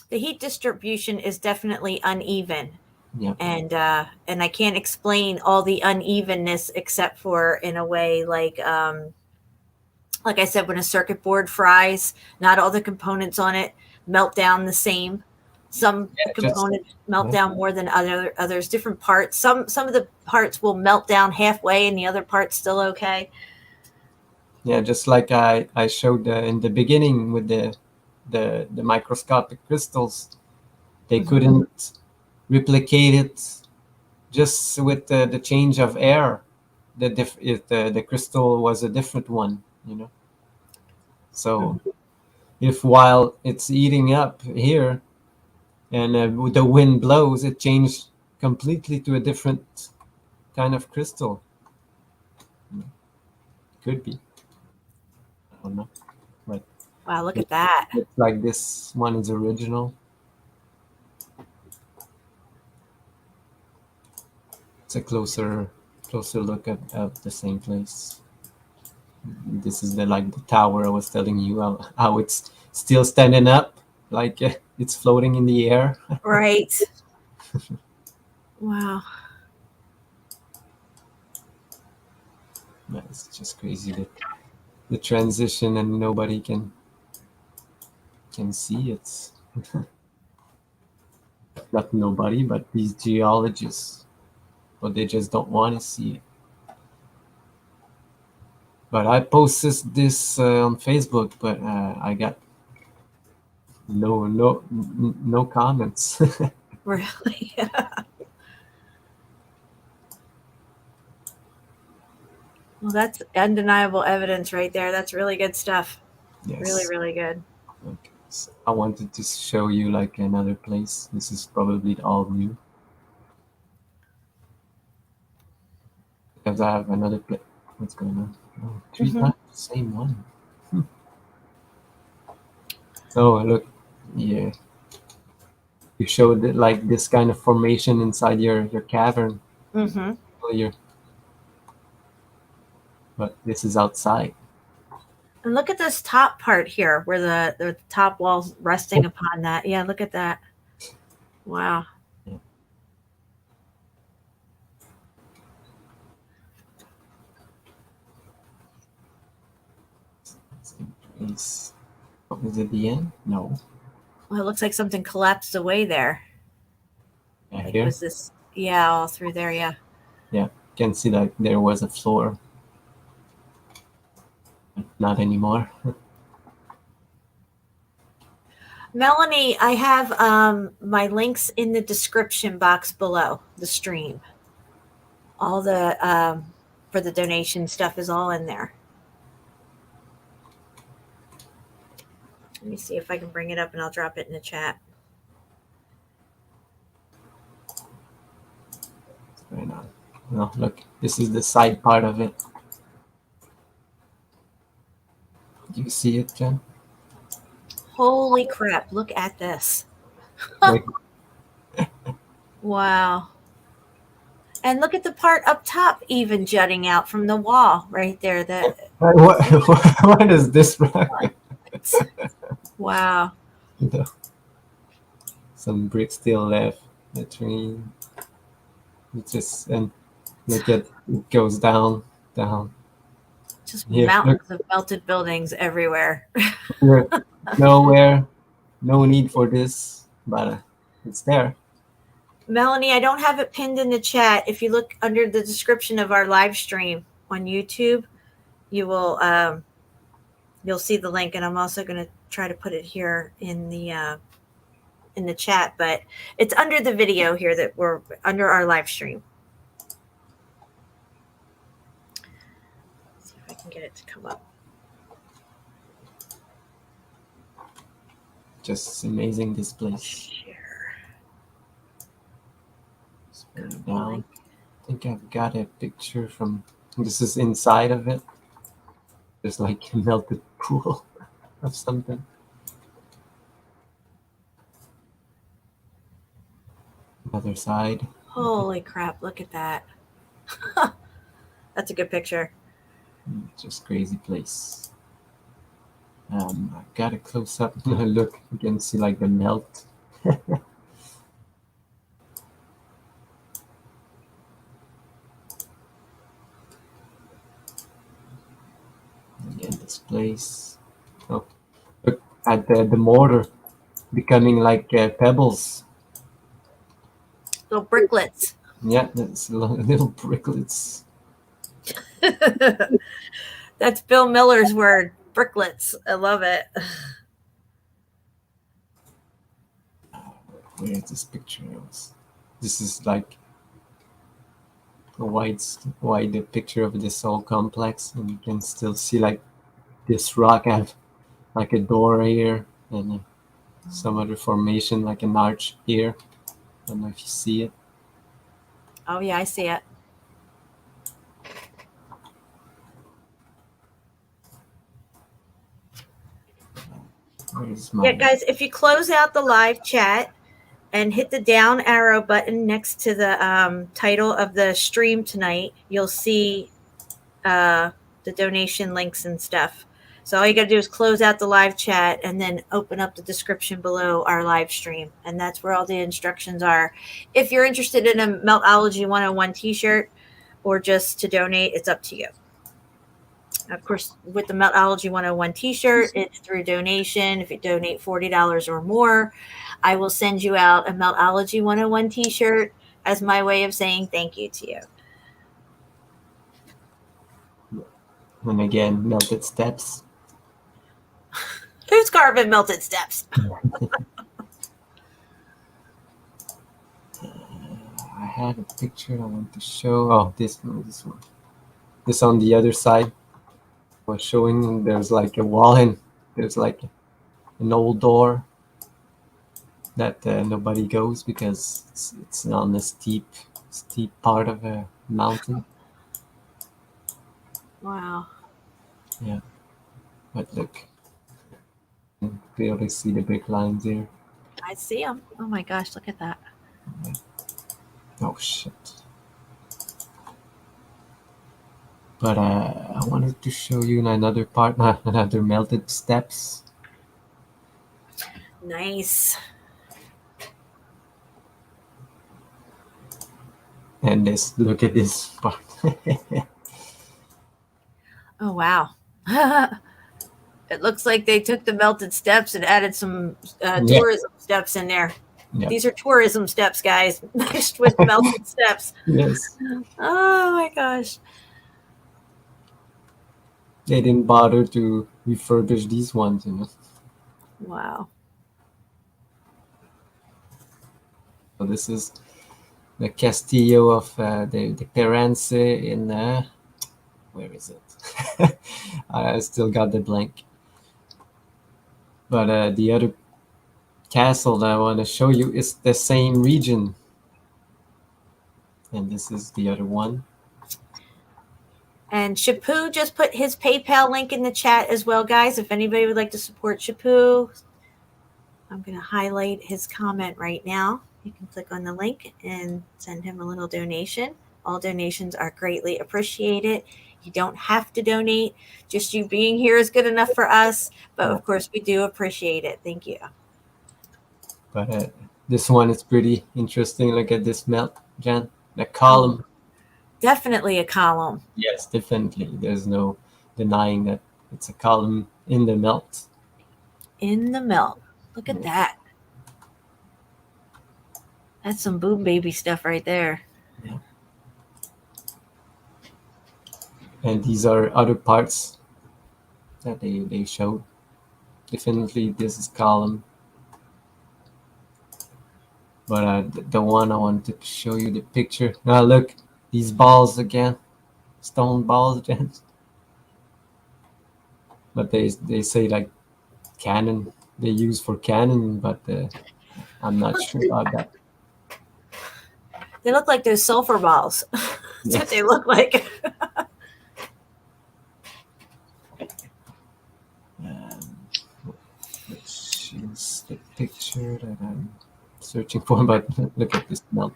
The heat distribution is definitely uneven. Yeah. And I can't explain all the unevenness except for in a way like I said, when a circuit board fries, not all the components on it melt down the same. Some components melt down more than others. Different parts. Some of the parts will melt down halfway, and the other parts still okay. Yeah, just like I showed in the beginning with the microscopic crystals, they couldn't replicate it just with the change of air. If the crystal was a different one, you know. So if while it's eating up here and the wind blows, it changed completely to a different kind of crystal. Could be. I don't know. But Wow, look at that. looks like this one is original. It's a closer look at the same place. This is the tower I was telling you how it's still standing up, like it's floating in the air. Right. Wow. It's just crazy the transition, and nobody can see it. Not nobody, but these geologists, but they just don't want to see it. But I posted this on Facebook, but I got no comments. Really? Well, that's undeniable evidence right there. That's really good stuff. Yes. Really, really good. Okay. So I wanted to show you like another place. This is probably all new. Because I have another place. What's going on? Oh, three times the same one. Oh, look. Yeah. You showed it like this kind of formation inside your cavern. Earlier. But this is outside. And look at this top part here where the top wall's resting upon that. Yeah, look at that. Wow. Yeah. Is it the end? No. Well, it looks like something collapsed away there. Yeah, Like, here? was this? Yeah, all through there. Yeah. Yeah, you can see that there was a floor. Not anymore. Melanie, I have my links in the description box below the stream. All the for the donation stuff is all in there. Let me see if I can bring it up, and I'll drop it in the chat. What's going on? No, look, this is the side part of it. Do you see it, Jen? Holy crap, look at this. Like, Wow. And look at the part up top even jutting out from the wall right there. what is this? Wow. No. Some brick still left. The train. It's just, and look at it goes down. Just Here, mountains of melted buildings everywhere. Here, nowhere, no need for this, but it's there. Melanie, I don't have it pinned in the chat. If you look under the description of our live stream on YouTube, you will you'll see the link, and I'm also going to try to put it here in the chat, but it's under the video here that we're under our live stream. Let's see if I can get it to come up. Just amazing, this place. Share. Spin it down. I think I've got a picture from, this is inside of it. There's like a melted pool of something. Other side. Holy crap, look at that. That's a good picture. Just crazy place. I got a close up look. You can see like the melt. Again, this place. Oh, look at the mortar becoming like pebbles. Little bricklets. Yeah, that's little bricklets. That's Bill Miller's word, bricklets. I love it. Where is this picture? This is like a wide picture of this whole complex, and you can still see like this rock have like a door here and some other formation like an arch here. I don't know if you see it. Oh yeah, I see it. Where is my... Yeah, guys, if you close out the live chat and hit the down arrow button next to the title of the stream tonight, you'll see the donation links and stuff. So all you got to do is close out the live chat and then open up the description below our live stream. And that's where all the instructions are. If you're interested in a Meltology 101 t-shirt or just to donate, it's up to you. Of course, with the Meltology 101 t-shirt, it's through donation. If you donate $40 or more, I will send you out a Meltology 101 t-shirt as my way of saying thank you to you. And again, melted steps. Who's carving melted steps? I had a picture I want to show. Oh, this one. This on the other side. I was showing there's like a wall and there's like an old door that nobody goes because it's on a steep part of a mountain. Wow. Yeah, but look, you can clearly see the brick lines here. I see them. Oh my gosh, look at that. Oh shit. But I wanted to show you another part, another melted steps. Nice. And this, look at this part. Oh, wow. It looks like they took the melted steps and added some tourism steps in there. Yeah. These are tourism steps, guys, mixed with melted steps. Yes. Oh my gosh. They didn't bother to refurbish these ones, you know. Wow. So this is the Castillo of the Perance in where is it? I still got the blank. But the other castle that I want to show you is the same region, and this is the other one. And Shapu just put his PayPal link in the chat as well, guys. If anybody would like to support Shapu, I'm going to highlight his comment right now. You can click on the link and send him a little donation. All donations are greatly appreciated. You don't have to donate. Just you being here is good enough for us. But of course, we do appreciate it. Thank you. But this one is pretty interesting. Look at this melt, Jan. The column. Oh, definitely a column. Yes, definitely. There's no denying that it's a column in the melt. In the melt. Look at that. That's some boom baby stuff right there. Yeah. And these are other parts that they showed. Definitely this is column. But the one I wanted to show you the picture. Now look, these balls again. Stone balls again. But they say like cannon. They use for cannon, but I'm not sure about that. They look like those sulfur balls. That's what they look like. Which is the picture that I'm searching for, but look at this melt.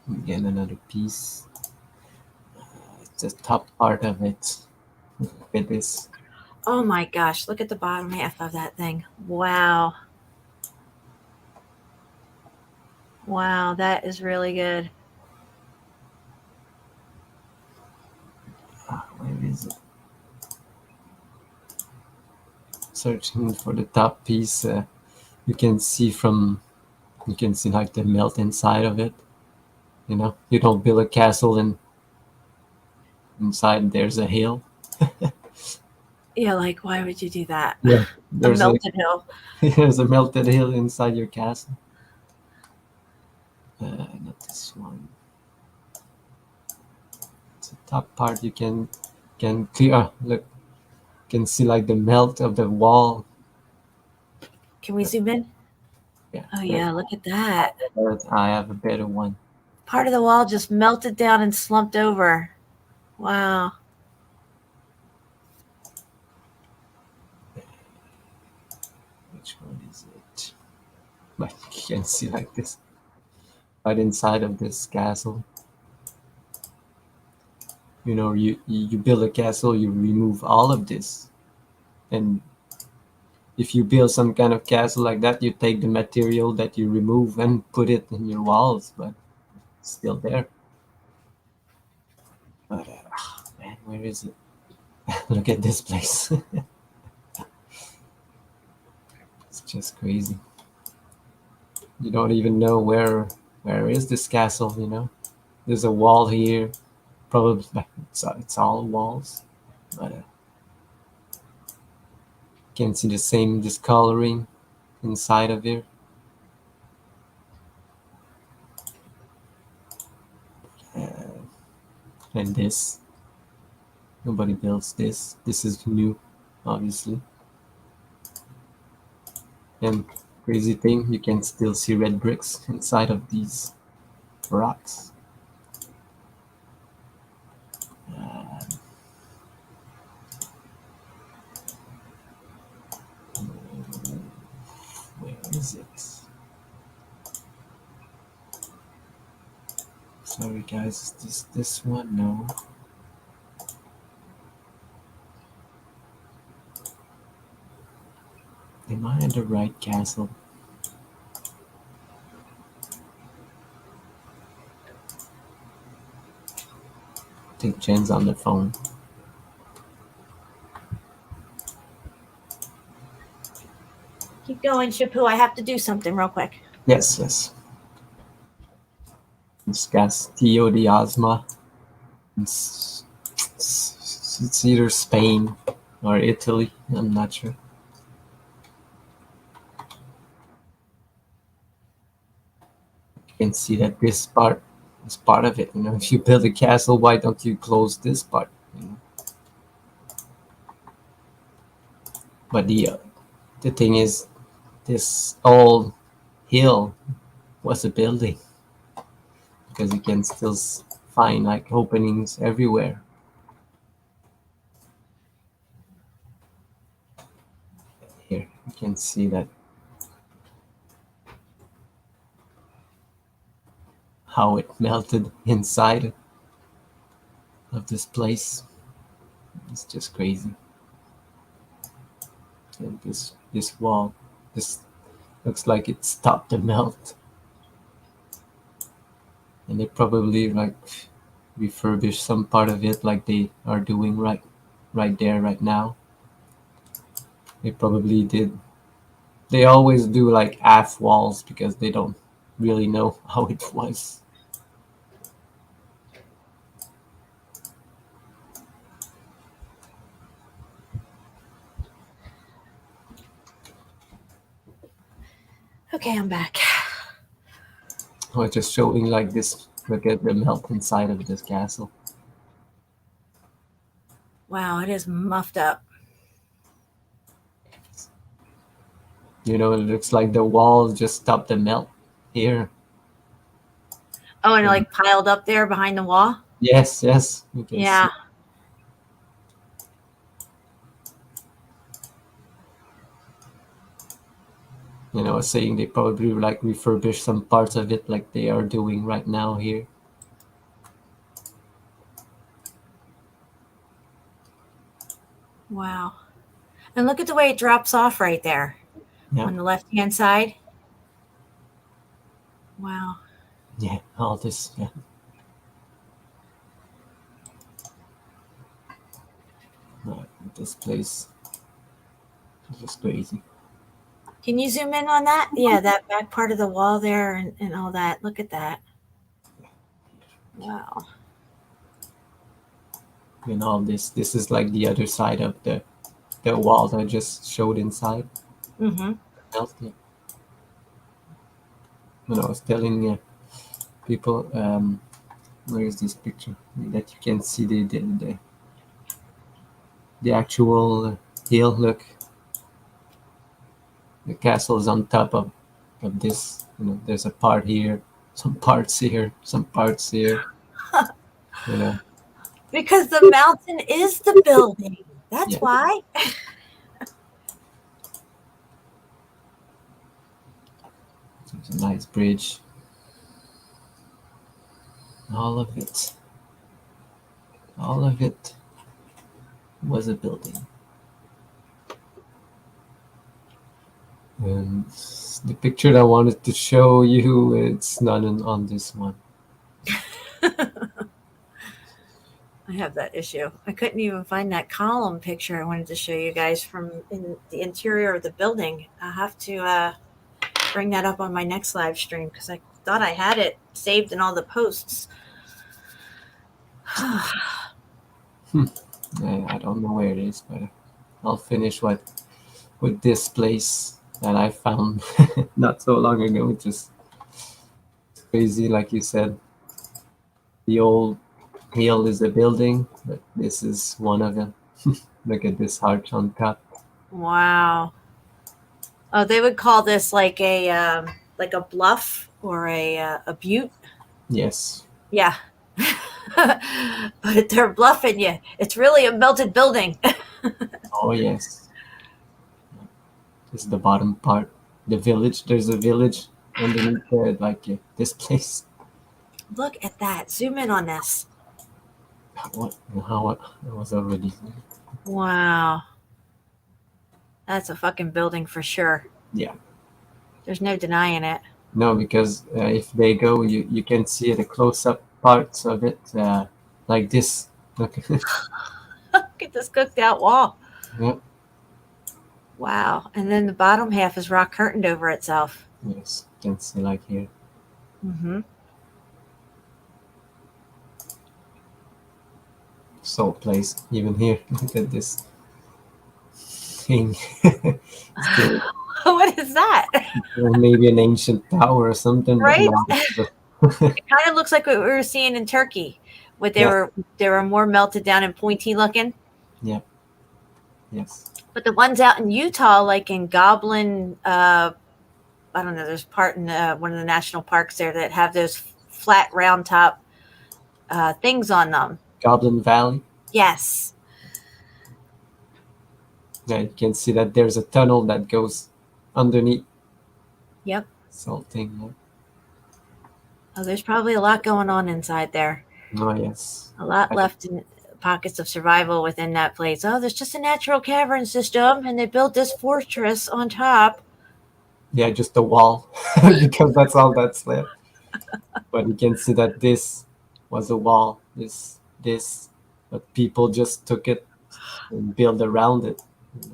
Again, another piece. It's the top part of it. Look at this. Oh my gosh, look at the bottom half of that thing. Wow. Wow, that is really good. Where is it? Searching for the top piece. You can see like the melt inside of it. You know, you don't build a castle and inside there's a hill. Yeah, like why would you do that? Yeah, A melted hill. There's a melted hill inside your castle. Not this one. It's the top part. You can clear. Look, you can see like the melt of the wall. Can we zoom in? Yeah. Oh yeah, look at that. I have a better one. Part of the wall just melted down and slumped over. Wow. Which one is it? But you can see like this right inside of this castle. You know, you build a castle, you remove all of this, and if you build some kind of castle like that, you take the material that you remove and put it in your walls, but it's still there. But man, where is it? Look at this place. It's just crazy. You don't even know where is this castle, you know? There's a wall here. Probably it's all walls. But you can see the same discoloring inside of here. And this. Nobody builds this. This is new, obviously. And crazy thing, you can still see red bricks inside of these rocks. Where is it? Sorry guys, is this one? No. Am I at the right castle? I think Jen's on the phone. going, Shapu. I have to do something real quick. Yes, yes. It's Castillo de Asma. It's either Spain or Italy. I'm not sure. You can see that this part is part of it. You know, if you build a castle, why don't you close this part? You know? But the thing is, this old hill was a building, because you can still find like openings everywhere. Here you can see that how it melted inside of this place. It's just crazy. And this wall, this looks like it stopped the melt. And they probably like refurbish some part of it, like they are doing right there right now. They probably did. They always do like half walls because they don't really know how it was. Okay, I'm back. I was just showing like this. Look at the melt inside of this castle. Wow, it is muffed up. You know, it looks like the walls just stopped the melt here. Oh, and like piled up there behind the wall? Yes, yes. You can Yeah. see. You know, I was saying they probably like refurbish some parts of it like they are doing right now here. Wow. And look at the way it drops off right there Yeah. on the left-hand side. Wow. Yeah, all this, yeah. This place is just crazy. Can you zoom in on that? Yeah, that back part of the wall there and all that. Look at that. Wow. And all this is like the other side of the wall that I just showed inside. Mm-hmm. Healthy. When I was telling people, where is this picture that you can see the actual hill? Look, the castle is on top of this. You know, there's a part here, some parts here, some parts here. You know. Because the mountain is the building. That's Yeah. why. It's a nice bridge. All of it was a building. And the picture that I wanted to show you, it's not on this one. I have that issue. I couldn't even find that column picture I wanted to show you guys from in the interior of the building. I'll have to bring that up on my next live stream because I thought I had it saved in all the posts. I don't know where it is, but I'll finish with this place that I found not so long ago. It's just crazy, like you said. The old hill is a building, but this is one of them. Look at this arch on top. Wow. Oh, they would call this like a bluff or a butte. Yes. Yeah. But they're bluffing you. It's really a melted building. Oh, yes. This is the bottom part. The village. There's a village underneath there, like this place. Look at that. Zoom in on this. How it was already. Wow. That's a fucking building for sure. Yeah. There's no denying it. No, because if they go, you can see the close-up parts of it, like this. Look. Look at this cooked out wall. Yeah. Wow. And then the bottom half is rock curtained over itself. Yes, you can see like here. Mm-hmm. Salt place, even here. Look at this thing. Still, What is that? maybe an ancient tower or something, but Right? no. It kind of looks like what we were seeing in Turkey, where Yeah. they were more melted down and pointy looking. Yeah. Yes. But the ones out in Utah, like in Goblin, I don't know, there's part in one of the national parks there that have those flat round top things on them. Goblin Valley. Yes. Yeah, you can see that there's a tunnel that goes underneath Yep. salting. Yeah. Oh, there's probably a lot going on inside there. Oh, yes. A lot left in pockets of survival within that place. Oh, there's just a natural cavern system, and they built this fortress on top. Yeah, just a wall, because that's all that's left. But you can see that this was a wall. This, but people just took it and built around it.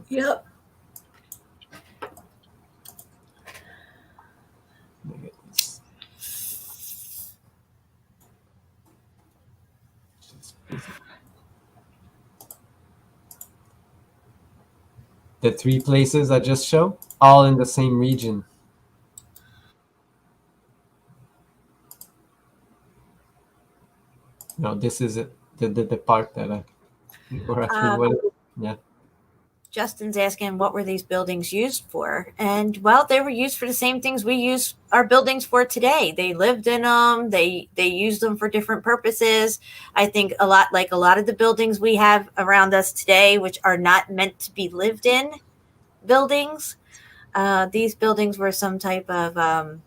Yep. Look at this. The 3 places I just showed, all in the same region. No, this is it. The part that I were asking what. Yeah. Justin's asking what were these buildings used for, and well, they were used for the same things we use our buildings for today. They lived in them. They used them for different purposes. I think a lot of the buildings we have around us today, which are not meant to be lived in buildings. These buildings were some type of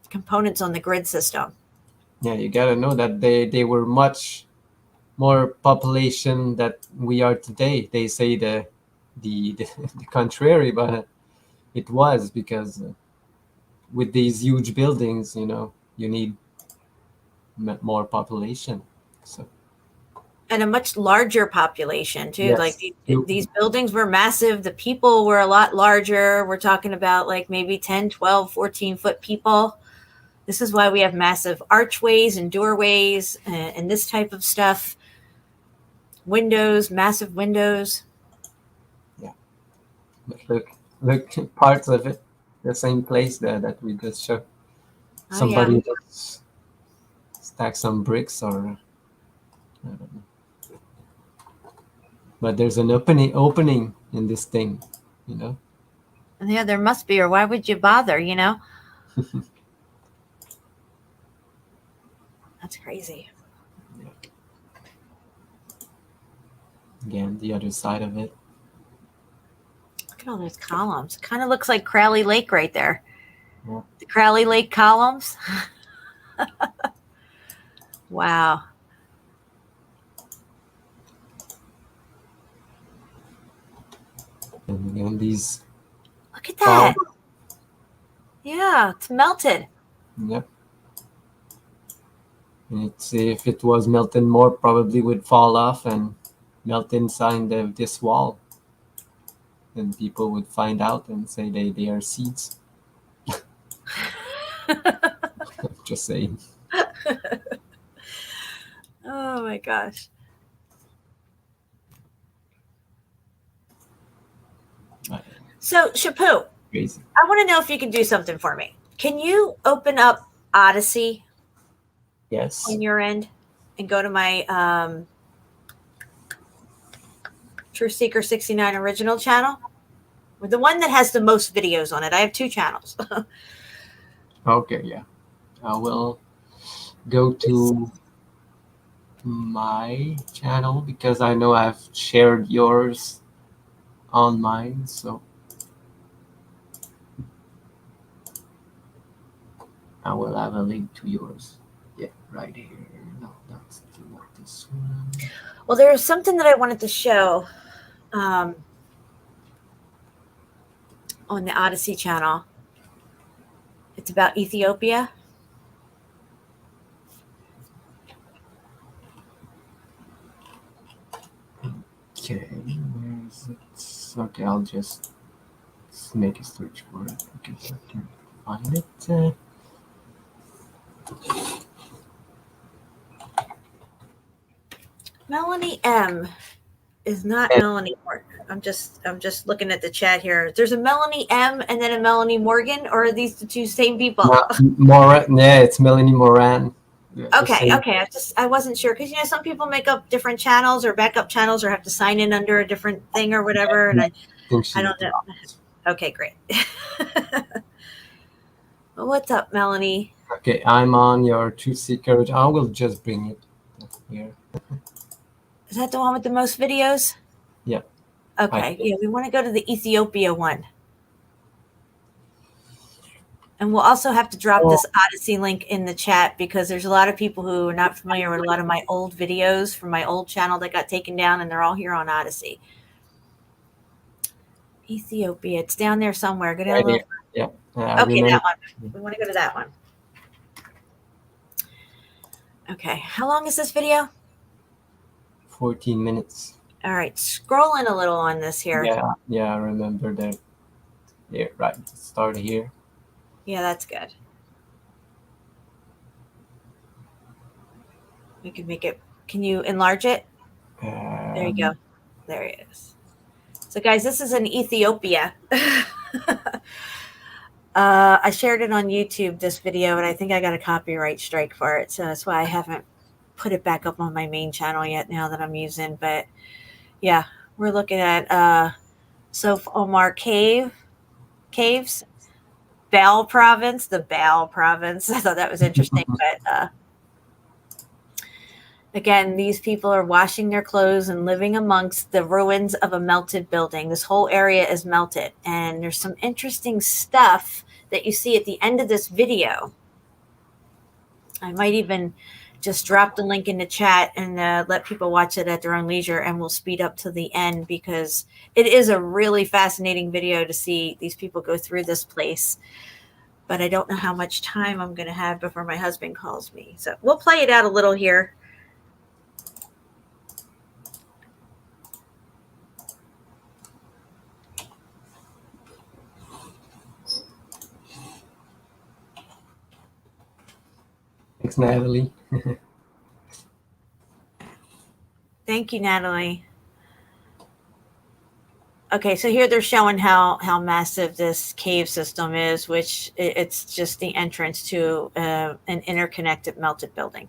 components on the grid system. Yeah, you gotta know that they were much more population that we are today. They say the the contrary, but it was because with these huge buildings, you need more population. So And a much larger population too. yes, Like these buildings were massive. The people were a lot larger. We're talking about like maybe 10, 12, 14-foot people. This is why we have massive archways and doorways and this type of stuff. Windows, massive windows. but look parts of it, the same place there that we just showed. Oh, Somebody yeah. just stack some bricks, or I don't know. But there's an opening in this thing, you know. Yeah, there must be, or why would you bother, That's crazy. Again, the other side of it. Look at all those columns. Kind of looks like Crowley Lake right there. Yeah. The Crowley Lake columns. Wow. And again, these. Look at that. Yeah, it's melted. Yep. And if it was melting more, probably would fall off and melt inside of this wall. And people would find out and say they are seeds. Just saying. Oh my gosh. So, Shapu, Crazy. I want to know if you can do something for me. Can you open up Odysee Yes. on your end and go to my TruthSeeker69 original channel? The one that has the most videos on it. I have 2 channels. Okay, yeah. I will go to my channel because I know I've shared yours on mine, so I will have a link to yours. Yeah, right here. No, that's not this one. Well, there was something that I wanted to show on the Odysee channel. It's about Ethiopia. Okay, where is it? Okay, I'll just just make a search for it because I can find it. Melanie M is not And- Melanie Morgan. I'm just looking at the chat here. There's a Melanie M and then a Melanie Morgan, or are these the two same people? Moran, yeah, it's Melanie Moran. Yeah, the Okay, same- okay. I wasn't sure because some people make up different channels or backup channels or have to sign in under a different thing or whatever, and think she I don't know. Okay, great. Well, what's up, Melanie? Okay, I'm on your Truth Seeker. I will just bring it here. Is that the one with the most videos? Yeah. Okay, yeah, we want to go to the Ethiopia one. And we'll also have to drop this Odysee link in the chat because there's a lot of people who are not familiar with a lot of my old videos from my old channel that got taken down, and they're all here on Odysee. Ethiopia, it's down there somewhere. Go down a little. Yeah. Okay, that one. We want to go to that one. Okay, how long is this video? 14 minutes. All right, scrolling a little on this here. Yeah, I remember that. Yeah, right. Start here. Yeah, that's good. We can make it. Can you enlarge it? There you go. There it is. So, guys, this is in Ethiopia. I shared it on YouTube, this video, and I think I got a copyright strike for it. So that's why I haven't put it back up on my main channel yet now that I'm using. But, yeah, we're looking at Sof Omar Caves. Baal province, the Baal province. I thought that was interesting. But again, these people are washing their clothes and living amongst the ruins of a melted building. This whole area is melted. And there's some interesting stuff that you see at the end of this video. I might even just drop the link in the chat and let people watch it at their own leisure, and we'll speed up to the end because it is a really fascinating video to see these people go through this place. But I don't know how much time I'm going to have before my husband calls me. So we'll play it out a little here. Thanks, Natalie. Thank you, Natalie. Okay, so here they're showing how massive this cave system is, which it's just the entrance to an interconnected melted building.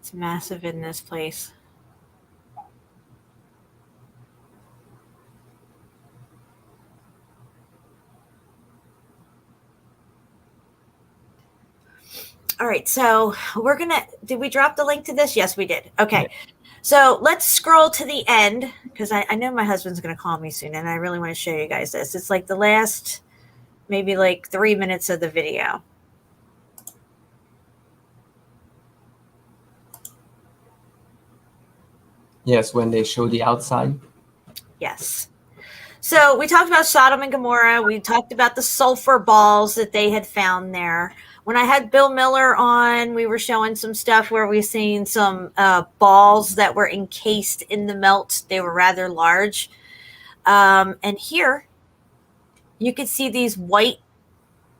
It's massive in this place. All right, so we're gonna, did we drop the link to this? Yes, we did. Okay, so let's scroll to the end because I know my husband's gonna call me soon and I really want to show you guys this. It's like the last maybe like 3 minutes of the video. Yes, when they show the outside. Yes. So we talked about Sodom and Gomorrah. We talked about the sulfur balls that they had found there. When I had Bill Miller on, we were showing some stuff where we seen some balls that were encased in the melt. They were rather large. And here you can see these white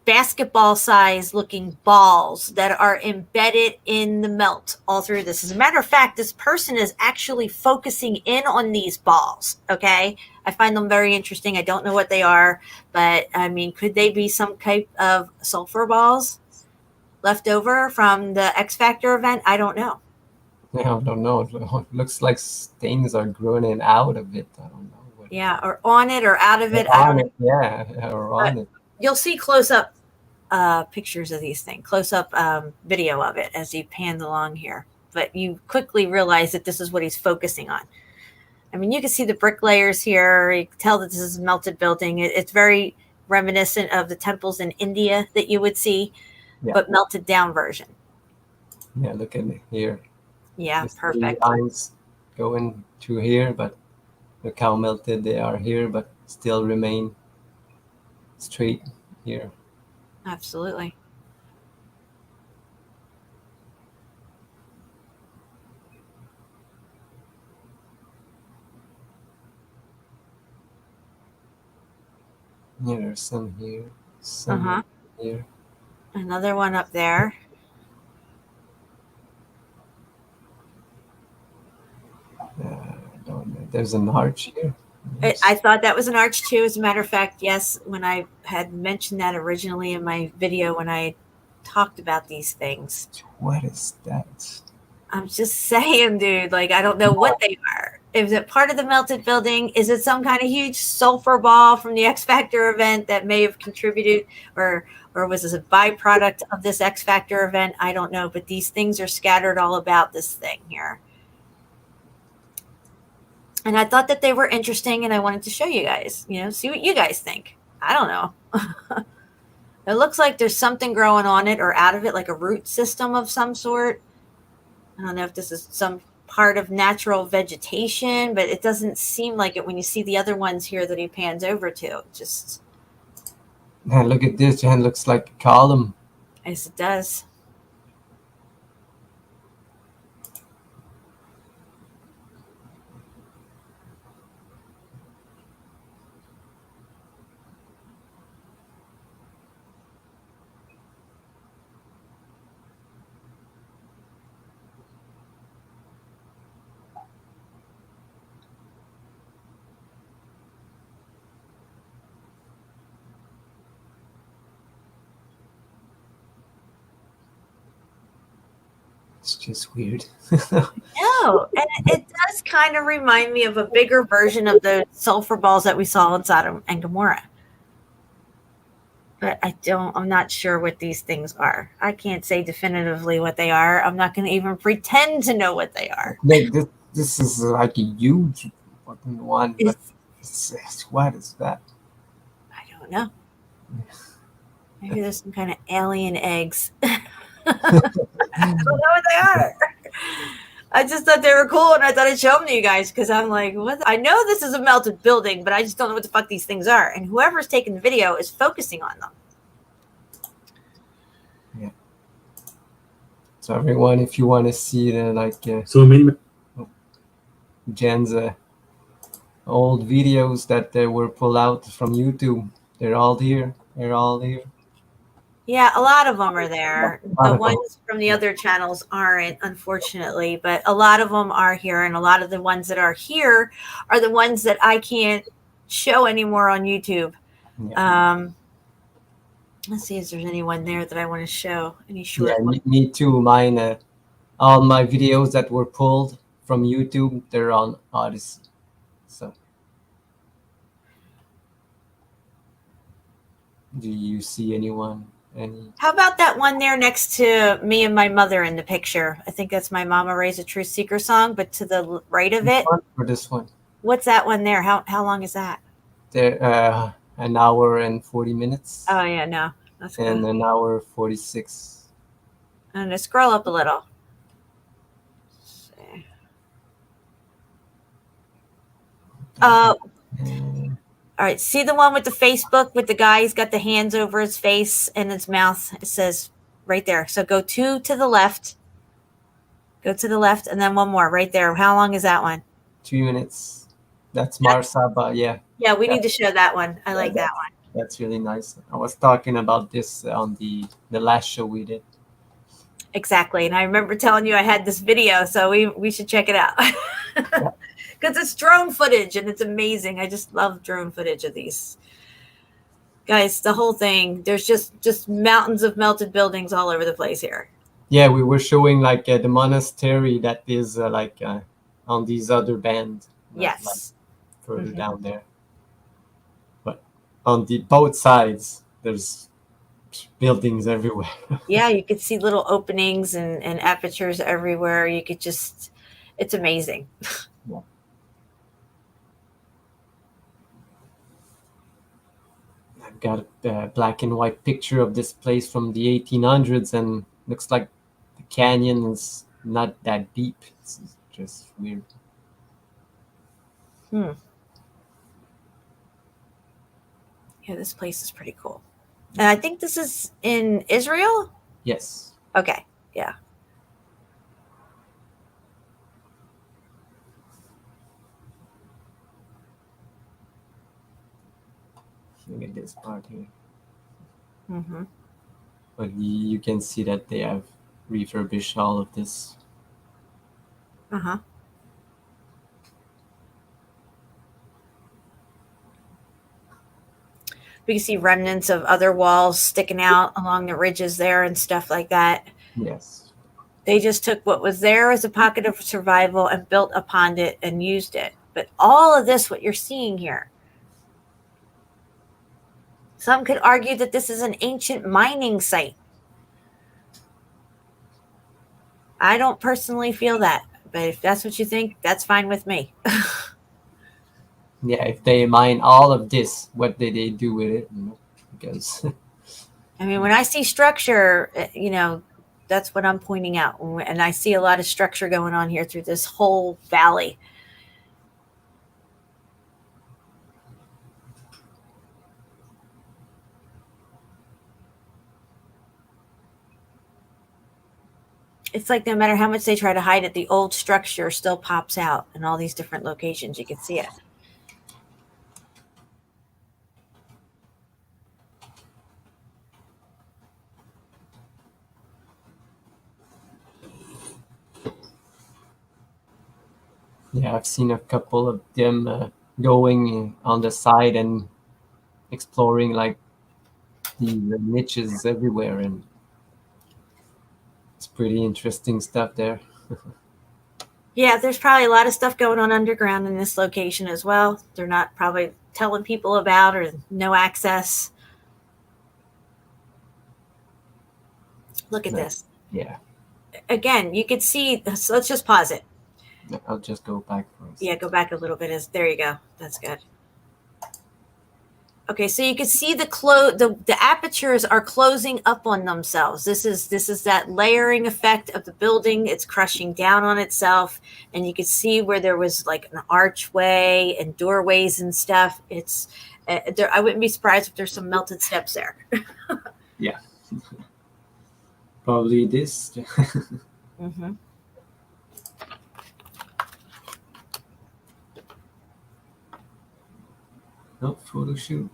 basketball size looking balls that are embedded in the melt all through this. As a matter of fact, this person is actually focusing in on these balls. Okay. I find them very interesting. I don't know what they are, but I mean, could they be some type of sulfur balls left over from the X Factor event? I don't know. Yeah, I don't know. It looks like things are growing out of it. I don't know. What or on it or out of it. I don't know. Yeah, or on it. You'll see close up pictures of these things, close up video of it as you pan along here. But you quickly realize that this is what he's focusing on. I mean, you can see the brick layers here. You can tell that this is a melted building. It's very reminiscent of the temples in India that you would see, but melted down version. Yeah, look at it here. Yeah, There's three perfect. lines going through here, but look how melted they are here, but still remain straight here. Absolutely. Yeah, there's some here, some Uh-huh. here. Another one up there. There's an arch here. I thought that was an arch too. As a matter of fact, yes, when I had mentioned that originally in my video when I talked about these things. What is that? I'm just saying, dude, like I don't know what they are. Is it part of the melted building? Is it some kind of huge sulfur ball from the X Factor event that may have contributed or was this a byproduct of this X Factor event? I don't know, but these things are scattered all about this thing here. And I thought that they were interesting and I wanted to show you guys, see what you guys think. I don't know. It looks like there's something growing on it or out of it, like a root system of some sort. I don't know if this is some part of natural vegetation, but it doesn't seem like it when you see the other ones here that he pans over to. Just Man, look at this. It looks like a column. as it does. It's just weird. No, and it does kind of remind me of a bigger version of the sulfur balls that we saw in Sodom and Gomorrah. But I'm not sure what these things are. I can't say definitively what they are. I'm not going to even pretend to know what they are. Like this is like a huge fucking one, but what is that? I don't know. Maybe there's some kind of alien eggs. I don't know what they are. I just thought they were cool and I thought I'd show them to you guys because I'm like, what? I know this is a melted building, but I just don't know what the fuck these things are. And whoever's taking the video is focusing on them. Yeah. So everyone, if you want to see the Jen's old videos that were pulled out from YouTube, they're all here. They're all here. Yeah, a lot of them are there. A lot The of them. ones from the other channels aren't, unfortunately, but a lot of them are here. And a lot of the ones that are here are the ones that I can't show anymore on YouTube. Yeah. Let's see if there's anyone there that I want to show. Any short Yeah, ones. me too. Mine, all my videos that were pulled from YouTube, they're on Odysee. So, do you see anyone? How about that one there next to me and my mother in the picture? I think that's my Mama Raise a Truth Seeker song, but to the right of it. Or this one? What's that one there? How long is that? There, an hour and 40 minutes. Oh yeah, no, that's good. And an hour 46. I'm gonna scroll up a little. Let's see. All right, see the one with the Facebook with the guy? He's got the hands over his face and his mouth. It says right there. So go two to the left. Go to the left, and then one more right there. How long is that one? 2 minutes. That's Marsaba, yeah. Yeah, we need to show that one. I like that one. That's really nice. I was talking about this on the last show we did. Exactly, and I remember telling you I had this video, so we should check it out. Because it's drone footage and it's amazing. I just love drone footage of these. Guys, the whole thing, there's just mountains of melted buildings all over the place here. Yeah, we were showing like the monastery that is on these other bands. Yes. Further down there. But on the both sides, there's buildings everywhere. Yeah, you could see little openings and apertures everywhere. You could just, it's amazing. Yeah. I've got a black and white picture of this place from the 1800s, and looks like the canyon is not that deep. It's just weird. Yeah, this place is pretty cool. And I think this is in Israel. Yes. Okay. Yeah. Look at this part here. Mm-hmm. But you can see that they have refurbished all of this. Uh-huh. We can see remnants of other walls sticking out along the ridges there and stuff like that. Yes. They just took what was there as a pocket of survival and built upon it and used it. But all of this, what you're seeing here, some could argue that this is an ancient mining site. I don't personally feel that, but if that's what you think, that's fine with me. Yeah, if they mine all of this, what did they do with it? Because I mean, when I see structure, that's what I'm pointing out. And I see a lot of structure going on here through this whole valley. It's like no matter how much they try to hide it, the old structure still pops out in all these different locations. You can see it. yeah, I've seen a couple of them going on the side and exploring like the niches everywhere, and it's pretty interesting stuff there. Yeah, there's probably a lot of stuff going on underground in this location as well. They're not probably telling people about or no access. Look at this. Yeah, Again, you could see, so let's just pause it. I'll just go back for a Yeah, go back a little bit. There you go. That's good. Okay, so you can see the apertures are closing up on themselves. This is that layering effect of the building. It's crushing down on itself, and you can see where there was like an archway and doorways and stuff. It's there. I wouldn't be surprised if there's some melted steps there. Yeah. Probably this. Mm-hmm. No photo shoot.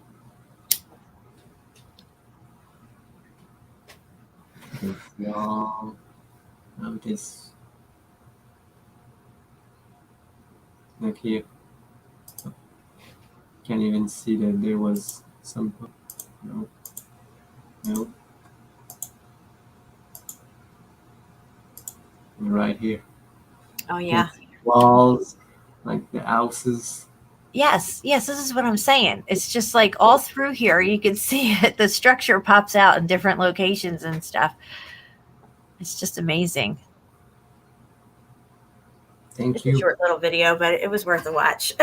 Y'all notice. Look here. Can't even see that there was some. No. No. Right here. Oh yeah. Walls, like the houses. Yes, this is what I'm saying. It's just like all through here, you can see it. The structure pops out in different locations and stuff. It's just amazing. Thank It's you. a short little video, but it was worth a watch.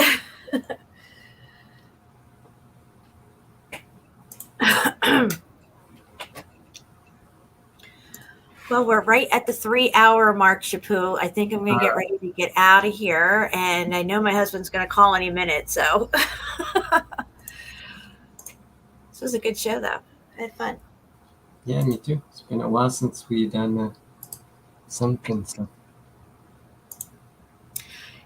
Well, we're right at the 3-hour mark, Shapu. I think I'm going to get ready to get out of here. And I know my husband's going to call any minute. So this was a good show, though. I had fun. Yeah, me too. It's been a while since we done something. So.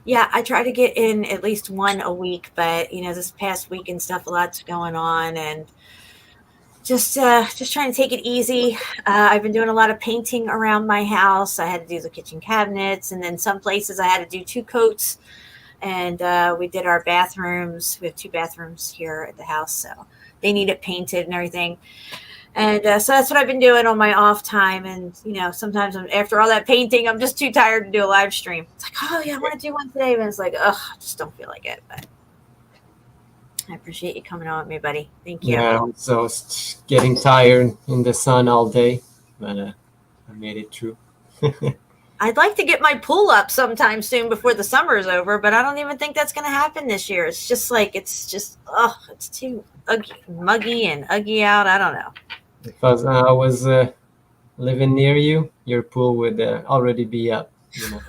Yeah, I try to get in at least one a week. But, this past week and stuff, a lot's going on. And just trying to take it easy. I've been doing a lot of painting around my house. I had to do the kitchen cabinets, and then some places I had to do 2 coats. And we did our bathrooms. We have 2 bathrooms here at the house, so they need it painted and everything. And so that's what I've been doing on my off time. And sometimes after all that painting, I'm just too tired to do a live stream. It's like, oh yeah, I want to do one today, but it's like, ugh, I just don't feel like it. But I appreciate you coming on with me, buddy. Thank you. Yeah, so it's getting tired in the sun all day, but I made it through. I'd like to get my pool up sometime soon before the summer is over, but I don't even think that's going to happen this year. It's just it's too muggy and uggy out. I don't know. Because I was living near you, your pool would already be up. You know.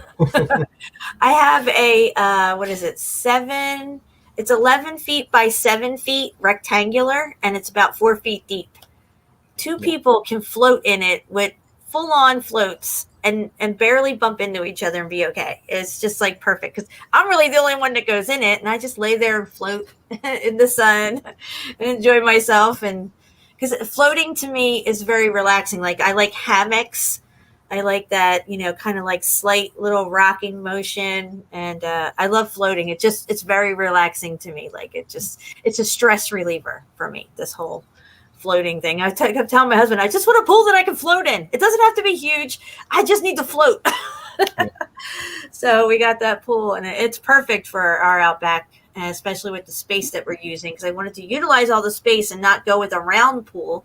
I have a what is it? It's 11 feet by 7 feet rectangular, and it's about 4 feet deep. Two people can float in it with full on floats and barely bump into each other and be okay. It's just like perfect because I'm really the only one that goes in it, and I just lay there and float in the sun and enjoy myself. And because floating to me is very relaxing. Like I like hammocks. I like that, you know, kind of like slight little rocking motion, and I love floating. It's very relaxing to me. Like it's a stress reliever for me. This whole floating thing. I kept telling my husband, I just want a pool that I can float in. It doesn't have to be huge. I just need to float. So we got that pool, and it's perfect for our outback, and especially with the space that we're using, because I wanted to utilize all the space and not go with a round pool.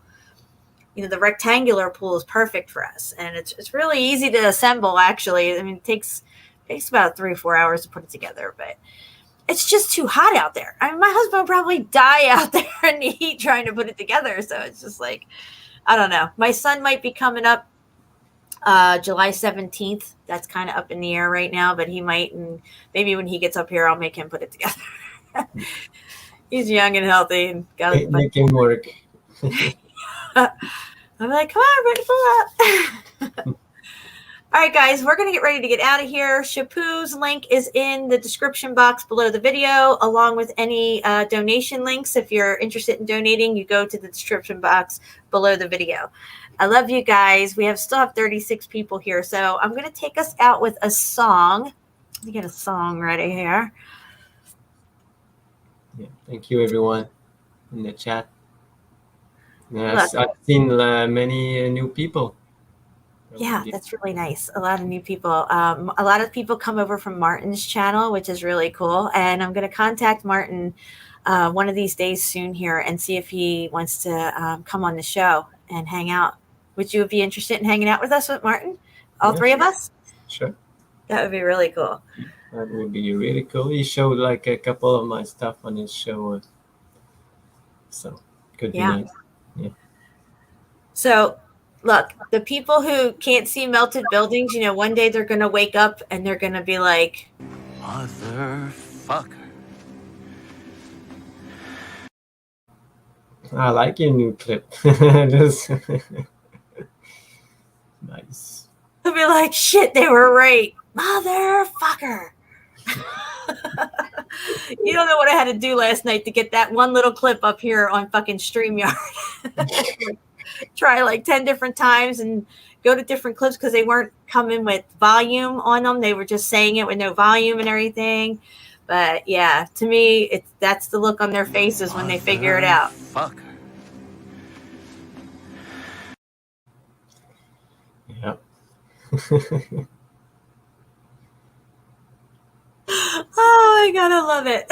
You know, the rectangular pool is perfect for us, and it's really easy to assemble. Actually, I mean, it takes about 3 or 4 hours to put it together, but it's just too hot out there. I mean, my husband would probably die out there in the heat trying to put it together. So it's just like, I don't know. My son might be coming up July 17th. That's kind of up in the air right now, but he might, and maybe when he gets up here, I'll make him put it together. He's young and healthy and got to make him work. I'm like, come on, ready for that. All right, guys, we're going to get ready to get out of here. Shapu's link is in the description box below the video, along with any donation links. If you're interested in donating, you go to the description box below the video. I love you guys. We still have 36 people here, so I'm going to take us out with a song. Let me get a song ready here. Yeah, thank you, everyone in the chat. Yeah, I've seen many new people. Yeah, that's really nice. A lot of new people. A lot of people come over from Martin's channel, which is really cool. And I'm going to contact Martin one of these days soon here and see if he wants to come on the show and hang out. Would you be interested in hanging out with us with Martin? All three of us? Sure. That would be really cool. That would be really cool. He showed like a couple of my stuff on his show. So could be nice. Yeah. So look, the people who can't see melted buildings, you know, one day they're going to wake up and they're going to be like, motherfucker. I like your new clip. Nice. they'll be like, shit, they were right. Motherfucker. You don't know what I had to do last night to get that one little clip up here on fucking StreamYard. Try like 10 different times and go to different clips because they weren't coming with volume on them. They were just saying it with no volume and everything. But yeah, to me, that's the look on their faces when they figure it out. Fucker. Yep. Oh my God, I love it.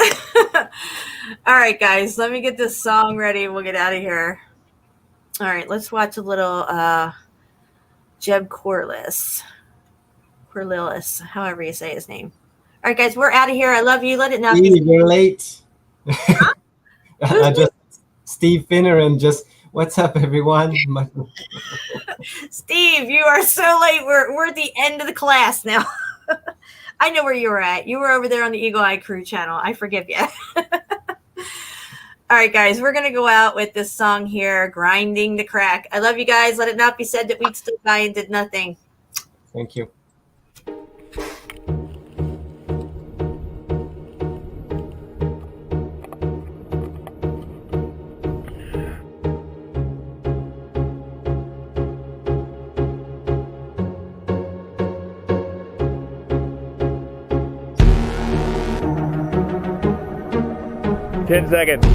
All right, guys, let me get this song ready and we'll get out of here. All right, let's watch a little Jeb Corliss, however you say his name. All right, guys, we're out of here. I love you. Let it not be. Steve, you're late. Steve Finneran just, what's up, everyone? Steve, you are so late. We're at the end of the class now. I know where you were at. You were over there on the Eagle Eye Crew channel. I forgive you. All right, guys, we're going to go out with this song here, Grinding the Crack. I love you guys. Let it not be said that we stood by and did nothing. Thank you. Ten seconds.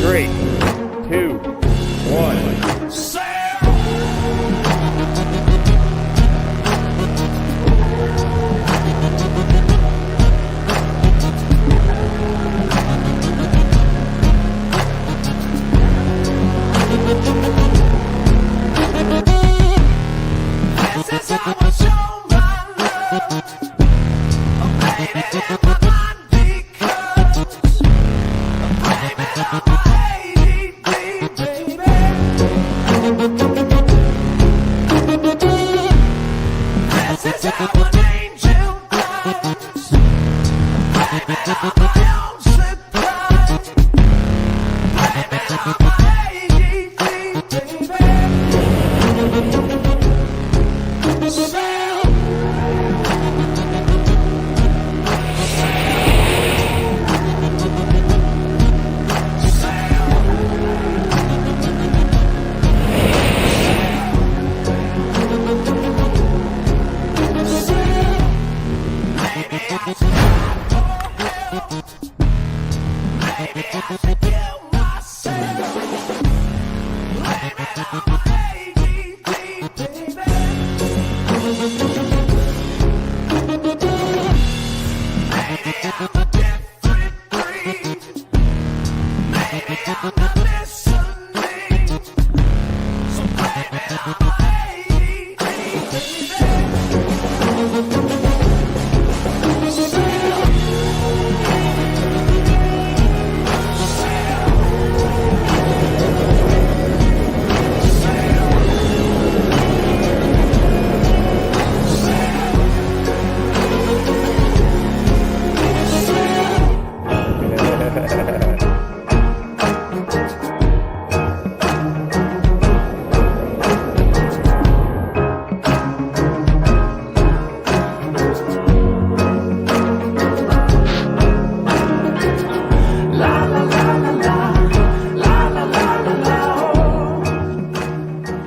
Three, two, one. This is how I show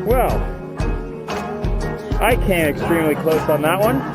Well, I came extremely close on that one.